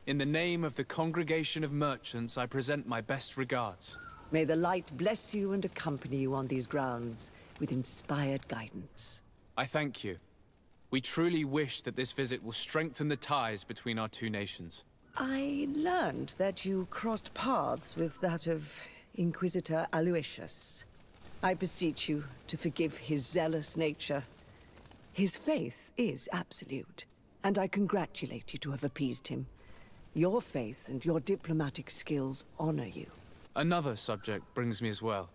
in the name of the Congregation of Merchants, I present my best regards. May the light bless you and accompany you on these grounds with inspired guidance. I thank you. We truly wish that this visit will strengthen the ties between our two nations. I learned that you crossed paths with that of Inquisitor Aloysius. I beseech you to forgive his zealous nature. His faith is absolute, and I congratulate you to have appeased him. Your faith and your diplomatic skills honor you. Another subject brings me as well.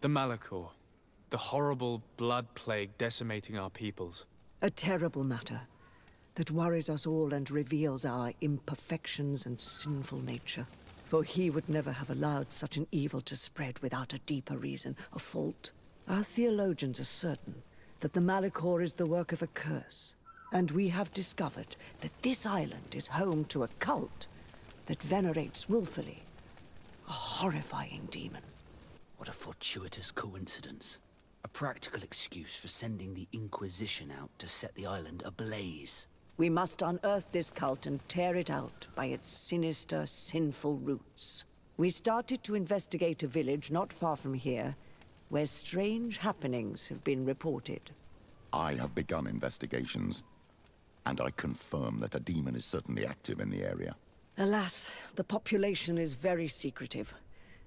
The Malachor. The horrible blood plague decimating our peoples. A terrible matter that worries us all and reveals our imperfections and sinful nature. For he would never have allowed such an evil to spread without a deeper reason, a fault. Our theologians are certain that the Malachor is the work of a curse, and we have discovered that this island is home to a cult that venerates willfully a horrifying demon. What a fortuitous coincidence. A practical excuse for sending the Inquisition out to set the island ablaze. We must unearth this cult and tear it out by its sinister, sinful roots. We started to investigate a village not far from here, where strange happenings have been reported. I have begun investigations, and I confirm that a demon is certainly active in the area. Alas, the population is very secretive,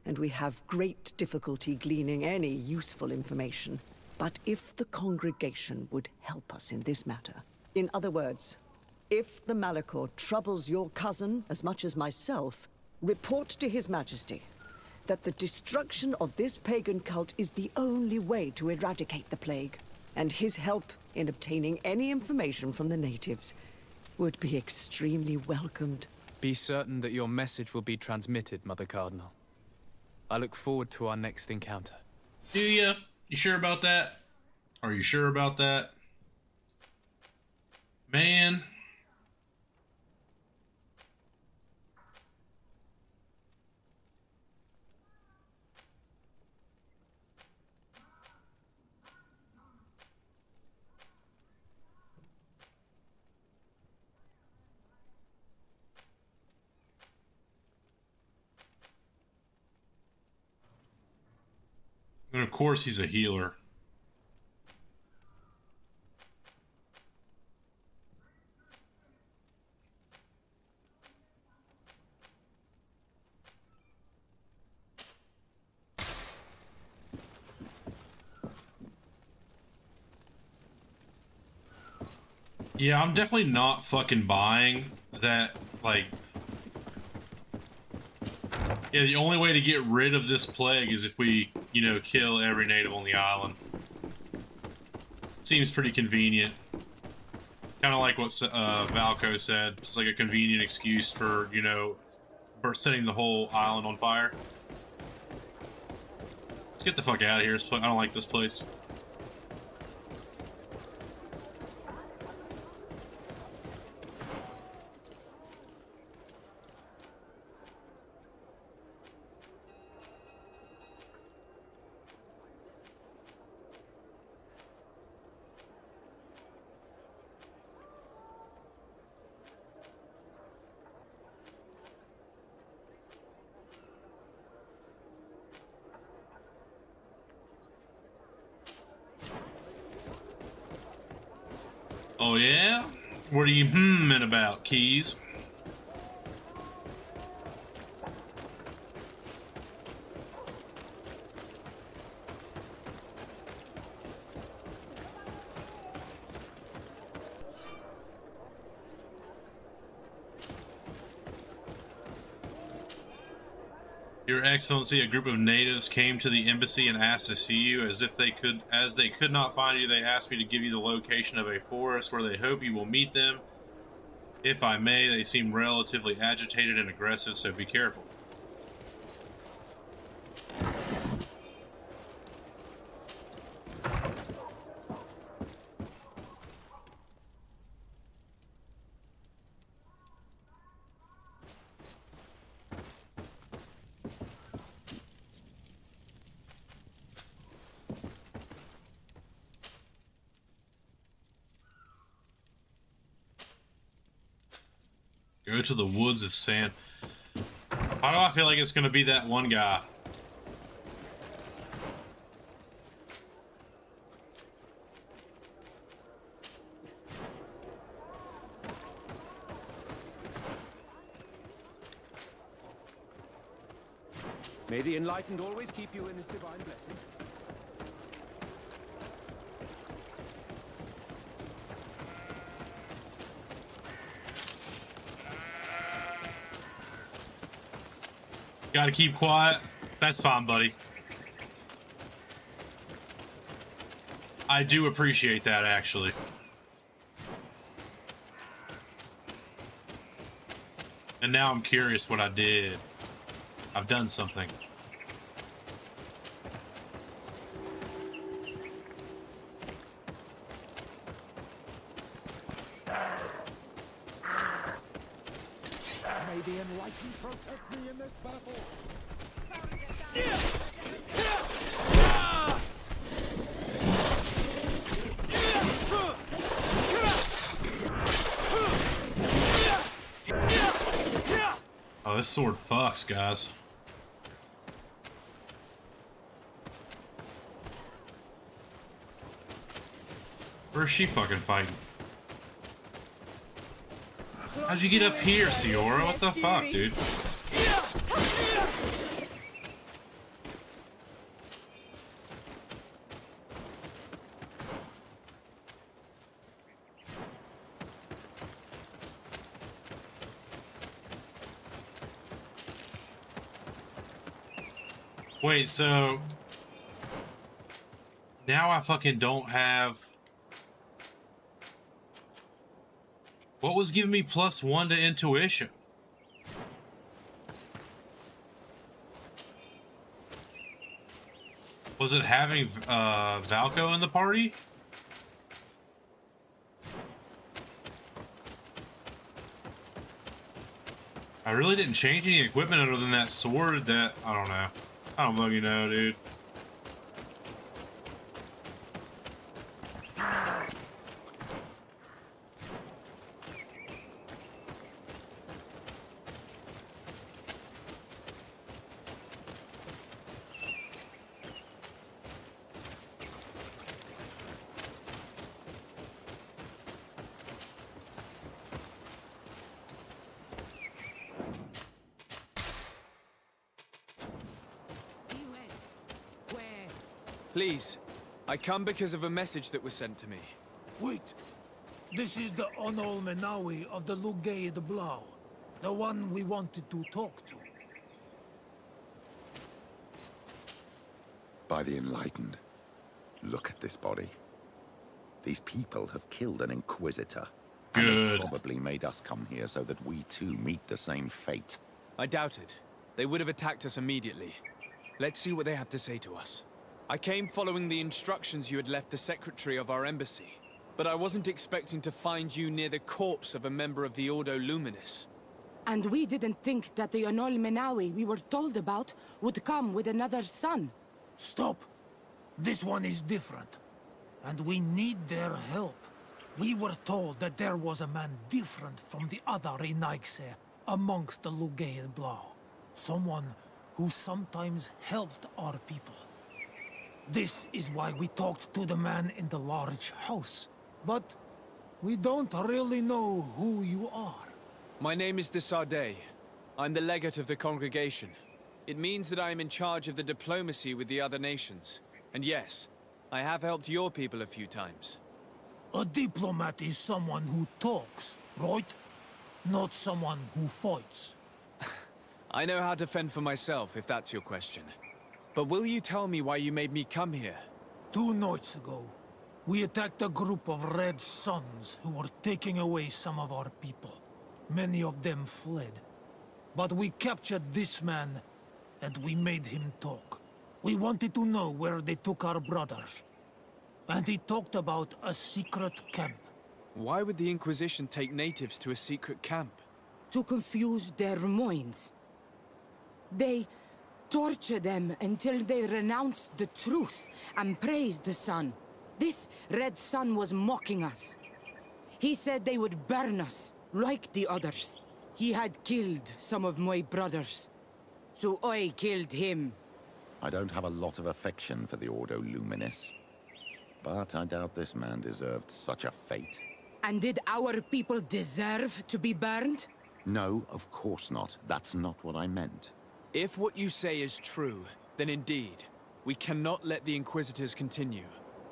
and we have great difficulty gleaning any useful information. But if the congregation would help us in this matter, in other words, if the Malachor troubles your cousin as much as myself, report to His Majesty that the destruction of this pagan cult is the only way to eradicate the plague, and his help in obtaining any information from the natives would be extremely welcomed. Be certain that your message will be transmitted, Mother Cardinal. I look forward to our next encounter. Do ya? You sure about that? Are you sure about that? Man. And of course he's a healer. Yeah, I'm definitely not fucking buying that, like... Yeah, the only way to get rid of this plague is if we, you know, kill every native on the island. Seems pretty convenient. Kind of like what Valco said. It's like a convenient excuse for, you know, for setting the whole island on fire. Let's get the fuck out of here. I don't like this place. Oh yeah? What are you hmming about, Keys? Your Excellency, a group of natives came to the embassy and asked to see you. As they could not find you, they asked me to give you the location of a forest where they hope you will meet them. If I may, they seem relatively agitated and aggressive, so be careful. Go to the woods of sand. Why do I feel like it's gonna be that one guy? May the Enlightened always keep you in his divine blessing. Gotta keep quiet. That's fine, buddy. I do appreciate that, actually. And now I'm curious what I did. I've done something. May the Enlightened protect me in this battle. Oh, this sword fucks, guys. Where's she fucking fighting? How'd you get up here, Siora? What the fuck, dude? Wait, so now I fucking don't have... What was giving me +1 to intuition? Was it having Valko in the party? I really didn't change any equipment other than that sword that... I don't know. I don't fucking know, dude. Please, I come because of a message that was sent to me. Wait. This is the Onol Menawi of the Lugay de Blau. The one we wanted to talk to. By the Enlightened, look at this body. These people have killed an Inquisitor. And they probably made us come here so that we too meet the same fate. I doubt it. They would have attacked us immediately. Let's see what they have to say to us. I came following the instructions you had left the secretary of our embassy, but I wasn't expecting to find you near the corpse of a member of the Ordo Luminis. And we didn't think that the Anol Menawi we were told about would come with another son. Stop! This one is different, and we need their help. We were told that there was a man different from the other Renaigse amongst the Lugaid Blau. Someone who sometimes helped our people. This is why we talked to the man in the large house. But we don't really know who you are. My name is de Sardet. I'm the legate of the congregation. It means that I am in charge of the diplomacy with the other nations. And yes, I have helped your people a few times. A diplomat is someone who talks, right? Not someone who fights. I know how to fend for myself, if that's your question. But will you tell me why you made me come here? 2 nights ago, we attacked a group of Red Suns who were taking away some of our people. Many of them fled. But we captured this man, and we made him talk. We wanted to know where they took our brothers. And he talked about a secret camp. Why would the Inquisition take natives to a secret camp? To confuse their minds. They torture them until they renounce the truth and praise the sun. This Red Sun was mocking us. He said they would burn us, like the others. He had killed some of my brothers, so I killed him. I don't have a lot of affection for the Ordo Luminis, but I doubt this man deserved such a fate. And did our people deserve to be burned? No, of course not. That's not what I meant. If what you say is true, then indeed, we cannot let the Inquisitors continue.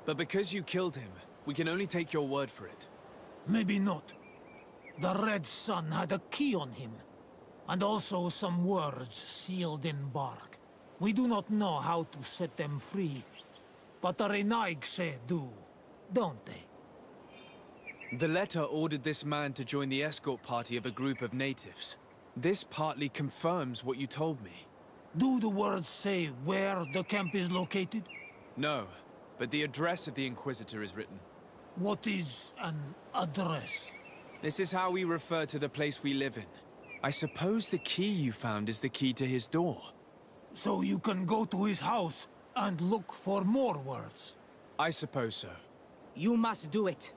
But because you killed him, we can only take your word for it. Maybe not. The Red Sun had a key on him, and also some words sealed in bark. We do not know how to set them free, but the Renaigse do, don't they? The letter ordered this man to join the escort party of a group of natives. This partly confirms what you told me. Do the words say where the camp is located? No, but the address of the Inquisitor is written. What is an address? This is how we refer to the place we live in. I suppose the key you found is the key to his door. So you can go to his house and look for more words? I suppose so. You must do it,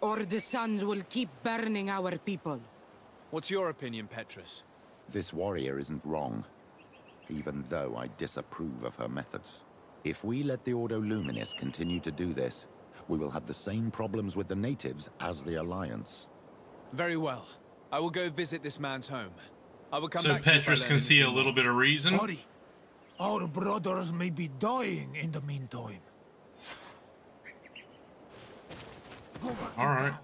or the suns will keep burning our people. What's your opinion, Petrus? This warrior isn't wrong, even though I disapprove of her methods. If we let the Ordo Luminis continue to do this, we will have the same problems with the natives as the Alliance. Very well. I will go visit this man's home. I will come so back Petrus to can see a little bit of reason. Hurry. Our brothers may be dying in the meantime. Go back to town.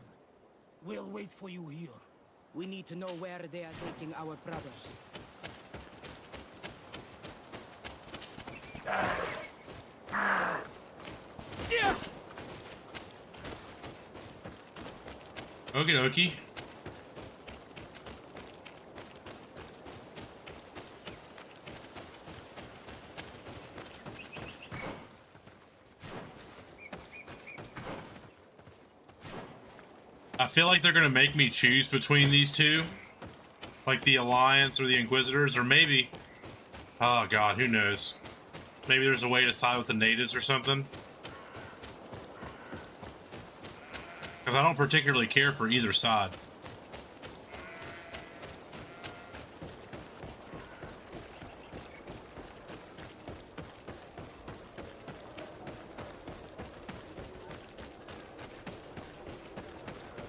We'll wait for you here. We need to know where they are taking our brothers. Okie dokie. I feel like they're gonna make me choose between these two, like the Alliance or the Inquisitors, or maybe, oh god, who knows? Maybe there's a way to side with the natives or something. Because I don't particularly care for either side.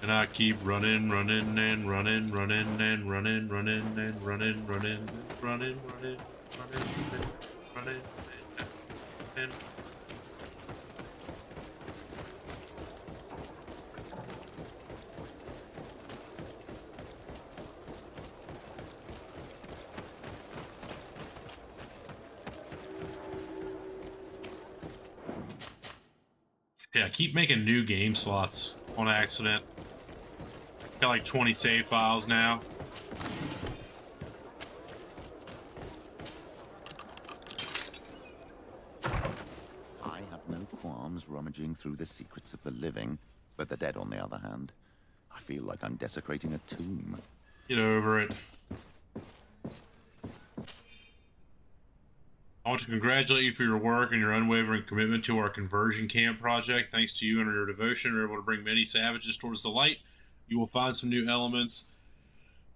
And I keep running, running, and running, running, and running, running, and running, running, running, running, running, and yeah, keep making new game slots on accident. Got like 20 save files now. sifting through the secrets of the living, but the dead, on the other hand, I feel like I'm desecrating a tomb. Get over it. I want to congratulate you for your work and your unwavering commitment to our conversion camp project. Thanks to you and your devotion, we're able to bring many savages towards the light. You will find some new elements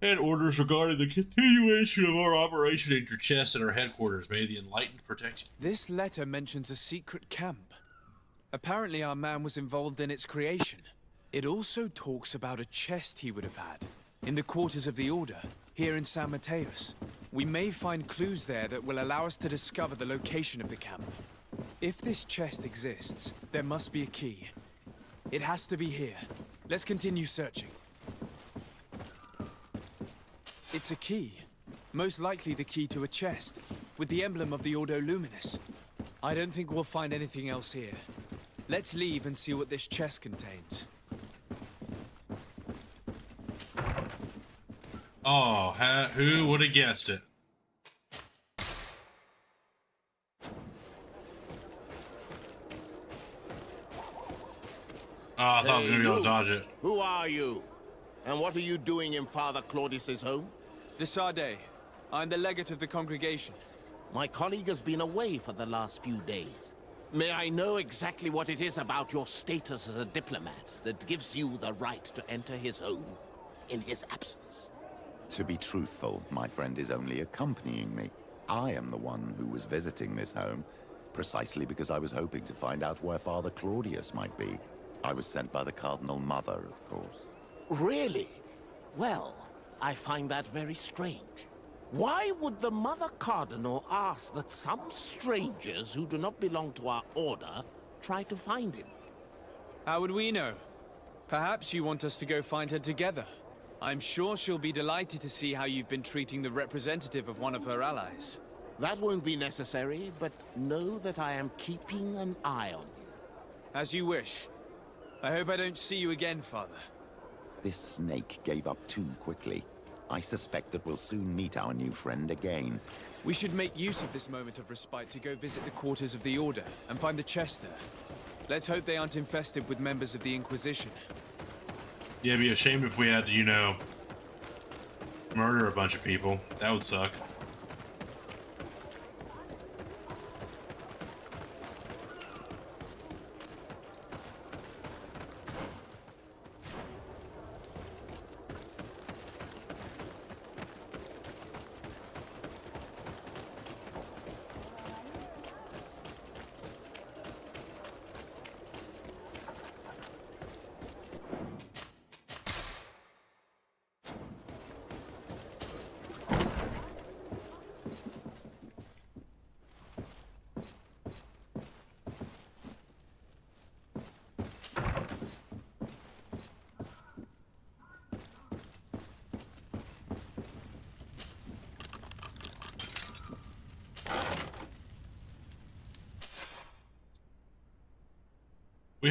and orders regarding the continuation of our operation in your chest at our headquarters. May the enlightened protect you. This letter mentions a secret camp. Apparently our man was involved in its creation. It also talks about a chest he would have had in the quarters of the Order, here in San Mateos. We may find clues there that will allow us to discover the location of the camp. If this chest exists, there must be a key. It has to be here. Let's continue searching. It's a key. Most likely the key to a chest, with the emblem of the Ordo Luminis. I don't think we'll find anything else here. Let's leave and see what this chest contains. Oh, who would have guessed it? Oh, I thought I was going to be able to dodge it. Who are you? And what are you doing in Father Claudius's home? De Sardet. I'm the legate of the congregation. My colleague has been away for the last few days. May I know exactly what it is about your status as a diplomat that gives you the right to enter his home in his absence? To be truthful, my friend is only accompanying me. I am the one who was visiting this home, precisely because I was hoping to find out where Father Claudius might be. I was sent by the Cardinal Mother, of course. Really? Well, I find that very strange. Why would the Mother Cardinal ask that some strangers who do not belong to our order try to find him? How would we know? Perhaps you want us to go find her together. I'm sure she'll be delighted to see how you've been treating the representative of one of her allies. That won't be necessary, but know that I am keeping an eye on you. As you wish. I hope I don't see you again, Father. This snake gave up too quickly. I suspect that we'll soon meet our new friend again. We should make use of this moment of respite to go visit the quarters of the Order and find the chest there. Let's hope they aren't infested with members of the Inquisition. Yeah, it'd be a shame if we had to, you know, murder a bunch of people. That would suck. We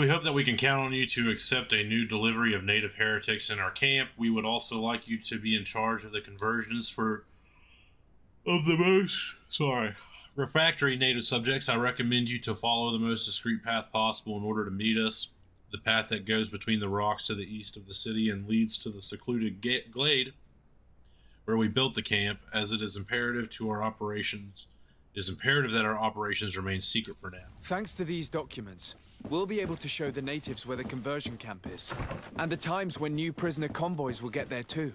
hope that we can count on you to accept a new delivery of native heretics in our camp. We would also like you to be in charge of the conversions of the most refractory native subjects. I recommend you to follow the most discreet path possible in order to meet us. The path that goes between the rocks to the east of the city and leads to the secluded glade where we built the camp, as it is imperative to our operations. It is imperative that our operations remain secret for now. Thanks to these documents, we'll be able to show the natives where the conversion camp is, and the times when new prisoner convoys will get there too.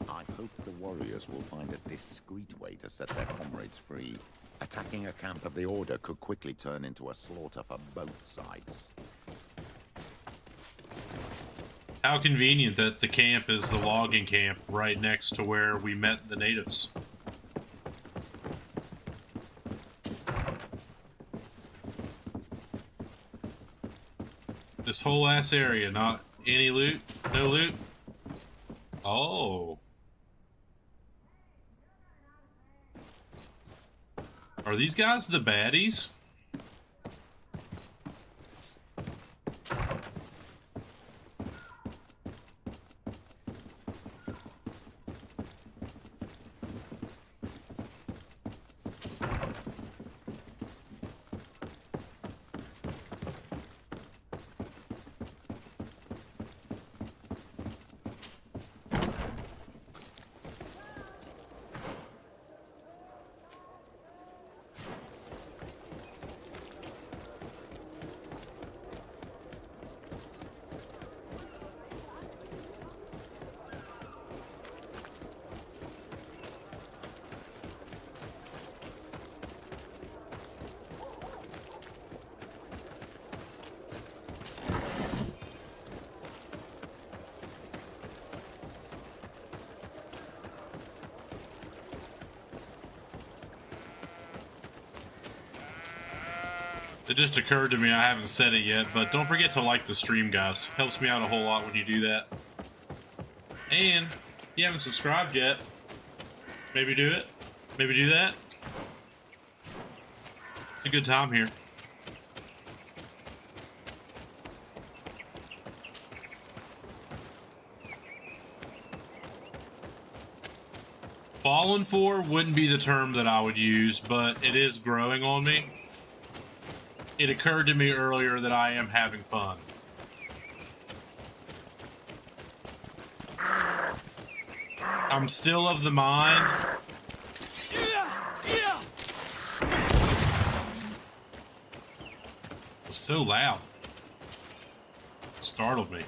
I hope the warriors will find a discreet way to set their comrades free. Attacking a camp of the Order could quickly turn into a slaughter for both sides. How convenient that the camp is the logging camp right next to where we met the natives. This whole ass area, not any loot, no loot. Oh. Are these guys the baddies? It just occurred to me, I haven't said it yet, but don't forget to like the stream, guys. Helps me out a whole lot when you do that. And if you haven't subscribed yet, maybe do it. Maybe do that. It's a good time here. Fallen for wouldn't be the term that I would use, but it is growing on me. It occurred to me earlier that I am having fun. I'm still of the mind. It was so loud. It startled me.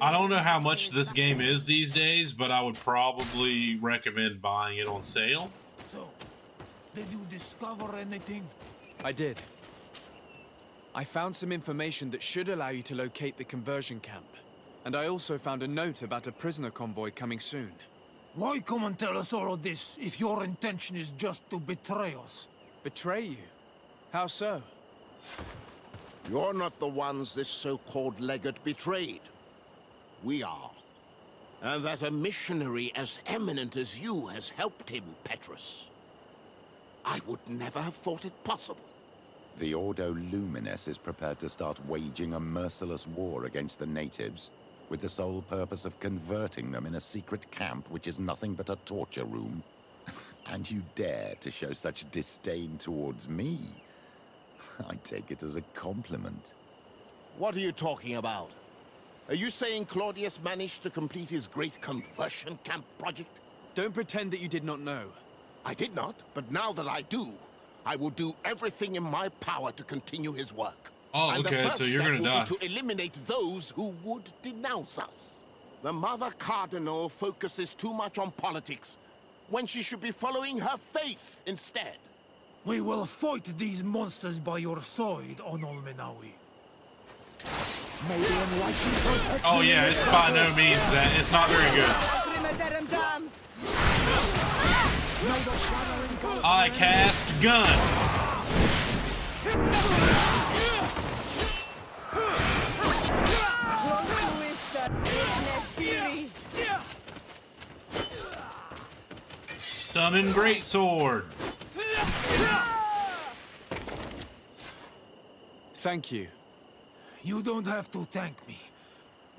I don't know how much this game is these days, but I would probably recommend buying it on sale. So, did you discover anything? I did. I found some information that should allow you to locate the conversion camp. And I also found a note about a prisoner convoy coming soon. Why come and tell us all of this if your intention is just to betray us? Betray you? How so? You're not the ones this so-called legate betrayed. We are. And that a missionary as eminent as you has helped him, Petrus. I would never have thought it possible. The Ordo Luminis is prepared to start waging a merciless war against the natives, with the sole purpose of converting them in a secret camp which is nothing but a torture room. And you dare to show such disdain towards me? I take it as a compliment. What are you talking about? Are you saying Claudius managed to complete his great conversion camp project? Don't pretend that you did not know. I did not, but now that I do, I will do everything in my power to continue his work. Oh, okay, so you're gonna die. And the first step will be to eliminate those who would denounce us. The Mother Cardinal focuses too much on politics, when she should be following her faith instead. We will fight these monsters by your side, Onol Menawi. Oh yeah, it's by no means that. It's not very good. I cast gun. Stunning greatsword. Thank you. You don't have to thank me.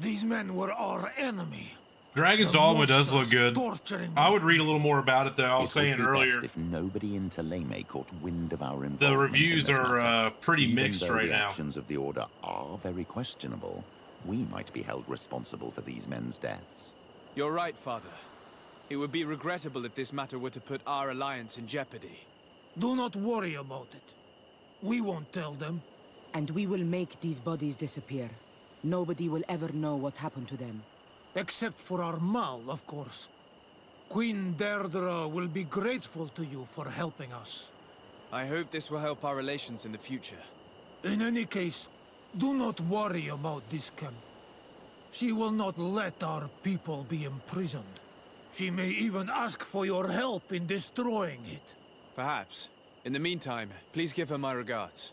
These men were our enemy. Dragon's Dogma does look good. I would read a little more about it, though. I was saying earlier. If nobody in Teleme caught wind of our involvement, the reviews are pretty even mixed though right the now. actions of the Order are very questionable, we might be held responsible for these men's deaths. You're right, Father. It would be regrettable if this matter were to put our alliance in jeopardy. Do not worry about it. We won't tell them. And we will make these bodies disappear. Nobody will ever know what happened to them. Except for our Mal, of course. Queen Deirdre will be grateful to you for helping us. I hope this will help our relations in the future. In any case, do not worry about this camp. She will not let our people be imprisoned. She may even ask for your help in destroying it. Perhaps. In the meantime, please give her my regards.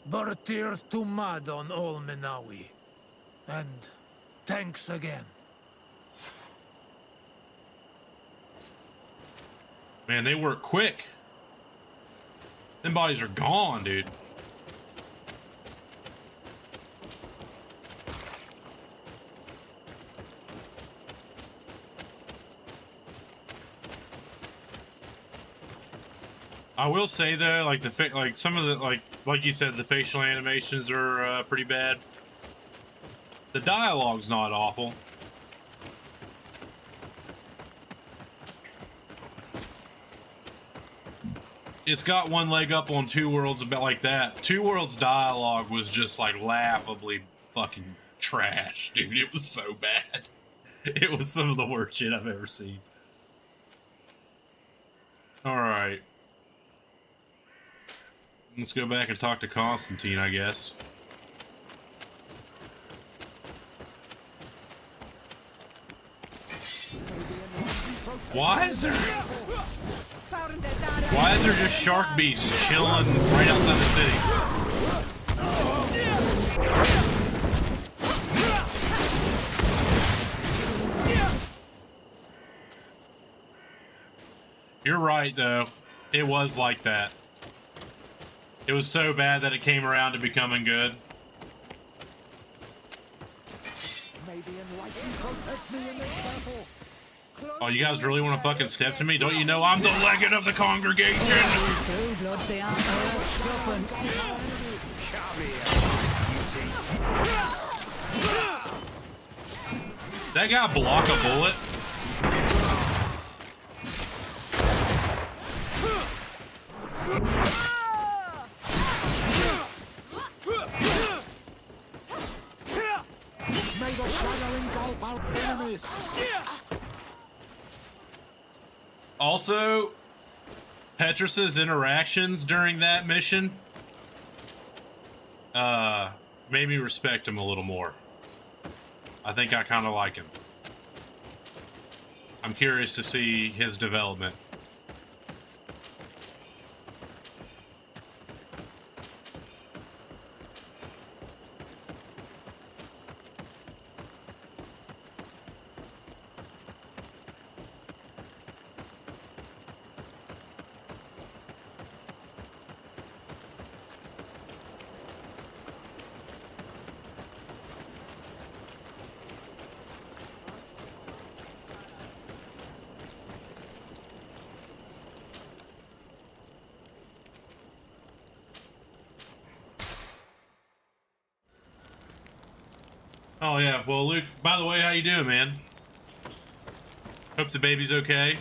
Bartir Tumad on all Menawi. And thanks again. Man, they work quick. Them bodies are gone, dude. I will say though, like some of the like you said, the facial animations are pretty bad. The dialogue's not awful. It's got one leg up on Two Worlds about like that. Two Worlds dialogue was just like laughably fucking trash, dude. It was so bad. It was some of the worst shit I've ever seen. Alright. Let's go back and talk to Constantine, I guess. Why is there... Why is there just shark beasts chilling right outside the city? You're right, though. It was like that. It was so bad that it came around to becoming good. May the enlightened protect me in this battle. Oh, you guys really want to fucking step to me? Don't you know I'm the legate of the congregation? That guy block a bullet? May the shadow engulf our enemies. Also, Petrus's interactions during that mission made me respect him a little more. I think I kind of like him. I'm curious to see his development. Oh yeah, well Luke, by the way, how you doing, man? Hope the baby's okay.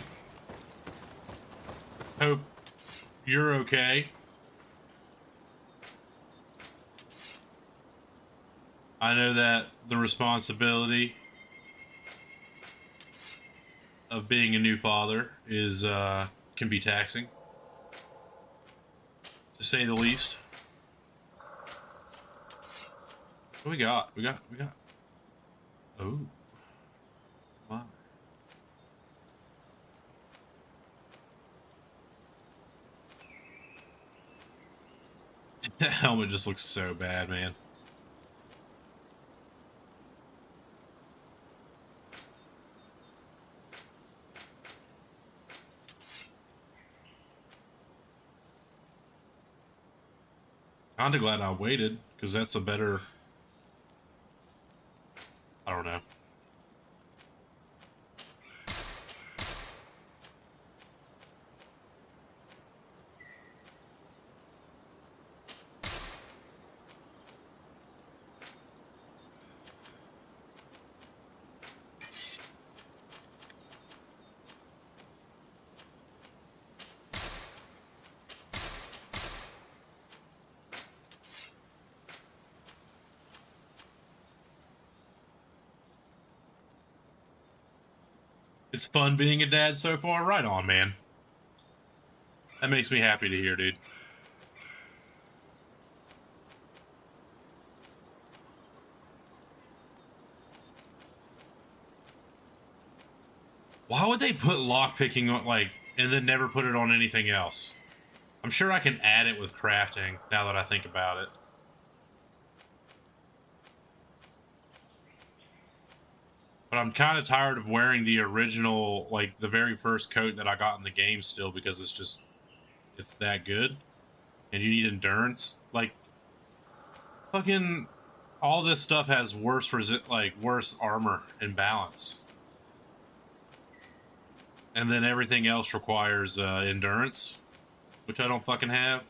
Hope you're okay. I know that the responsibility of being a new father is can be taxing, to say the least. What we got? We got. Oh. My. That helmet just looks so bad, man. Kinda glad I waited, because that's a better... I don't know. It's fun being a dad so far. Right on, man. That makes me happy to hear, dude. Why would they put lockpicking on, like, and then never put it on anything else? I'm sure I can add it with crafting, now that I think about it. But I'm kind of tired of wearing the original, like, the very first coat that I got in the game still, because it's just, it's that good. And you need endurance. Like, fucking, all this stuff has worse, worse armor and balance. And then everything else requires endurance, which I don't fucking have.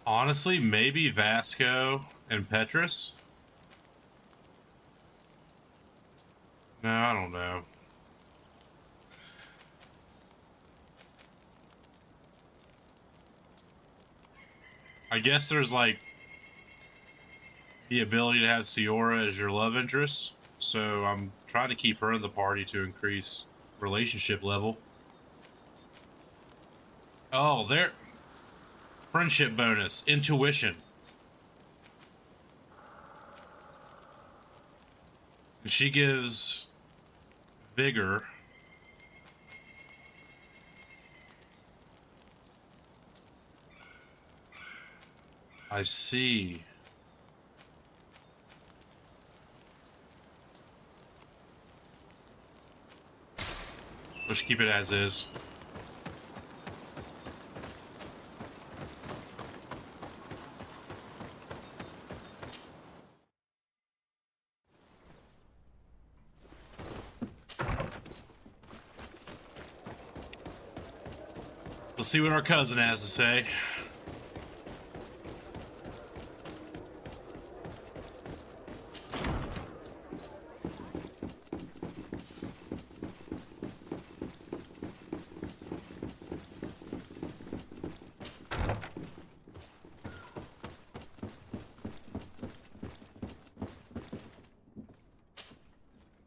Honestly, maybe Vasco and Petrus. No, I don't know. I guess there's like the ability to have Ciora as your love interest, so I'm trying to keep her in the party to increase relationship level. Oh, there. Friendship bonus, intuition. And she gives vigor. I see. Let's keep it as is. Let's see what our cousin has to say.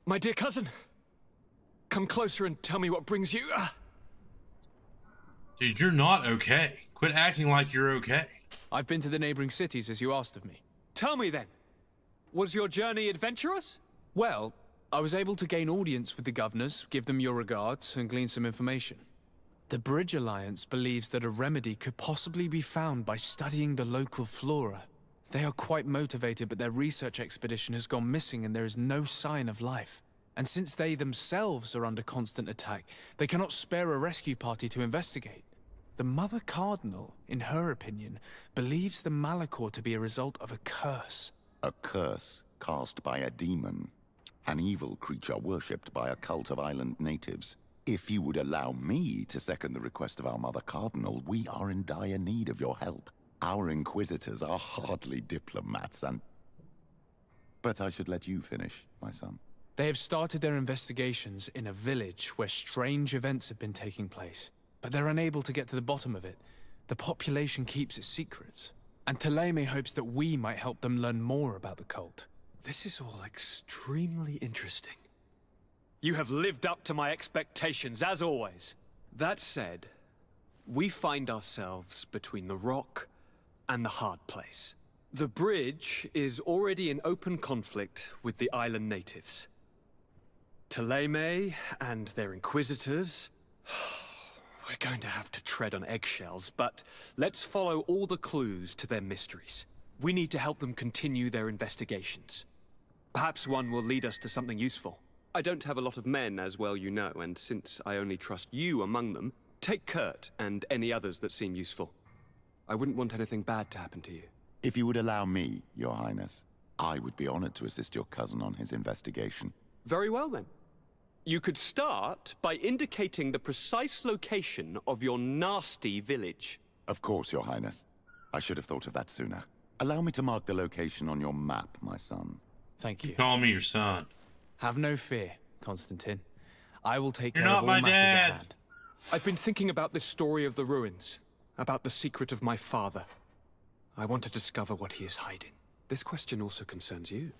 My dear cousin, come closer and tell me what brings you. Dude, you're not okay. Quit acting like you're okay. I've been to the neighboring cities as you asked of me. Tell me then, was your journey adventurous? Well, I was able to gain audience with the governors, give them your regards, and glean some information. The Bridge Alliance believes that a remedy could possibly be found by studying the local flora. They are quite motivated, but their research expedition has gone missing and there is no sign of life. And since they themselves are under constant attack, they cannot spare a rescue party to investigate. The Mother Cardinal, in her opinion, believes the Malachor to be a result of a curse. A curse cast by a demon. An evil creature worshipped by a cult of island natives. If you would allow me to second the request of our Mother Cardinal, we are in dire need of your help. Our inquisitors are hardly diplomats and... But I should let you finish, my son. They have started their investigations in a village where strange events have been taking place, but they're unable to get to the bottom of it. The population keeps its secrets, and Thélème hopes that we might help them learn more about the cult. This is all extremely interesting. You have lived up to my expectations, as always. That said, we find ourselves between the rock and the hard place. The bridge is already in open conflict with the island natives. Thélème and their inquisitors... We're going to have to tread on eggshells, but let's follow all the clues to their mysteries. We need to help them continue their investigations. Perhaps one will lead us to something useful. I don't have a lot of men, as well you know, and since I only trust you among them, take Kurt and any others that seem useful. I wouldn't want anything bad to happen to you. If you would allow me, Your Highness, I would be honored to assist your cousin on his investigation. Very well, then. You could start by indicating the precise location of your nasty village. Of course, Your Highness. I should have thought of that sooner. Allow me to mark the location on your map, my son. Thank you. Call me your son. Have no fear, Constantine. I will take You're care not of all my matters dad. at hand. I've been thinking about this story of the ruins, about the secret of my father. I want to discover what he is hiding. This question also concerns you.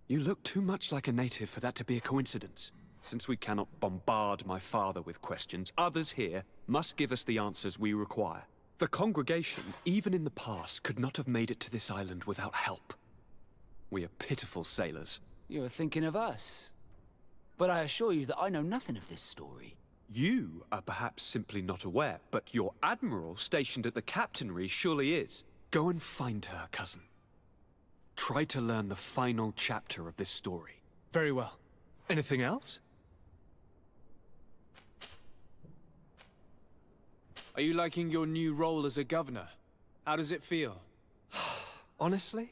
You look too much like a native for that to be a coincidence. Since we cannot bombard my father with questions, others here must give us the answers we require. The congregation, even in the past, could not have made it to this island without help. We are pitiful sailors. You're thinking of us. But I assure you that I know nothing of this story. You are perhaps simply not aware, but your admiral stationed at the captainry surely is. Go and find her, cousin. Try to learn the final chapter of this story. Very well. Anything else? Are you liking your new role as a governor? How does it feel? Honestly?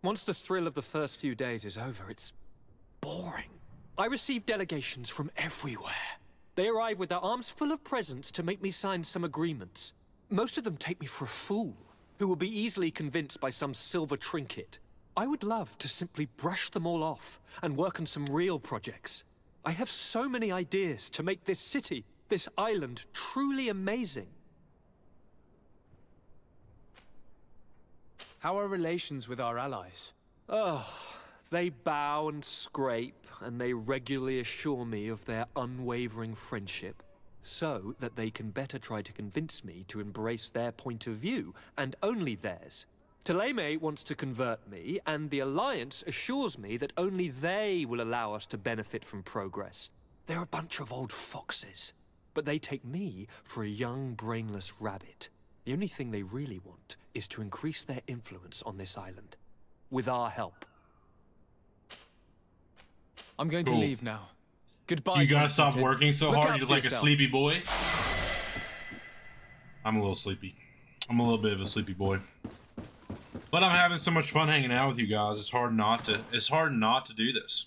Once the thrill of the first few days is over, it's boring. I receive delegations from everywhere. They arrive with their arms full of presents to make me sign some agreements. Most of them take me for a fool, who will be easily convinced by some silver trinket. I would love to simply brush them all off and work on some real projects. I have so many ideas to make this city, this island, truly amazing. How are relations with our allies? Oh, they bow and scrape, and they regularly assure me of their unwavering friendship, so that they can better try to convince me to embrace their point of view, and only theirs. Teleme wants to convert me, and the Alliance assures me that only they will allow us to benefit from progress. They're a bunch of old foxes, but they take me for a young, brainless rabbit. The only thing they really want is to increase their influence on this island. With our help. I'm going to leave now. Goodbye, You gotta stop Constantine. working so Look hard. out You're for like a yourself. sleepy boy. I'm a little sleepy. I'm a little bit of a sleepy boy. But I'm having so much fun hanging out with you guys. It's hard not to do this.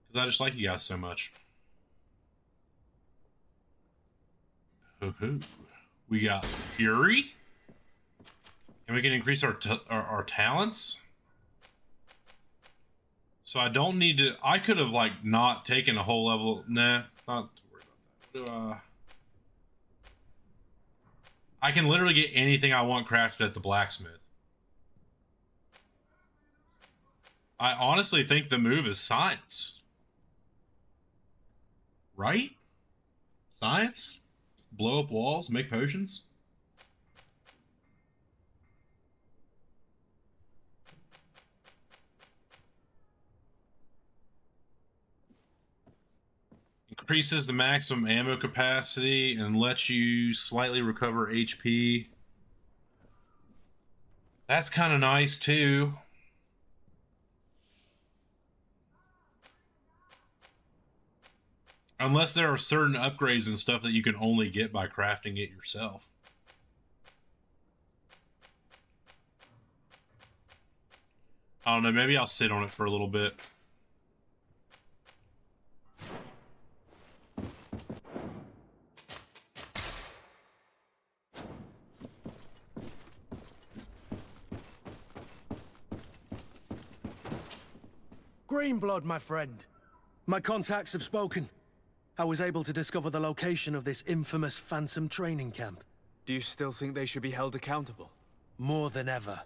Because I just like you guys so much. Hoo-hoo. We got Fury. And we can increase our talents. So I don't need to... I could have, like, not taken a whole level... Nah, not to worry about that. I can literally get anything I want crafted at the blacksmith. I honestly think the move is science. Right? Science? Blow up walls, make potions? Increases the maximum ammo capacity and lets you slightly recover HP. That's kind of nice too. Unless there are certain upgrades and stuff that you can only get by crafting it yourself. I don't know, maybe I'll sit on it for a little bit. Greenblood, my friend. My contacts have spoken. I was able to discover the location of this infamous Phantom training camp. Do you still think they should be held accountable? More than ever.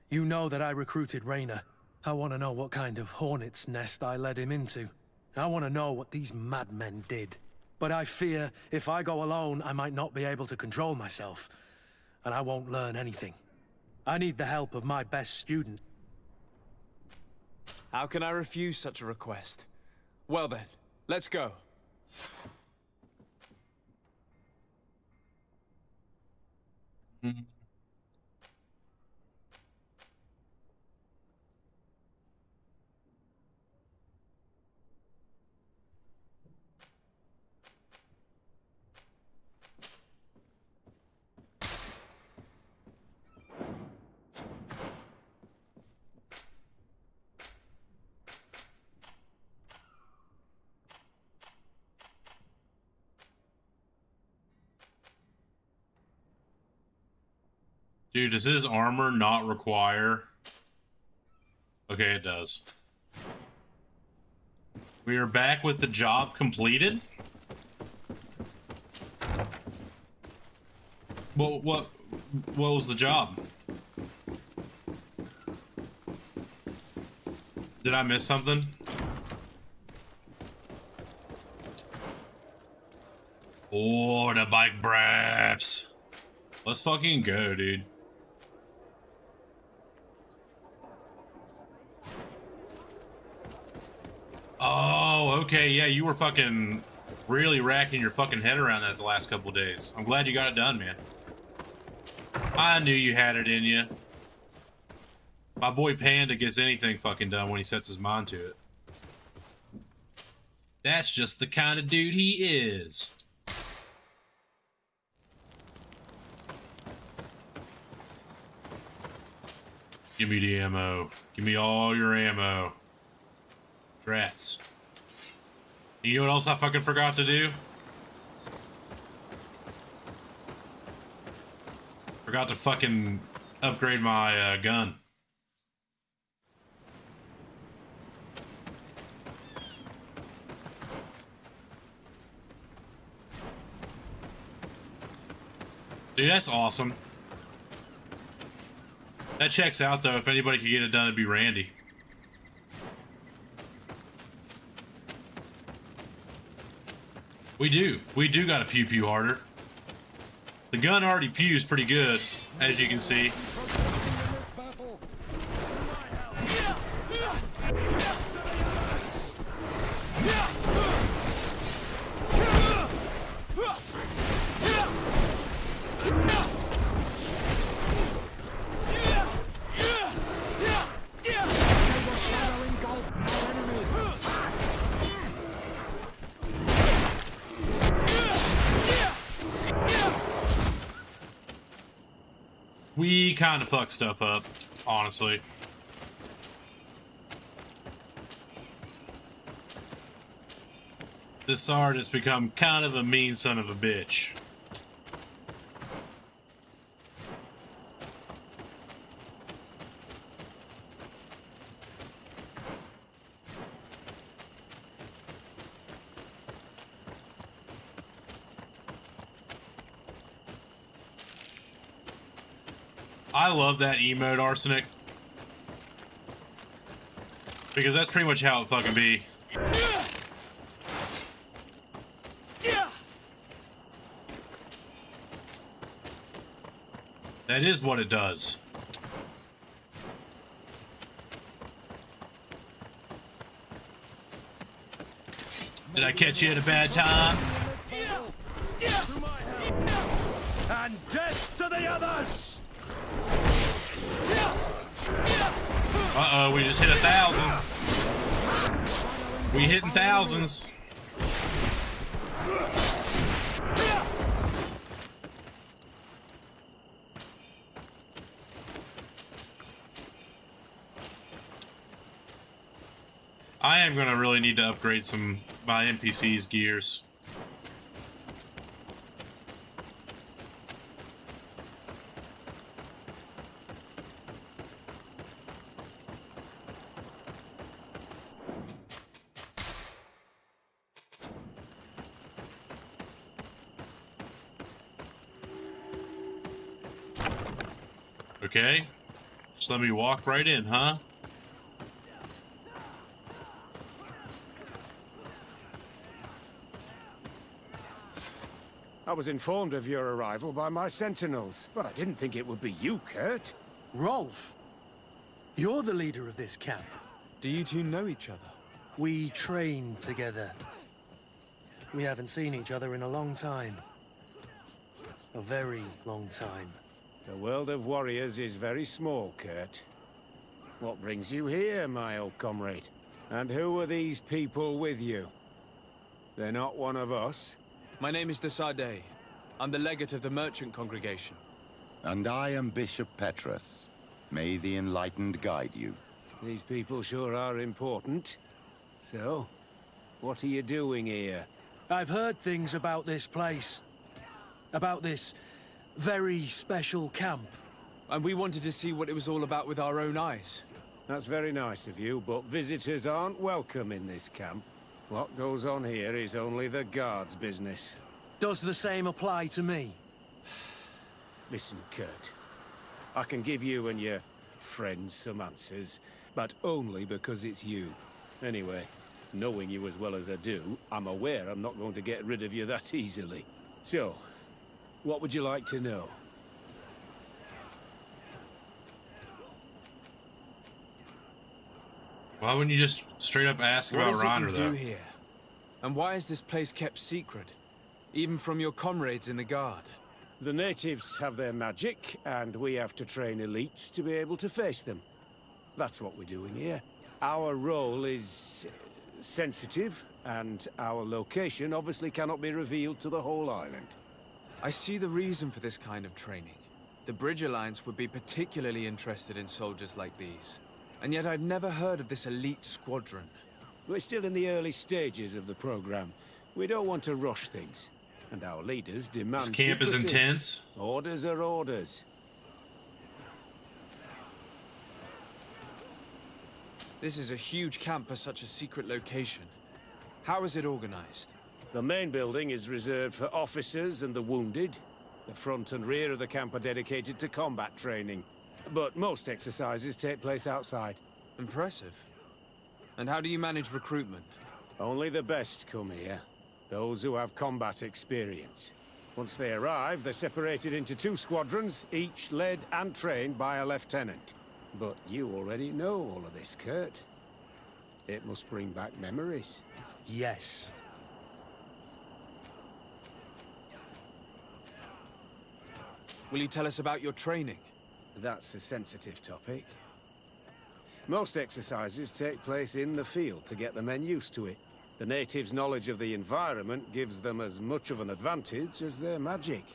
You know that I recruited Rayner. I want to know what kind of hornet's nest I led him into. I want to know what these madmen did. But I fear if I go alone, I might not be able to control myself. And I won't learn anything. I need the help of my best student. How can I refuse such a request? Well then, let's go. Dude, does his armor not require... Okay, it does. We are back with the job completed. What was the job? Did I miss something? Oh, the bike braps. Let's fucking go, dude. Oh, okay, yeah, you were fucking really racking your fucking head around that the last couple of days. I'm glad you got it done, man. I knew you had it in you. My boy Panda gets anything fucking done when he sets his mind to it. That's just the kind of dude he is. Give me the ammo. Give me all your ammo. Drats. You know what else I fucking forgot to do? Forgot to fucking upgrade my gun. Dude, that's awesome. That checks out, though. If anybody could get it done, it'd be Randy. We do. We do got to pew harder. The gun already pews pretty good, as you can see. We kind of fuck stuff up, honestly. This Sard has become kind of a mean son of a bitch. I love that emote, Arsenic. Because that's pretty much how it fucking be. That is what it does. Did I catch you at a bad time? And death to the others! Uh-oh, we just hit 1,000. We hitting thousands. I am gonna really need to upgrade my NPC's gears. Okay, just let me walk right in, huh? I was informed of your arrival by my sentinels, but I didn't think it would be you, Kurt. Rolf, you're the leader of this camp. Do you two know each other? We train together. We haven't seen each other in a long time. A very long time. The world of warriors is very small, Kurt. What brings you here, my old comrade? And who are these people with you? They're not one of us? My name is Desade. I'm the legate of the merchant congregation. And I am Bishop Petrus. May the enlightened guide you. These people sure are important. So, what are you doing here? I've heard things about this place. About this very special camp. And we wanted to see what it was all about with our own eyes. That's very nice of you, but visitors aren't welcome in this camp. What goes on here is only the guards' business. Does the same apply to me? Listen, Kurt. I can give you and your friends some answers, but only because it's you. Anyway, knowing you as well as I do, I'm aware I'm not going to get rid of you that easily. So, what would you like to know? Why wouldn't you just straight up ask about Reiner, What though? do here? And why is this place kept secret? Even from your comrades in the guard? The natives have their magic, and we have to train elites to be able to face them. That's what we're doing here. Our role is sensitive, and our location obviously cannot be revealed to the whole island. I see the reason for this kind of training. The Bridge Alliance would be particularly interested in soldiers like these. And yet I'd never heard of this elite squadron. We're still in the early stages of the program. We don't want to rush things. And our leaders demand This camp is secrecy. intense. Orders are orders. This is a huge camp for such a secret location. How is it organized? The main building is reserved for officers and the wounded. The front and rear of the camp are dedicated to combat training. But most exercises take place outside. Impressive. And how do you manage recruitment? Only the best come here. Those who have combat experience. Once they arrive, they're separated into 2 squadrons, each led and trained by a lieutenant. But you already know all of this, Kurt. It must bring back memories. Yes. Will you tell us about your training? That's a sensitive topic. Most exercises take place in the field to get the men used to it. The natives' knowledge of the environment gives them as much of an advantage as their magic.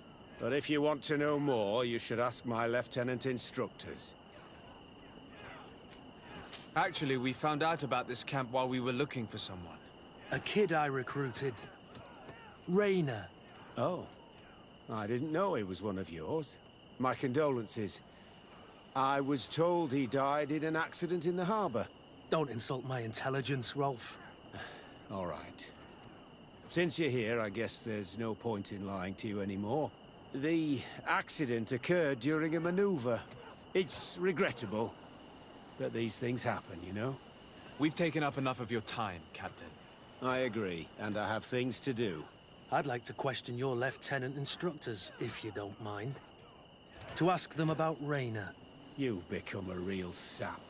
But if you want to know more, you should ask my lieutenant instructors. Actually, we found out about this camp while we were looking for someone. A kid I recruited. Rainer. Oh. I didn't know he was one of yours. My condolences. I was told he died in an accident in the harbor. Don't insult my intelligence, Rolf. All right. Since you're here, I guess there's no point in lying to you anymore. The accident occurred during a maneuver. It's regrettable, but these things happen, you know? We've taken up enough of your time, Captain. I agree, and I have things to do. I'd like to question your lieutenant instructors, if you don't mind. To ask them about Rainer. You've become a real sap.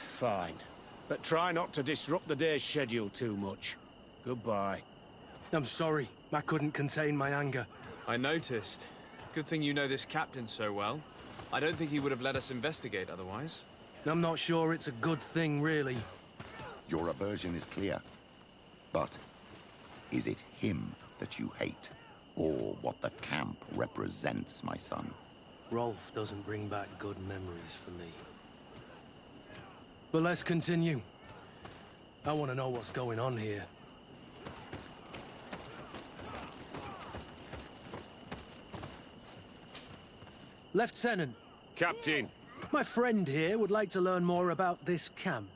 Fine. But try not to disrupt the day's schedule too much. Goodbye. I'm sorry. I couldn't contain my anger. I noticed. Good thing you know this captain so well. I don't think he would have let us investigate otherwise. I'm not sure it's a good thing, really. Your aversion is clear. But is it him that you hate? Or what the camp represents, my son? Rolf doesn't bring back good memories for me. But let's continue. I want to know what's going on here. Lieutenant. Captain. My friend here would like to learn more about this camp.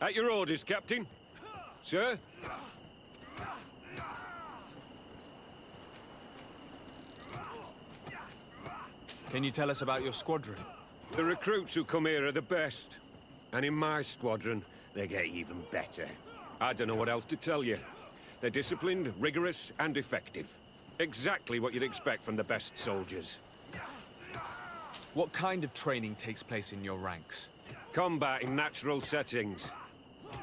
At your orders, Captain. Sir? Can you tell us about your squadron? The recruits who come here are the best. And in my squadron, they get even better. I don't know what else to tell you. They're disciplined, rigorous, and effective. Exactly what you'd expect from the best soldiers. What kind of training takes place in your ranks? Combat in natural settings.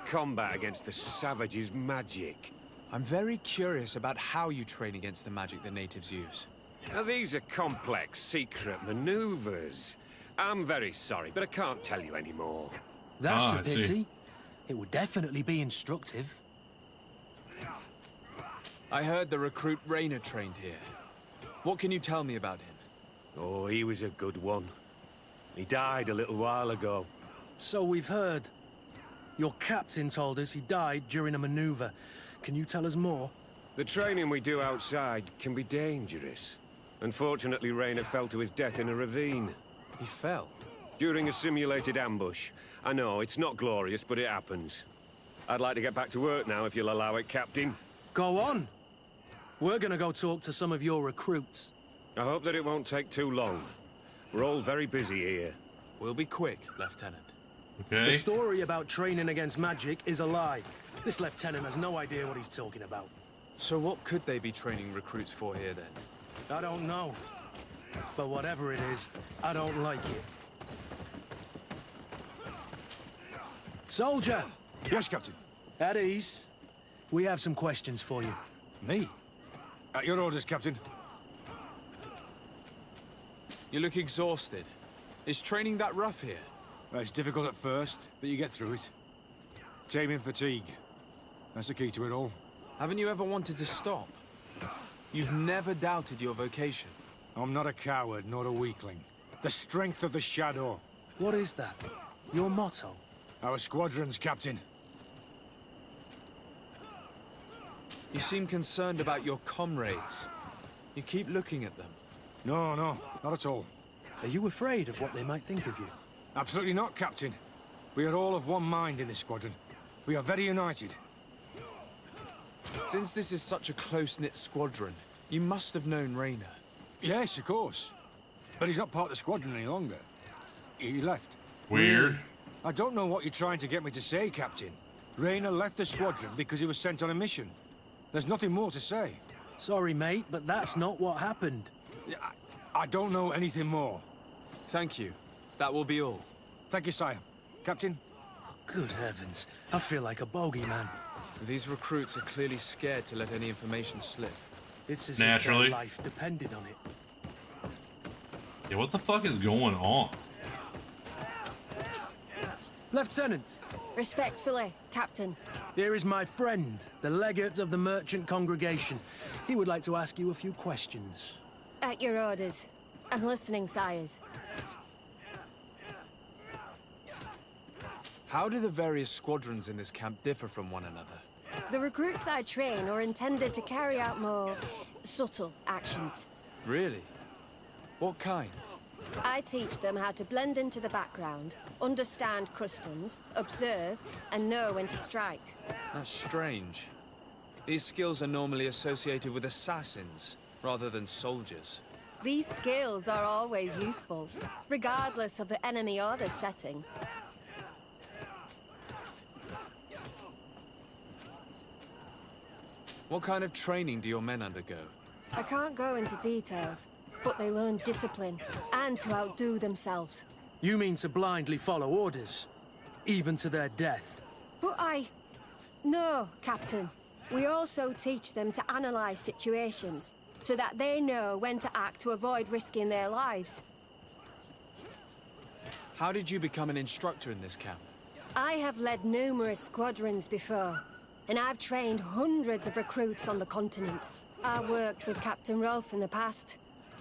Combat against the savages' magic. I'm very curious about how you train against the magic the natives use. Now, these are complex, secret maneuvers. I'm very sorry, but I can't tell you anymore. That's a pity. It would definitely be instructive. I heard the recruit Rainer trained here. What can you tell me about him? Oh, he was a good one. He died a little while ago. So we've heard. Your captain told us he died during a maneuver. Can you tell us more? The training we do outside can be dangerous. Unfortunately, Rainer fell to his death in a ravine. He fell? During a simulated ambush. I know, it's not glorious, but it happens. I'd like to get back to work now, if you'll allow it, Captain. Go on. We're gonna go talk to some of your recruits. I hope that it won't take too long. We're all very busy here. We'll be quick, Lieutenant. Okay. The story about training against magic is a lie. This lieutenant has no idea what he's talking about. So what could they be training recruits for here, then? I don't know. But whatever it is, I don't like it. Soldier! Yes, Captain. At ease. We have some questions for you. Me? At your orders, Captain. You look exhausted. Is training that rough here? Well, it's difficult at first, but you get through it. Taming fatigue. That's the key to it all. Haven't you ever wanted to stop? You've never doubted your vocation. I'm not a coward, nor a weakling. The strength of the Shadow. What is that? Your motto? Our squadrons, Captain. You seem concerned about your comrades. You keep looking at them. No, not at all. Are you afraid of what they might think of you? Absolutely not, Captain. We are all of one mind in this squadron. We are very united. Since this is such a close-knit squadron, you must have known Raynor. Yes, of course. But he's not part of the squadron any longer. He left. Weird. I don't know what you're trying to get me to say, Captain. Raynor left the squadron because he was sent on a mission. There's nothing more to say. Sorry, mate, but that's not what happened. I don't know anything more. Thank you. That will be all. Thank you, sire. Captain? Good heavens. I feel like a bogeyman. These recruits are clearly scared to let any information slip. It's as Naturally. if their life depended on it. Yeah, what the fuck is going on? Lieutenant! Respectfully, Captain. Here is my friend, the legate of the merchant congregation. He would like to ask you a few questions. At your orders. I'm listening, sires. How do the various squadrons in this camp differ from one another? The recruits I train are intended to carry out more subtle actions. Really? What kind? I teach them how to blend into the background, understand customs, observe, and know when to strike. That's strange. These skills are normally associated with assassins, rather than soldiers. These skills are always useful, regardless of the enemy or the setting. What kind of training do your men undergo? I can't go into details, but they learn discipline, and to outdo themselves. You mean to blindly follow orders, even to their death? But No, Captain. We also teach them to analyze situations, so that they know when to act to avoid risking their lives. How did you become an instructor in this camp? I have led numerous squadrons before, and I've trained hundreds of recruits on the continent. I worked with Captain Rolfe in the past,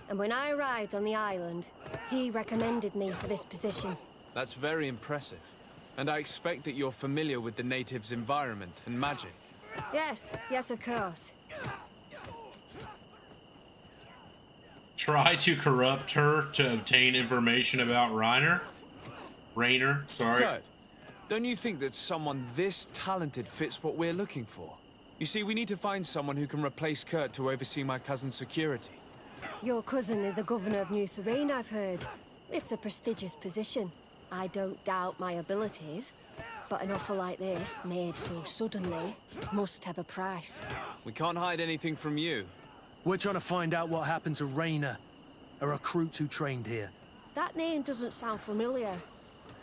and when I arrived on the island, he recommended me for this position. That's very impressive. And I expect that you're familiar with the natives' environment and magic. Yes, of course. Try to corrupt her to obtain information about Raynor, sorry. Kurt, don't you think that someone this talented fits what we're looking for? You see, we need to find someone who can replace Kurt to oversee my cousin's security. Your cousin is the governor of New Serene, I've heard. It's a prestigious position. I don't doubt my abilities, but an offer like this, made so suddenly, must have a price. We can't hide anything from you. We're trying to find out what happened to Raynor, a recruit who trained here. That name doesn't sound familiar.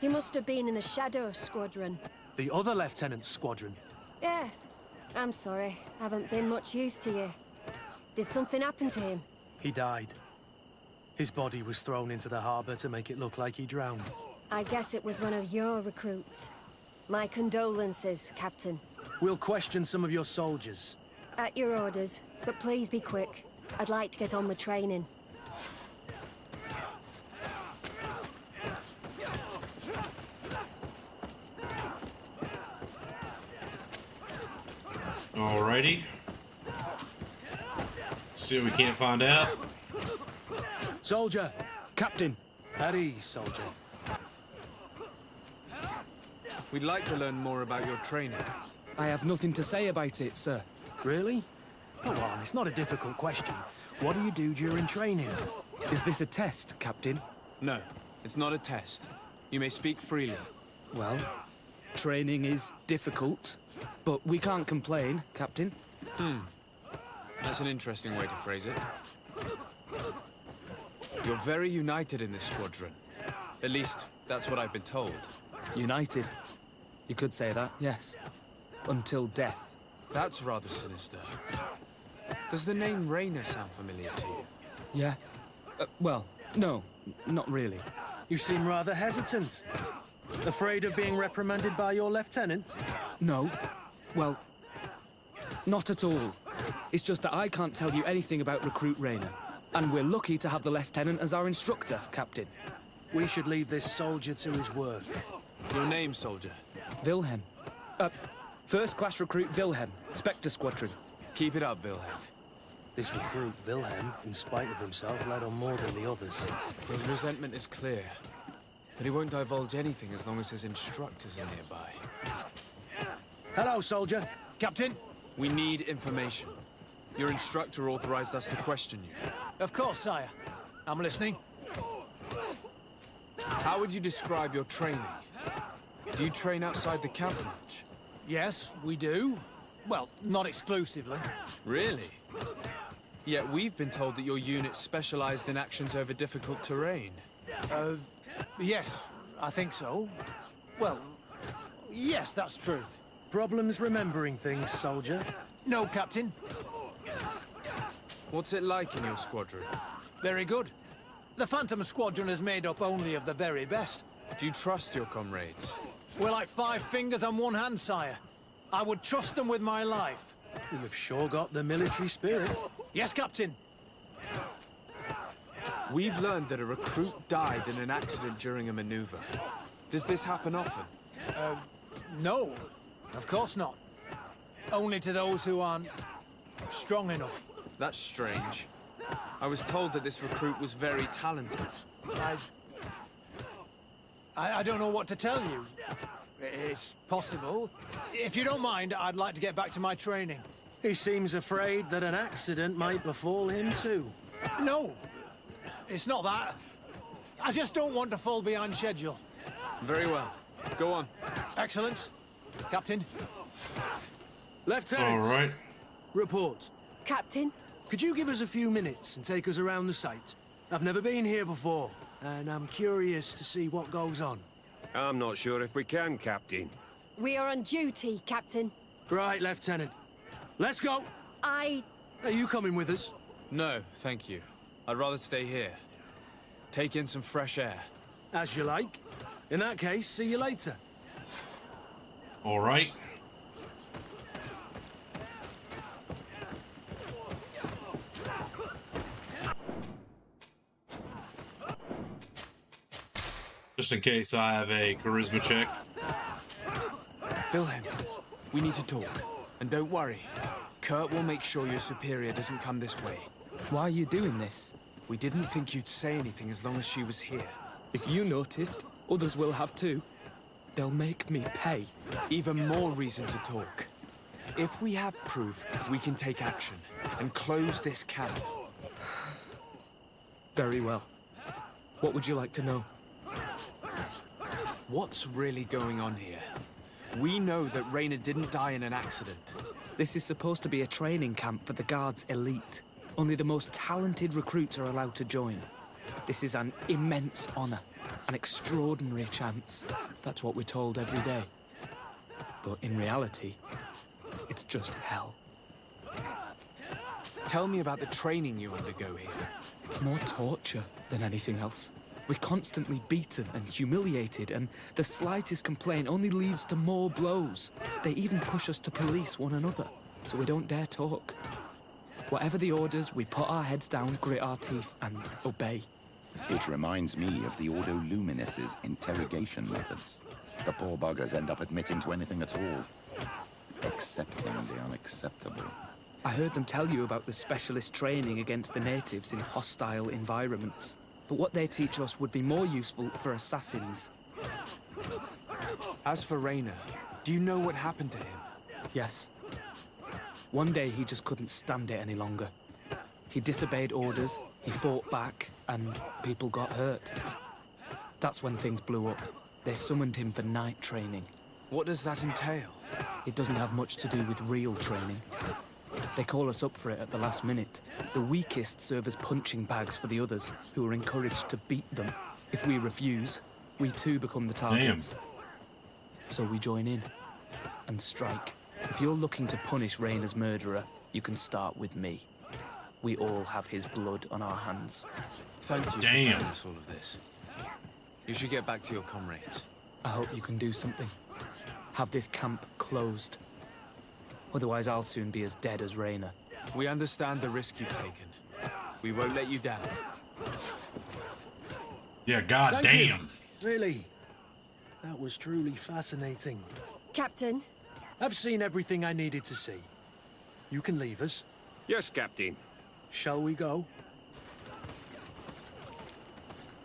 He must have been in the Shadow Squadron. The other lieutenant's squadron? Yes. I'm sorry, haven't been much use to you. Did something happen to him? He died. His body was thrown into the harbor to make it look like he drowned. I guess it was one of your recruits. My condolences, Captain. We'll question some of your soldiers. At your orders, but please be quick. I'd like to get on with training. Alrighty. See what we can't find out. Soldier! Captain! At ease, soldier. We'd like to learn more about your training. I have nothing to say about it, sir. Really? Go on, it's not a difficult question. What do you do during training? Is this a test, Captain? No, it's not a test. You may speak freely. Well, training is difficult, but we can't complain, Captain. That's an interesting way to phrase it. You're very united in this squadron. At least, that's what I've been told. United. You could say that, yes. Until death. That's rather sinister. Does the name Raynor sound familiar to you? Yeah. Well, no, not really. You seem rather hesitant. Afraid of being reprimanded by your lieutenant? No. Well, not at all. It's just that I can't tell you anything about Recruit Raynor. And we're lucky to have the lieutenant as our instructor, Captain. We should leave this soldier to his work. Your name, soldier? Wilhelm. First-class recruit Wilhelm, Spectre Squadron. Keep it up, Wilhelm. This recruit, Wilhelm, in spite of himself, led on more than the others. His resentment is clear. But he won't divulge anything as long as his instructors are nearby. Hello, soldier. Captain! We need information. Your instructor authorized us to question you. Of course, sire. I'm listening. How would you describe your training? Do you train outside the camp much? Yes, we do. Well, not exclusively. Really? Yet we've been told that your unit specialized in actions over difficult terrain. Yes, I think so. Well, yes, that's true. Problems remembering things, soldier? No, Captain. What's it like in your squadron? Very good. The Phantom Squadron is made up only of the very best. Do you trust your comrades? We're like 5 fingers on one hand, sire. I would trust them with my life. You've sure got the military spirit. Yes, Captain. We've learned that a recruit died in an accident during a maneuver. Does this happen often? No. Of course not. Only to those who aren't strong enough. That's strange. I was told that this recruit was very talented. I don't know what to tell you. It's possible. If you don't mind, I'd like to get back to my training. He seems afraid that an accident might befall him too. No, it's not that. I just don't want to fall behind schedule. Very well. Go on. Excellence. Captain. Lieutenant. All right. Report. Captain? Could you give us a few minutes and take us around the site? I've never been here before, and I'm curious to see what goes on. I'm not sure if we can, Captain. We are on duty, Captain. Right, Lieutenant. Let's go! Are you coming with us? No, thank you. I'd rather stay here. Take in some fresh air. As you like. In that case, see you later. All right. Just in case I have a charisma check. Wilhelm, we need to talk. And don't worry. Kurt will make sure your superior doesn't come this way. Why are you doing this? We didn't think you'd say anything as long as she was here. If you noticed, others will have too. They'll make me pay. Even more reason to talk. If we have proof, we can take action and close this camp. Very well. What would you like to know? What's really going on here? We know that Raina didn't die in an accident. This is supposed to be a training camp for the Guard's elite. Only the most talented recruits are allowed to join. This is an immense honor, an extraordinary chance. That's what we're told every day. But in reality, it's just hell. Tell me about the training you undergo here. It's more torture than anything else. We're constantly beaten and humiliated, and the slightest complaint only leads to more blows. They even push us to police one another, so we don't dare talk. Whatever the orders, we put our heads down, grit our teeth, and obey. It reminds me of the Ordo Luminis' interrogation methods. The poor buggers end up admitting to anything at all, accepting the unacceptable. I heard them tell you about the specialist training against the natives in hostile environments. But what they teach us would be more useful for assassins. As for Raina, do you know what happened to him? Yes. One day he just couldn't stand it any longer. He disobeyed orders, he fought back, and people got hurt. That's when things blew up. They summoned him for night training. What does that entail? It doesn't have much to do with real training. They call us up for it at the last minute. The weakest serve as punching bags for the others, who are encouraged to beat them. If we refuse, we too become the targets. Damn. So we join in and strike. If you're looking to punish Raina's murderer, you can start with me. We all have his blood on our hands. Thank you for telling us all of this. You should get back to your comrades. I hope you can do something. Have this camp closed. Otherwise, I'll soon be as dead as Raina. We understand the risk you've taken. We won't let you down. Yeah, goddamn. Really? That was truly fascinating. Captain? I've seen everything I needed to see. You can leave us. Yes, Captain. Shall we go?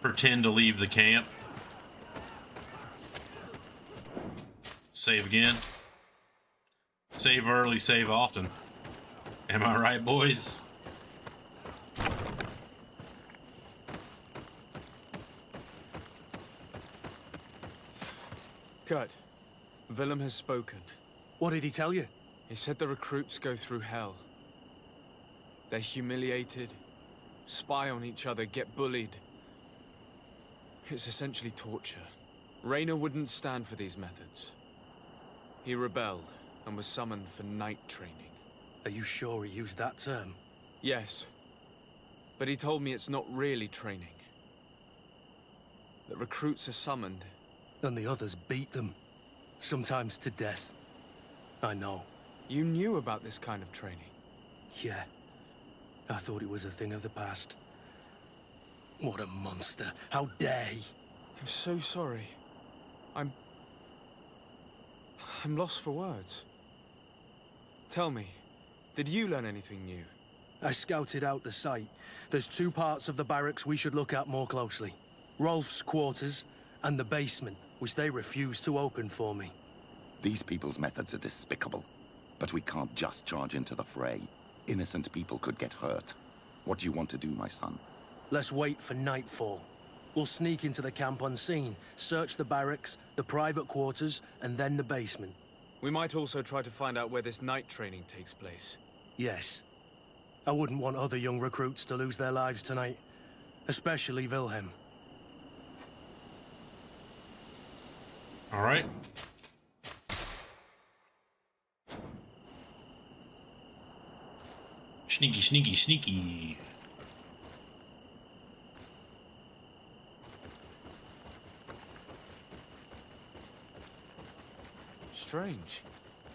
Pretend to leave the camp. Save again. Save early, save often. Am I right, boys? Kurt, Willem has spoken. What did he tell you? He said the recruits go through hell. They're humiliated, spy on each other, get bullied. It's essentially torture. Raynor wouldn't stand for these methods. He rebelled and was summoned for night training. Are you sure he used that term? Yes. But he told me it's not really training. The recruits are summoned. And the others beat them. Sometimes to death. I know. You knew about this kind of training? Yeah. I thought it was a thing of the past. What a monster. How dare he? I'm so sorry. I'm lost for words. Tell me, did you learn anything new? I scouted out the site. There's 2 parts of the barracks we should look at more closely. Rolf's quarters and the basement, which they refused to open for me. These people's methods are despicable. But we can't just charge into the fray. Innocent people could get hurt. What do you want to do, my son? Let's wait for nightfall. We'll sneak into the camp unseen, search the barracks, the private quarters, and then the basement. We might also try to find out where this night training takes place. Yes. I wouldn't want other young recruits to lose their lives tonight. Especially Wilhelm. All right. Sneaky, sneaky, sneaky. Strange.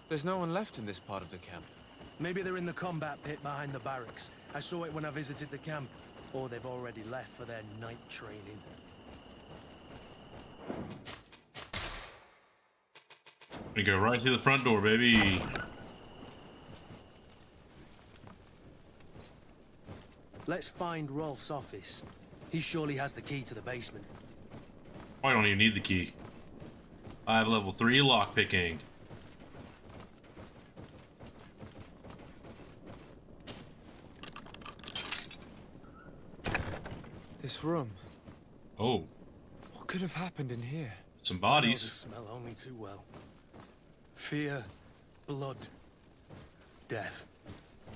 There's no one left in this part of the camp. Maybe they're in the combat pit behind the barracks. I saw it when I visited the camp. Or they've already left for their night training. We go right through the front door, baby. Let's find Rolf's office. He surely has the key to the basement. I don't even need the key. I have level 3 lockpicking. This room. Oh. What could have happened in here? Some I bodies. know the smell only too well. Fear, blood, death.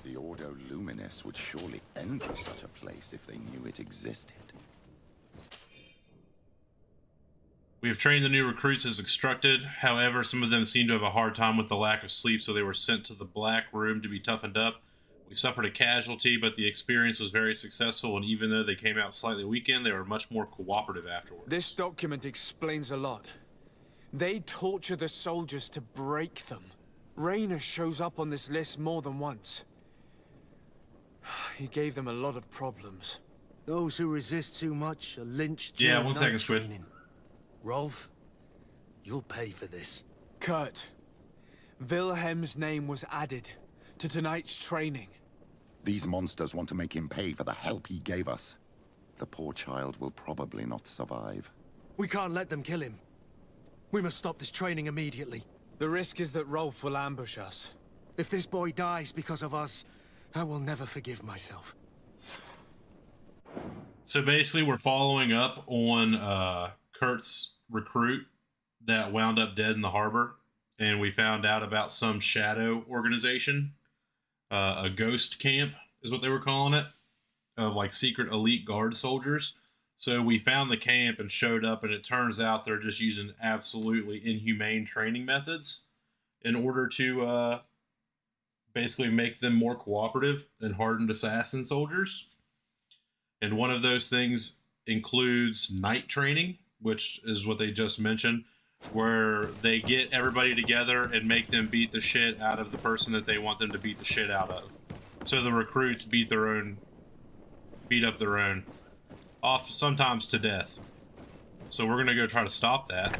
The Ordo Luminis would surely envy such a place if they knew it existed. We have trained the new recruits as instructed. However, some of them seem to have a hard time with the lack of sleep, so they were sent to the Black Room to be toughened up. We suffered a casualty, but the experience was very successful, and even though they came out slightly weakened, they were much more cooperative afterwards. This document explains a lot. They torture the soldiers to break them. Raynor shows up on this list more than once. He gave them a lot of problems. Those who resist too much are lynched. Yeah, during 1 second, night Squid. training. Rolf, you'll pay for this. Kurt, Wilhelm's name was added to tonight's training. These monsters want to make him pay for the help he gave us. The poor child will probably not survive. We can't let them kill him. We must stop this training immediately. The risk is that Rolf will ambush us. If this boy dies because of us, I will never forgive myself. So basically, we're following up on Kurt's recruit that wound up dead in the harbor, and we found out about some shadow organization, a ghost camp is what they were calling it, of like secret elite guard soldiers. So we found the camp and showed up, and it turns out they're just using absolutely inhumane training methods in order to basically make them more cooperative and hardened assassin soldiers. And one of those things includes night training, which is what they just mentioned, where they get everybody together and make them beat the shit out of the person that they want them to beat the shit out of. So the recruits beat up their own, off sometimes to death. So we're gonna go try to stop that.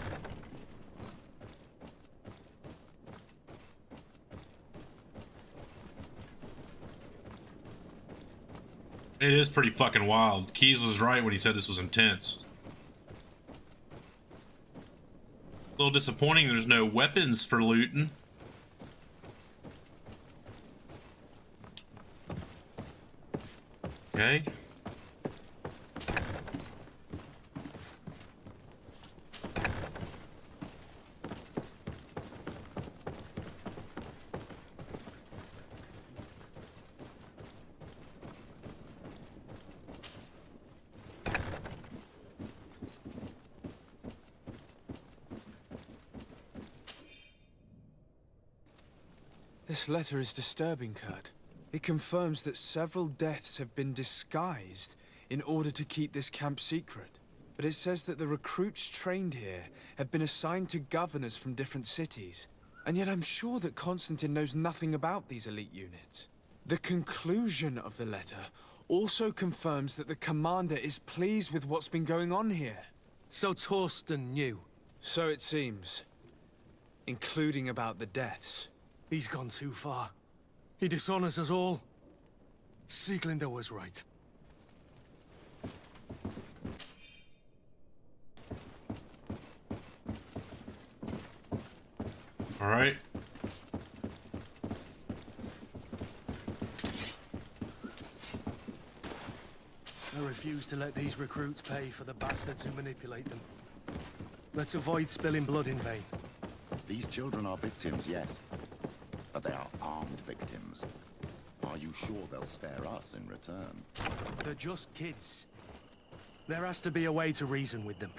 It is pretty fucking wild. Keys was right when he said this was intense. A little disappointing there's no weapons for looting. Okay. This letter is disturbing, Kurt. It confirms that several deaths have been disguised in order to keep this camp secret. But it says that the recruits trained here have been assigned to governors from different cities. And yet I'm sure that Constantine knows nothing about these elite units. The conclusion of the letter also confirms that the commander is pleased with what's been going on here. So Torsten knew? So it seems. Including about the deaths. He's gone too far. He dishonors us all. Sieglinder was right. All right. I refuse to let these recruits pay for the bastards who manipulate them. Let's avoid spilling blood in vain. These children are victims, yes. But they are armed victims. Are you sure they'll spare us in return? They're just kids. There has to be a way to reason with them.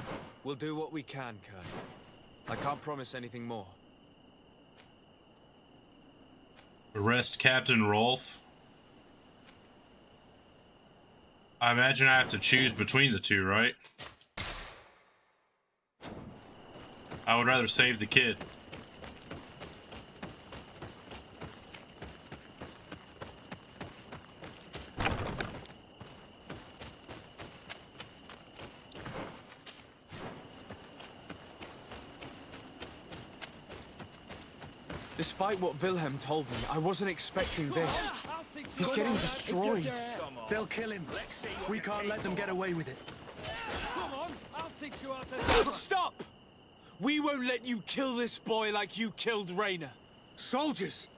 We'll do what we can, Colonel. I can't promise anything more. Arrest Captain Rolf. I imagine I have to choose between the two, right? I would rather save the kid. Despite what Wilhelm told me, I wasn't expecting this. He's getting destroyed. They'll kill him. We can't let them get away with it. Come on, I'll teach you how to... Stop! We won't let you kill this boy like you killed Rainer. Soldiers!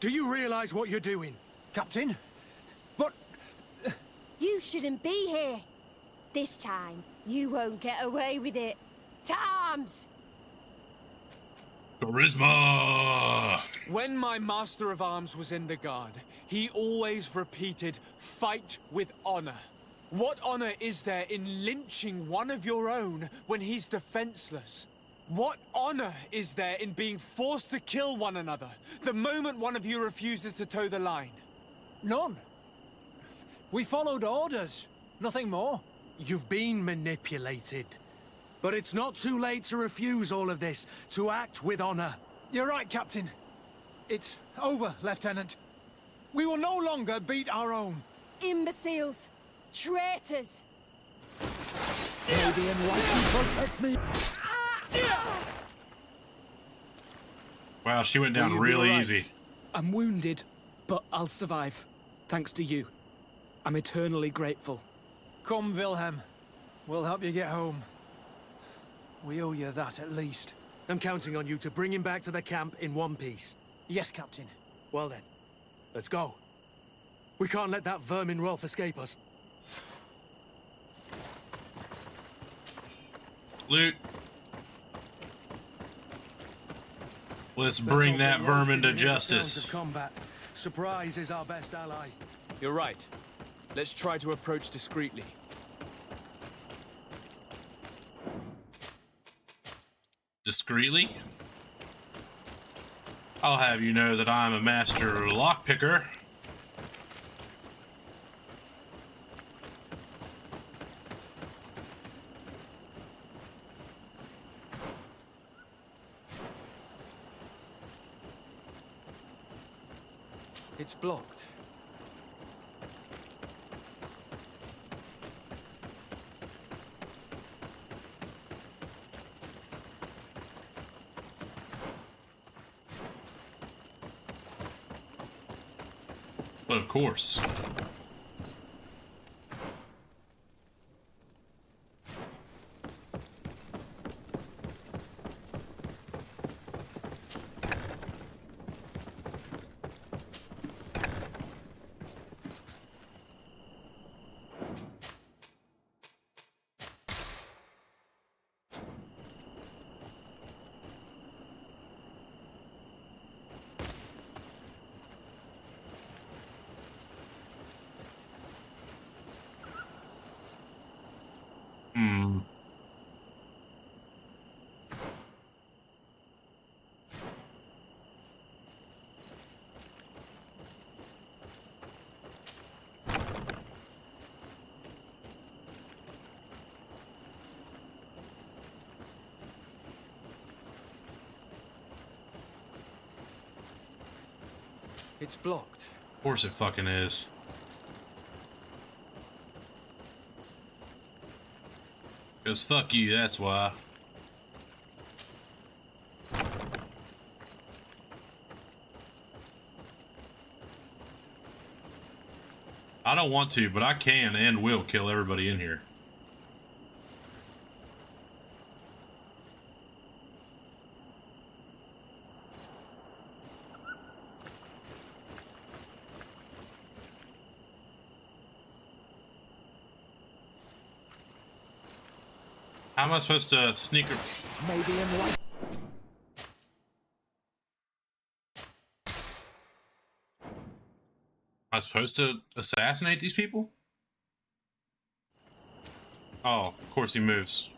Do you realize what you're doing? Captain? But... You shouldn't be here. This time, you won't get away with it. To arms! Charisma! When my Master of Arms was in the Guard, he always repeated, fight with honor. What honor is there in lynching one of your own when he's defenseless? What honor is there in being forced to kill one another the moment one of you refuses to toe the line? None. We followed orders. Nothing more. You've been manipulated. But it's not too late to refuse all of this, to act with honor. You're right, Captain. It's over, Lieutenant. We will no longer beat our own. Imbeciles! Traitors! May the Enlightened protect me! Wow, she went down really easy. I'm wounded, but I'll survive. Thanks to you. I'm eternally grateful. Come, Wilhelm. We'll help you get home. We owe you that, at least. I'm counting on you to bring him back to the camp in one piece. Yes, Captain. Well then, let's go. We can't let that vermin Rolf escape us. Loot. Let's bring that vermin to justice. Of combat. Surprise is our best ally. You're right. Let's try to approach discreetly. Discreetly? I'll have you know that I'm a master lockpicker. It's blocked. But of course. It's blocked. Of course it fucking is. Because fuck you, that's why. I don't want to, but I can and will kill everybody in here. How am I supposed to sneak? Maybe in life. Am I supposed to assassinate these people? Oh, of course he moves.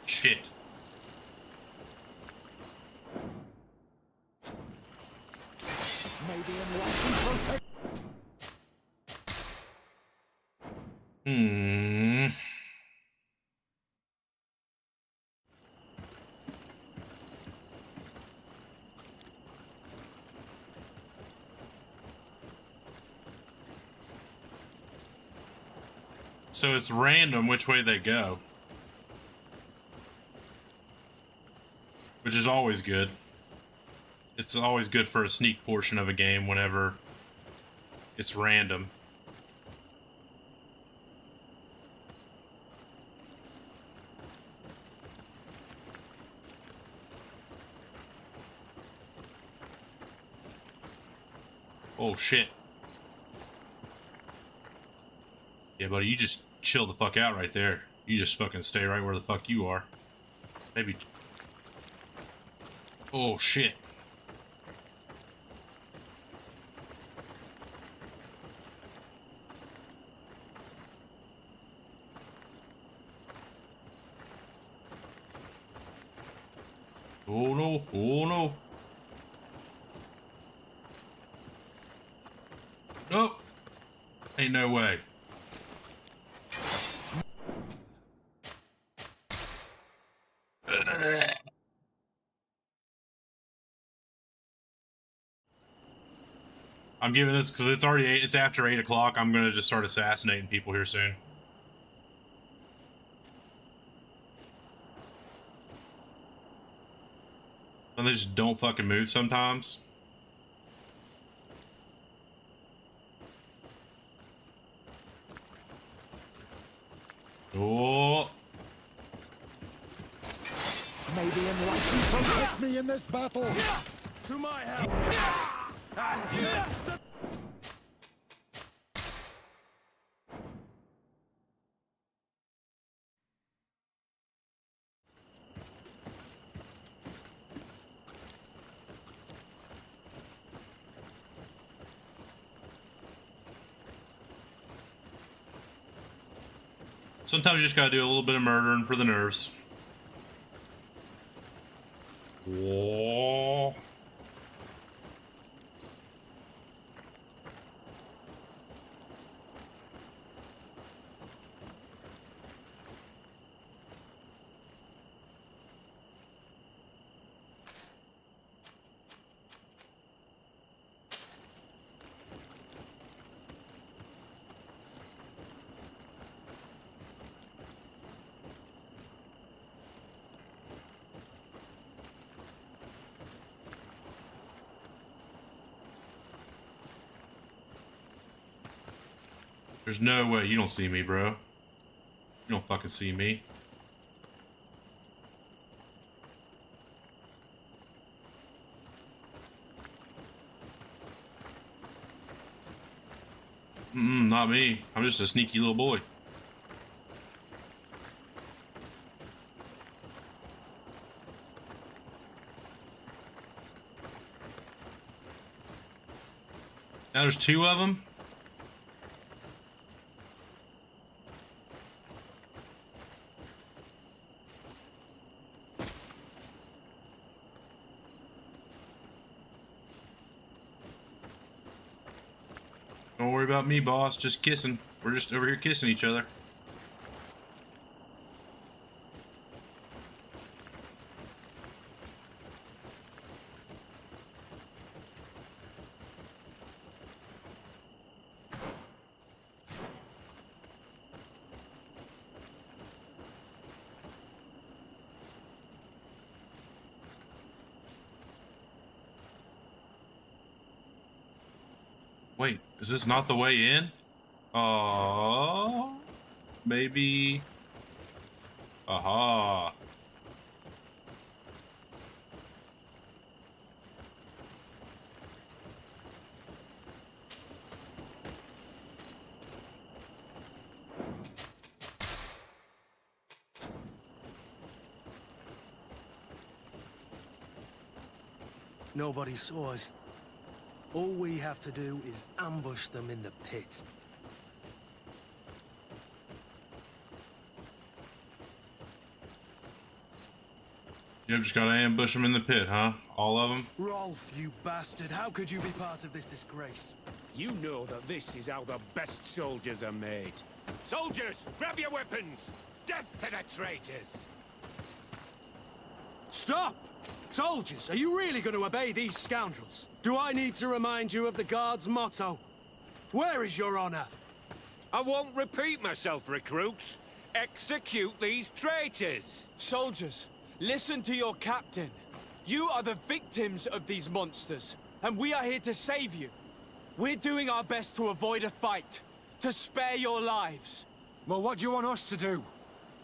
Shit. Maybe in life protect. So it's random which way they go. Which is always good. It's always good for a sneak portion of a game whenever it's random. Oh shit. Yeah, buddy, you just chill the fuck out right there. You just fucking stay right where the fuck you are. Maybe. Oh shit. Oh no, oh no. Nope. Ain't no way. I'm giving this because it's after 8 o'clock. I'm gonna just start assassinating people here soon. And they just don't fucking move sometimes. Oh. Maybe in life you protect me in this battle. To my help. Sometimes you just gotta do a little bit of murdering for the nerves. Whoa. There's no way you don't see me, bro. You don't fucking see me. Not me. I'm just a sneaky little boy. Now there's two of them. Don't worry about me, boss. Just kissing. We're just over here kissing each other. Wait, is this not the way in? Oh, maybe. Aha. Nobody saw us. All we have to do is ambush them in the pit. You've just gotta ambush them in the pit, huh? All of them? Rolf, you bastard, how could you be part of this disgrace? You know that this is how the best soldiers are made. Soldiers, grab your weapons! Death to the traitors! Stop! Soldiers, are you really going to obey these scoundrels? Do I need to remind you of the Guard's motto? Where is your honor? I won't repeat myself, recruits. Execute these traitors! Soldiers, listen to your captain. You are the victims of these monsters, and we are here to save you. We're doing our best to avoid a fight, to spare your lives. Well, what do you want us to do?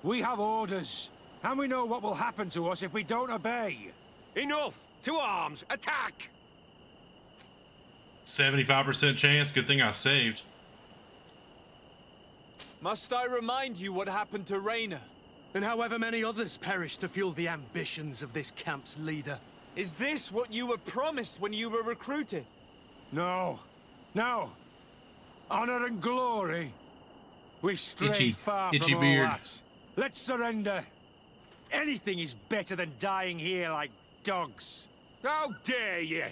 We have orders, and we know what will happen to us if we don't obey. Enough! To arms! Attack! 75% chance. Good thing I saved. Must I remind you what happened to Raina? And however many others perished to fuel the ambitions of this camp's leader. Is this what you were promised when you were recruited? No. No. Honor and glory. We've strayed far from all that. Let's surrender. Anything is better than dying here like dogs. How dare you?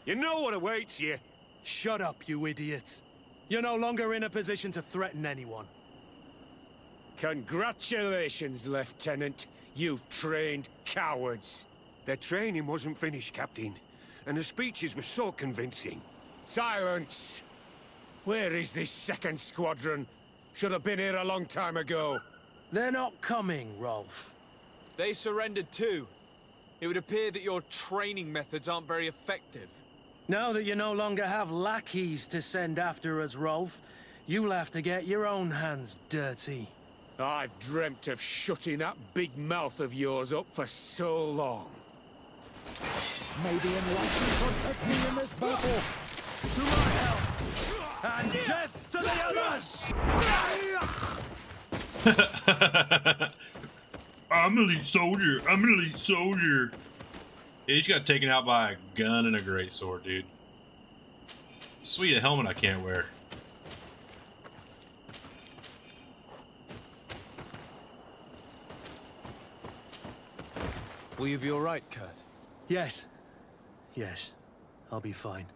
You know what awaits you. Shut up, you idiots. You're no longer in a position to threaten anyone. Congratulations, Lieutenant. You've trained cowards. Their training wasn't finished, Captain. And the speeches were so convincing. Silence! Where is this second squadron? Should have been here a long time ago. They're not coming, Rolf. They surrendered too. It would appear that your training methods aren't very effective. Now that you no longer have lackeys to send after us, Rolf, you'll have to get your own hands dirty. I've dreamt of shutting that big mouth of yours up for so long. May the enlightened protect me in this battle! To my help! And death to the others! I'm an elite soldier. I'm an elite soldier. Yeah, he just got taken out by a gun and a greatsword, dude. Sweet, a helmet I can't wear. Will you be all right, Kurt? Yes. Yes. I'll be fine.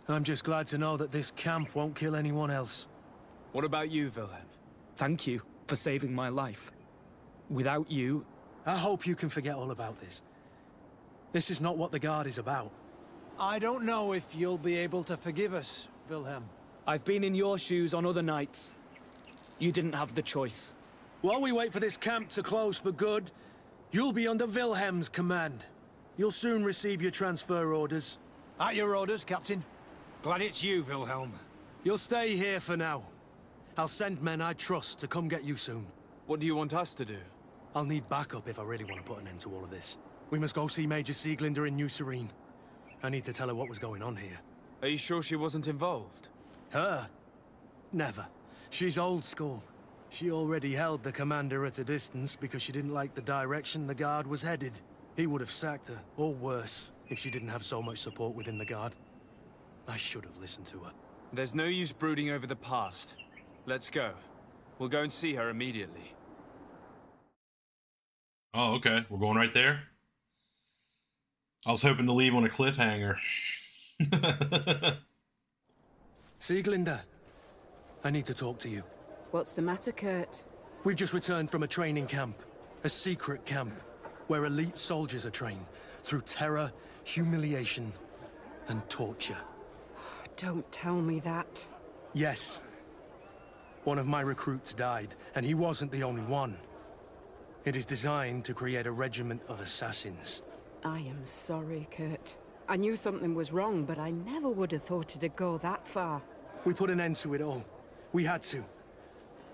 I'm just glad to know that this camp won't kill anyone else. What about you, Wilhelm? Thank you for saving my life. Without you... I hope you can forget all about this. This is not what the Guard is about. I don't know if you'll be able to forgive us, Wilhelm. I've been in your shoes on other nights. You didn't have the choice. While we wait for this camp to close for good, you'll be under Wilhelm's command. You'll soon receive your transfer orders. At your orders, Captain. Glad it's you, Wilhelm. You'll stay here for now. I'll send men I trust to come get you soon. What do you want us to do? I'll need backup if I really want to put an end to all of this. We must go see Major Sieglinder in New Serene. I need to tell her what was going on here. Are you sure she wasn't involved? Her? Never. She's old school. She already held the commander at a distance because she didn't like the direction the Guard was headed. He would have sacked her, or worse, if she didn't have so much support within the Guard. I should have listened to her. There's no use brooding over the past. Let's go. We'll go and see her immediately. Oh, okay. We're going right there? I was hoping to leave on a cliffhanger. Sieglinde, I need to talk to you. What's the matter, Kurt? We've just returned from a training camp. A secret camp, where elite soldiers are trained through terror, humiliation, and torture. Don't tell me that. Yes. One of my recruits died, and he wasn't the only one. It is designed to create a regiment of assassins. I am sorry, Kurt. I knew something was wrong, but I never would have thought it'd go that far. We put an end to it all. We had to.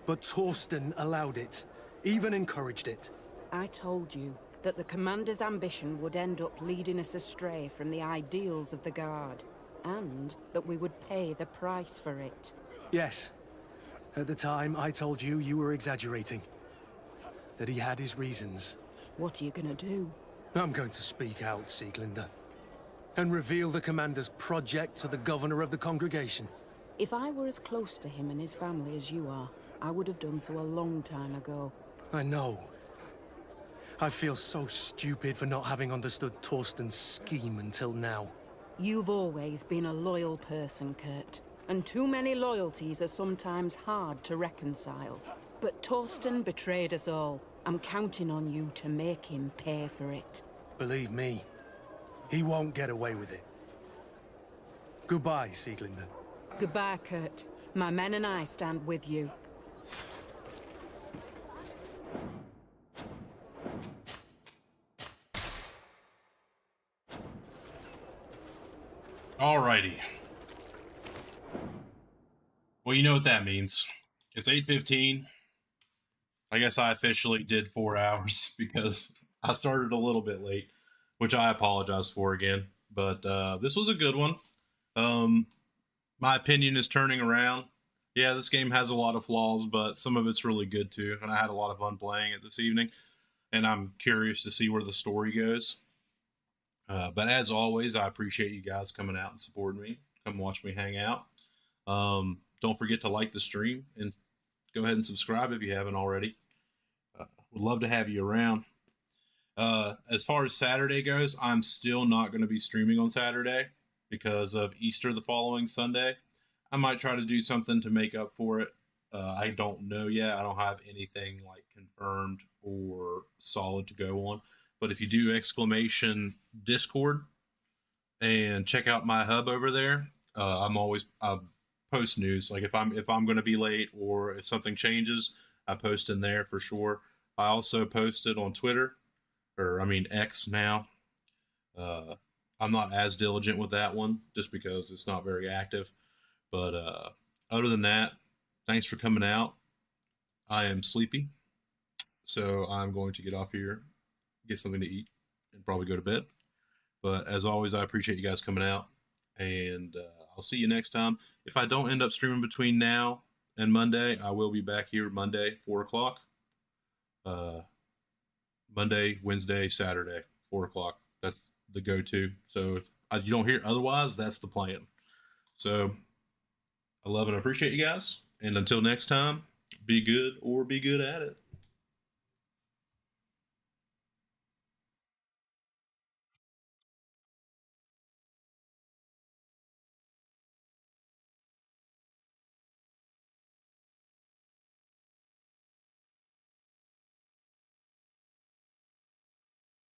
But Torsten allowed it, even encouraged it. I told you that the Commander's ambition would end up leading us astray from the ideals of the Guard, and that we would pay the price for it. Yes. At the time, I told you you were exaggerating. That he had his reasons. What are you gonna do? I'm going to speak out, Sieglinde. And reveal the Commander's project to the Governor of the Congregation. If I were as close to him and his family as you are, I would have done so a long time ago. I know. I feel so stupid for not having understood Torsten's scheme until now. You've always been a loyal person, Kurt. And too many loyalties are sometimes hard to reconcile. But Torsten betrayed us all. I'm counting on you to make him pay for it. Believe me, he won't get away with it. Goodbye, Sieglinde. Goodbye, Kurt. My men and I stand with you. Alrighty. Well, you know what that means. It's 8:15. I guess I officially did 4 hours because I started a little bit late, which I apologize for again. But this was a good one. My opinion is turning around. Yeah, this game has a lot of flaws, but some of it's really good too. And I had a lot of fun playing it this evening. And I'm curious to see where the story goes. But as always, I appreciate you guys coming out and supporting me. Come watch me hang out. Don't forget to like the stream and go ahead and subscribe if you haven't already. Would love to have you around. As far as Saturday goes, I'm still not going to be streaming on Saturday because of Easter the following Sunday. I might try to do something to make up for it. I don't know yet. I don't have anything like confirmed or solid to go on. But if you do exclamation Discord and check out my hub over there, I post news. Like if I'm going to be late or if something changes, I post in there for sure. I also posted on Twitter, X now. I'm not as diligent with that one just because it's not very active. But other than that, thanks for coming out. I am sleepy, so I'm going to get off here, get something to eat, and probably go to bed. But as always, I appreciate you guys coming out, and I'll see you next time. If I don't end up streaming between now and Monday, I will be back here Monday, 4 o'clock. Monday, Wednesday, Saturday, 4 o'clock. That's the go-to. So if you don't hear otherwise, that's the plan. So I love and appreciate you guys. And until next time, be good or be good at it.